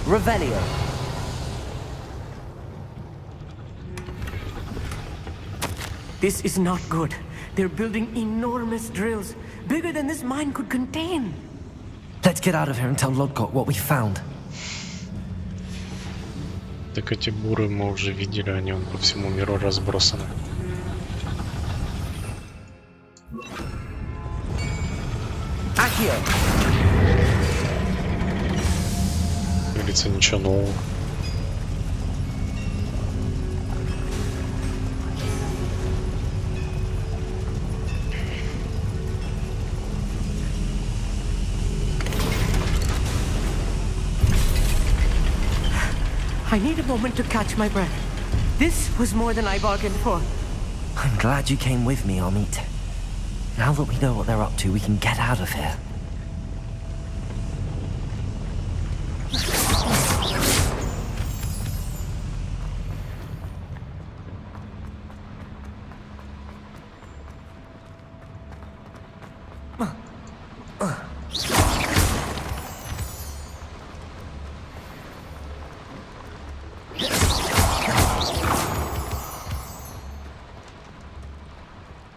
Revelio. This is not good. They're building enormous drills, bigger than this mine could contain. Let's get out of here and tell Lodgok what we found. Так эти буры мы уже видели, они по всему миру разбросаны. Акио. Как говорится, ничего нового. I need a moment to catch my breath. This was more than I bargained for. I'm glad you came with me, Amit. Now that we know what they're up to, we can get out of here.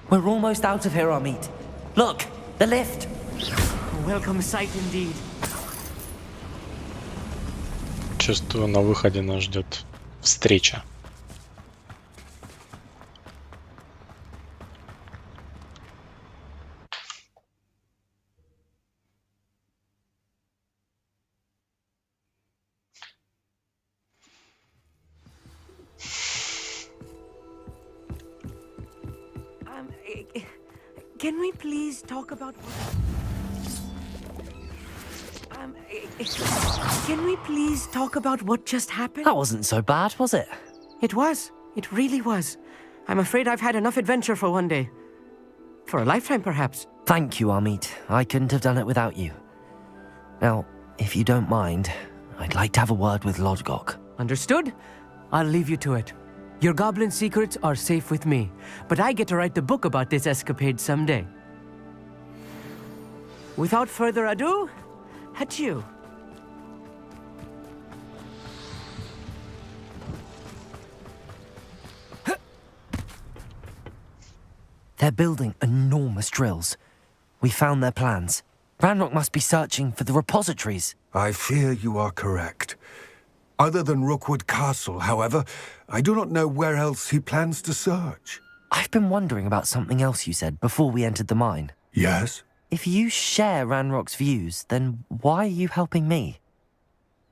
We're almost out of here, Amit. Look, the lift. A welcome sight indeed. Чувствую, на выходе нас ждет встреча. Can we please talk about Can we please talk about what just happened? That wasn't so bad, was it? It was. It really was. I'm afraid I've had enough adventure for one day. For a lifetime, perhaps. Thank you, Amit. I couldn't have done it without you. Now, if you don't mind, I'd like to have a word with Lodgok. Understood? I'll leave you to it. Your goblin secrets are safe with me, but I get to write the book about this escapade someday. Without further ado, adieu. They're building enormous drills. We found their plans. Ranrock must be searching for the repositories. I fear you are correct. Other than Rookwood Castle, however, I do not know where else he plans to search. I've been wondering about something else you said before we entered the mine. Yes? If you share Ranrock's views, then why are you helping me?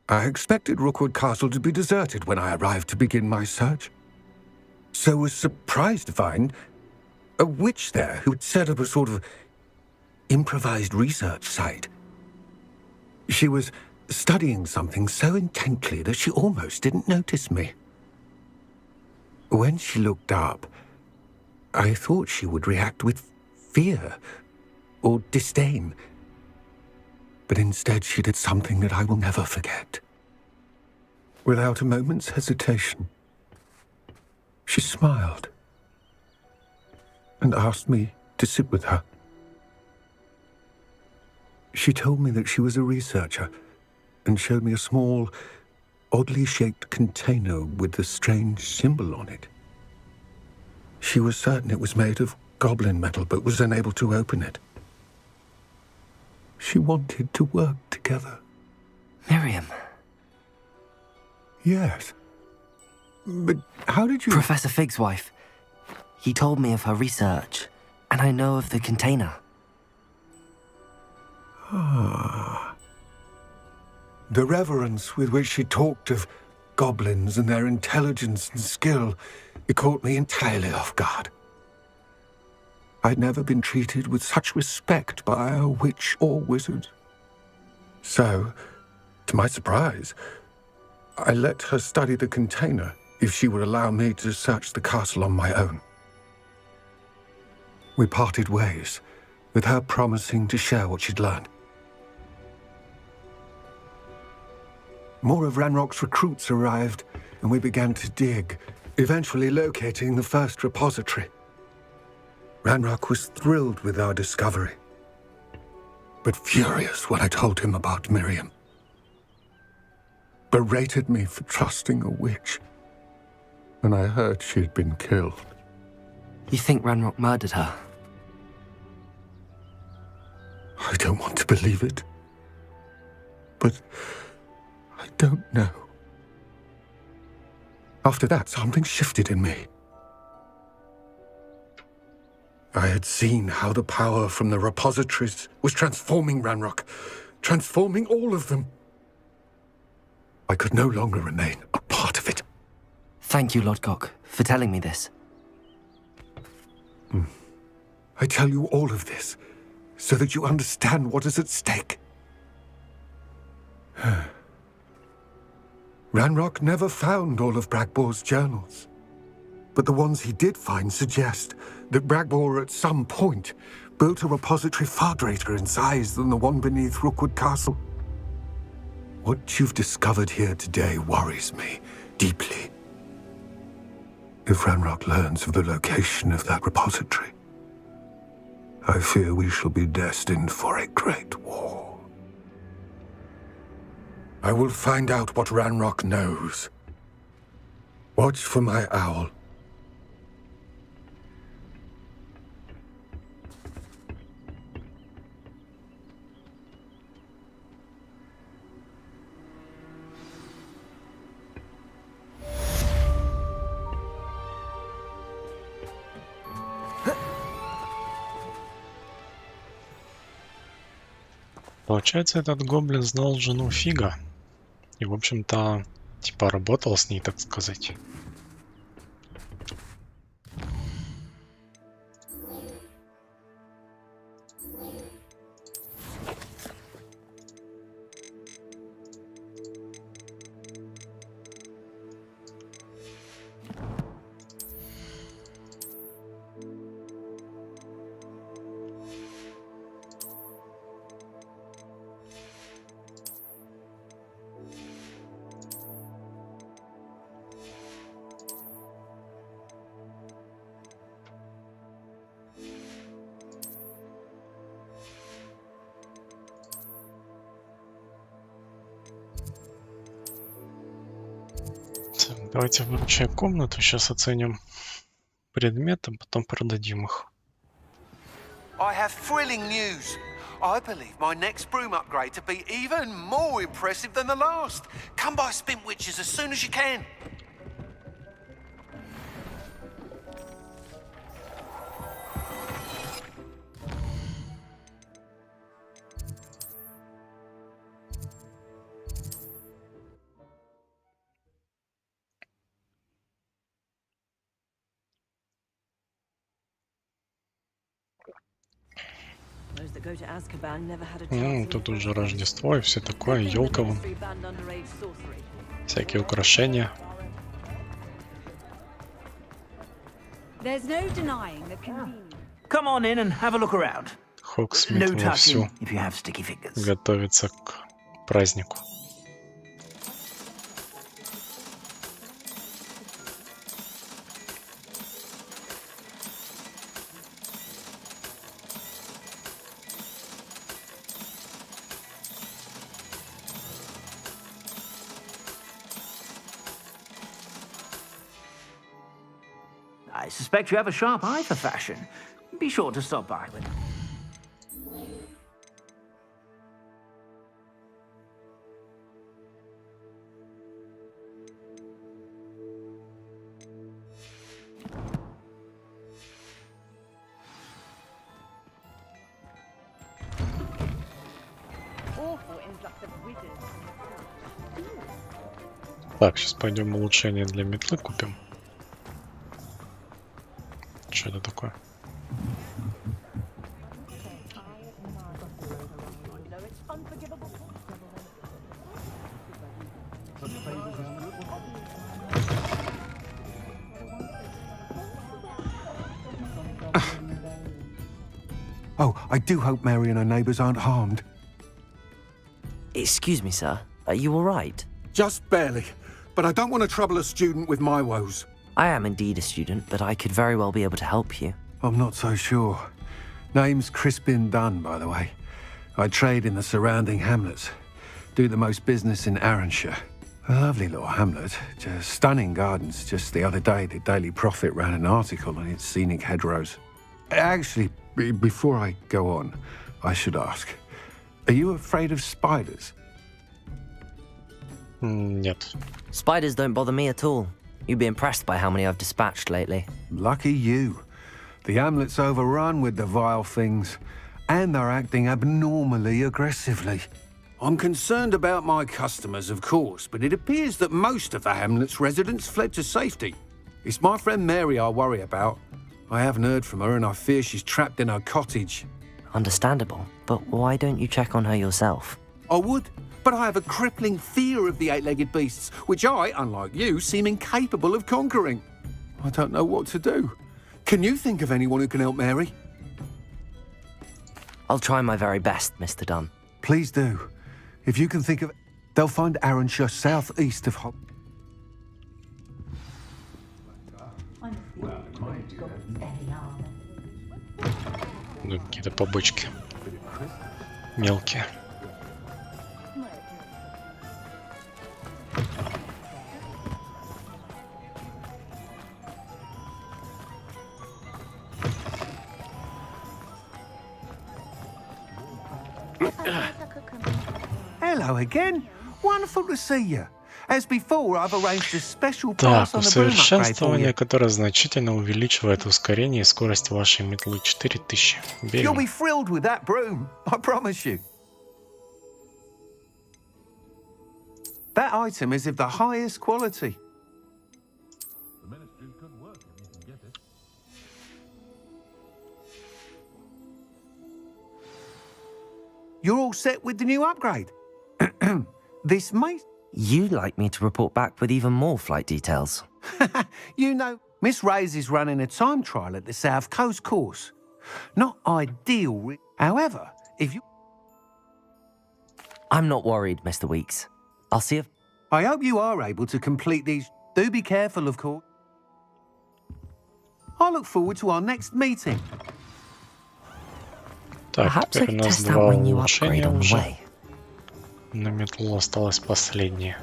I expected Rookwood Castle to be deserted when I arrived to begin my search. So was surprised to find a witch there who had set up a sort of improvised research site. She was studying something so intently that she almost didn't notice me. When she looked up, I thought she would react with fear or disdain. But instead she did something that I will never forget. Without a moment's hesitation, she smiled and asked me to sit with her. She told me that she was a researcher and showed me a small, oddly shaped container with a strange symbol on it. She was certain it was made of goblin metal, but was unable to open it. She wanted to work together. Miriam. Yes. But how did you... Professor Fig's wife. He told me of her research, and I know of the container. Ah. The reverence with which she talked of goblins and their intelligence and skill, it caught me entirely off guard. I'd never been treated with such respect by a witch or wizard. So, to my surprise, I let her study the container if she would allow me to search the castle on my own. We parted ways, with her promising to share what she'd learned. More of Ranrock's recruits arrived, and we began to dig, eventually locating the first repository. Ranrock was thrilled with our discovery, but furious when I told him about Miriam. Berated me for trusting a witch, and I heard she had been killed. You think Ranrock murdered her? I don't want to believe it, but I don't know. After that, something shifted in me. I had seen how the power from the repositories was transforming Ranrock, transforming all of them. I could no longer remain a part of it. Thank you, Lodgok, for telling me this. I tell you all of this so that you understand what is at stake. Ranrock never found all of Bragbor's journals, but the ones he did find suggest that Bragbor at some point built a repository far greater in size than the one beneath Rookwood Castle. What you've discovered here today worries me deeply. If Ranrock learns of the location of that repository, I fear we shall be destined for a great war. I will find out what Ranrock knows. Watch for my owl. Получается, этот гоблин знал жену Фига. И, в общем-то, типа работал с ней, так сказать. Давайте выручаем комнату, сейчас оценим предметы, потом продадим их. I have thrilling news. I believe my next broom upgrade to be even more impressive than the last. Come by Spin Witches as soon as you can. Тут уже Рождество и все такое, елка вон. Всякие украшения. Хоксмит вовсю готовится к празднику. I suspect you have a sharp eye for fashion. Be sure to stop by with it. Так, сейчас пойдем улучшение для метлы купим. Что это такое? Oh, I do hope Mary and her neighbours aren't harmed. Excuse me, sir. Are you all right? Just barely. But I don't want to trouble a student with my woes. I am indeed a student, but I could very well be able to help you. I'm not so sure. Name's Crispin Dunn, by the way. I trade in the surrounding hamlets. Do the most business in Arranshire. A lovely little hamlet. Just stunning gardens. Just the other day, the Daily Prophet ran an article on its scenic hedgerows. Actually, before I go on, I should ask. Are you afraid of spiders? Нет. Spiders don't bother me at all. You'd be impressed by how many I've dispatched lately. Lucky you. The hamlet's overrun with the vile things, and they're acting abnormally aggressively. I'm concerned about my customers, of course, but it appears that most of the hamlet's residents fled to safety. It's my friend Mary I worry about. I haven't heard from her, and I fear she's trapped in her cottage. Understandable, but why don't you check on her yourself? I would, but I have a crippling fear of the eight-legged beasts, which I, unlike you, seem incapable of conquering. I don't know what to do. Can you think of anyone who can help Mary? I'll try my very best, Mr. Dunn. Please do. If you can think of... They'll find Arranshire southeast of Ну, какие-то побочки. Мелкие. Hello again. Wonderful to see you. As before, I've arranged a special Так, pass on the broom upgrade for усовершенствование, you. которое значительно увеличивает ускорение и скорость вашей метлы. 4000. You'll Берем. be thrilled with that broom, I promise you. That item is of the highest quality. You're all set with the new upgrade. This may... You'd like me to report back with even more flight details. You know, Miss Razer's running a time trial at the South Coast course. Not ideal, however, if you... I'm not worried, Mr. Weeks. I'll see if... I hope you are able to complete these. Do be careful, of course. I look forward to our next meeting. Так, теперь у нас два улучшения уже. На метлу осталось последнее.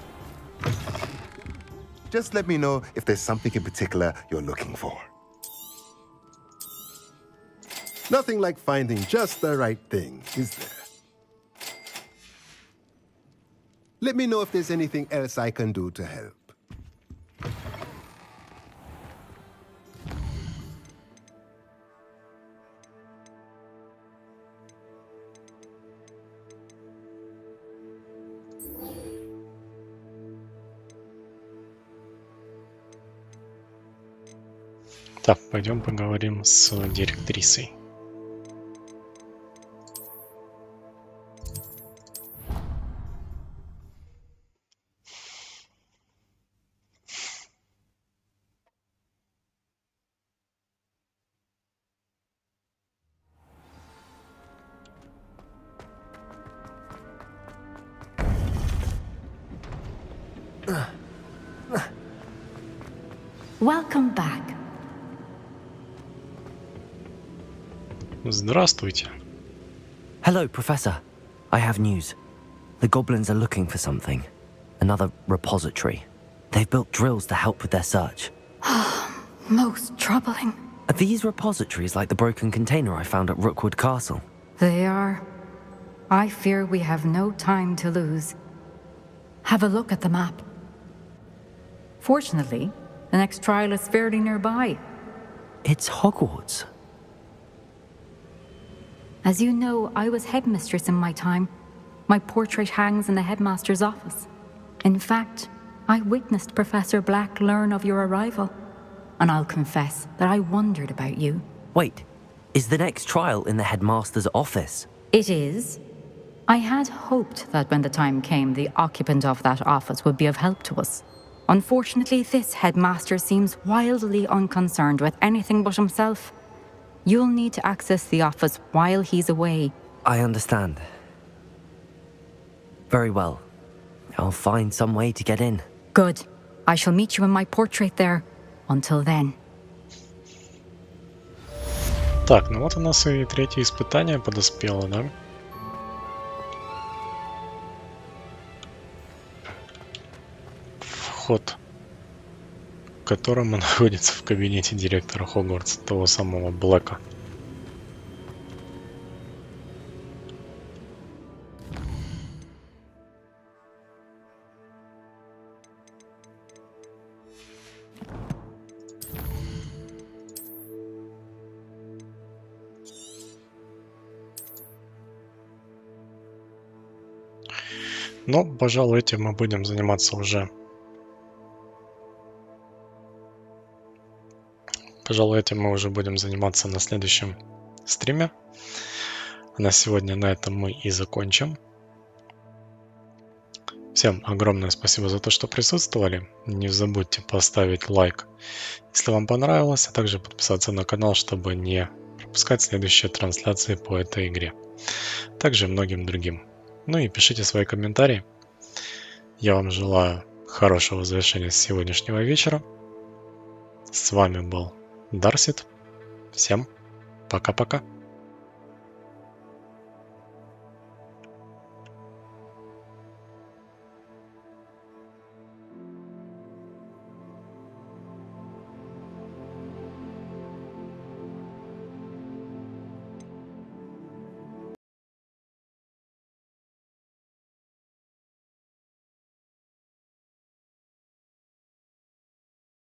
Just let me know if there's something in particular you're looking for. Nothing like finding just the right thing, is there? Let me know if there's anything else I can do to help. Так, пойдем поговорим с директрисой. Welcome back. Здравствуйте. Hello, Professor. I have news. The goblins are looking for something. Another repository. They've built drills to help with their search. Most troubling. Are these repositories like the broken container I found at Rookwood Castle? They are. I fear we have no time to lose. Have a look at the map. Fortunately, the next trial is fairly nearby. It's Hogwarts. As you know, I was headmistress in my time. My portrait hangs in the headmaster's office. In fact, I witnessed Professor Black learn of your arrival. And I'll confess that I wondered about you. Wait, is the next trial in the headmaster's office? It is. I had hoped that when the time came, the occupant of that office would be of help to us. Unfortunately, this headmaster seems wildly unconcerned with anything but himself. You'll need to access the office while he's away. I understand. Very well. I'll find some way to get in. Good. I shall meet you in my portrait there. Until then. Так, ну вот у нас и третье испытание подоспело, да? Вход, к которому находится в кабинете директора Хогвартса, того самого Блэка. Но, пожалуй, этим мы будем заниматься уже. Пожалуй, этим мы уже будем заниматься на следующем стриме. На сегодня на этом мы и закончим. Всем огромное спасибо за то, что присутствовали. Не забудьте поставить лайк, если вам понравилось, а также подписаться на канал, чтобы не пропускать следующие трансляции по этой игре. Также многим другим. Ну и пишите свои комментарии. Я вам желаю хорошего завершения сегодняшнего вечера. С вами был Darseed. Всем пока-пока.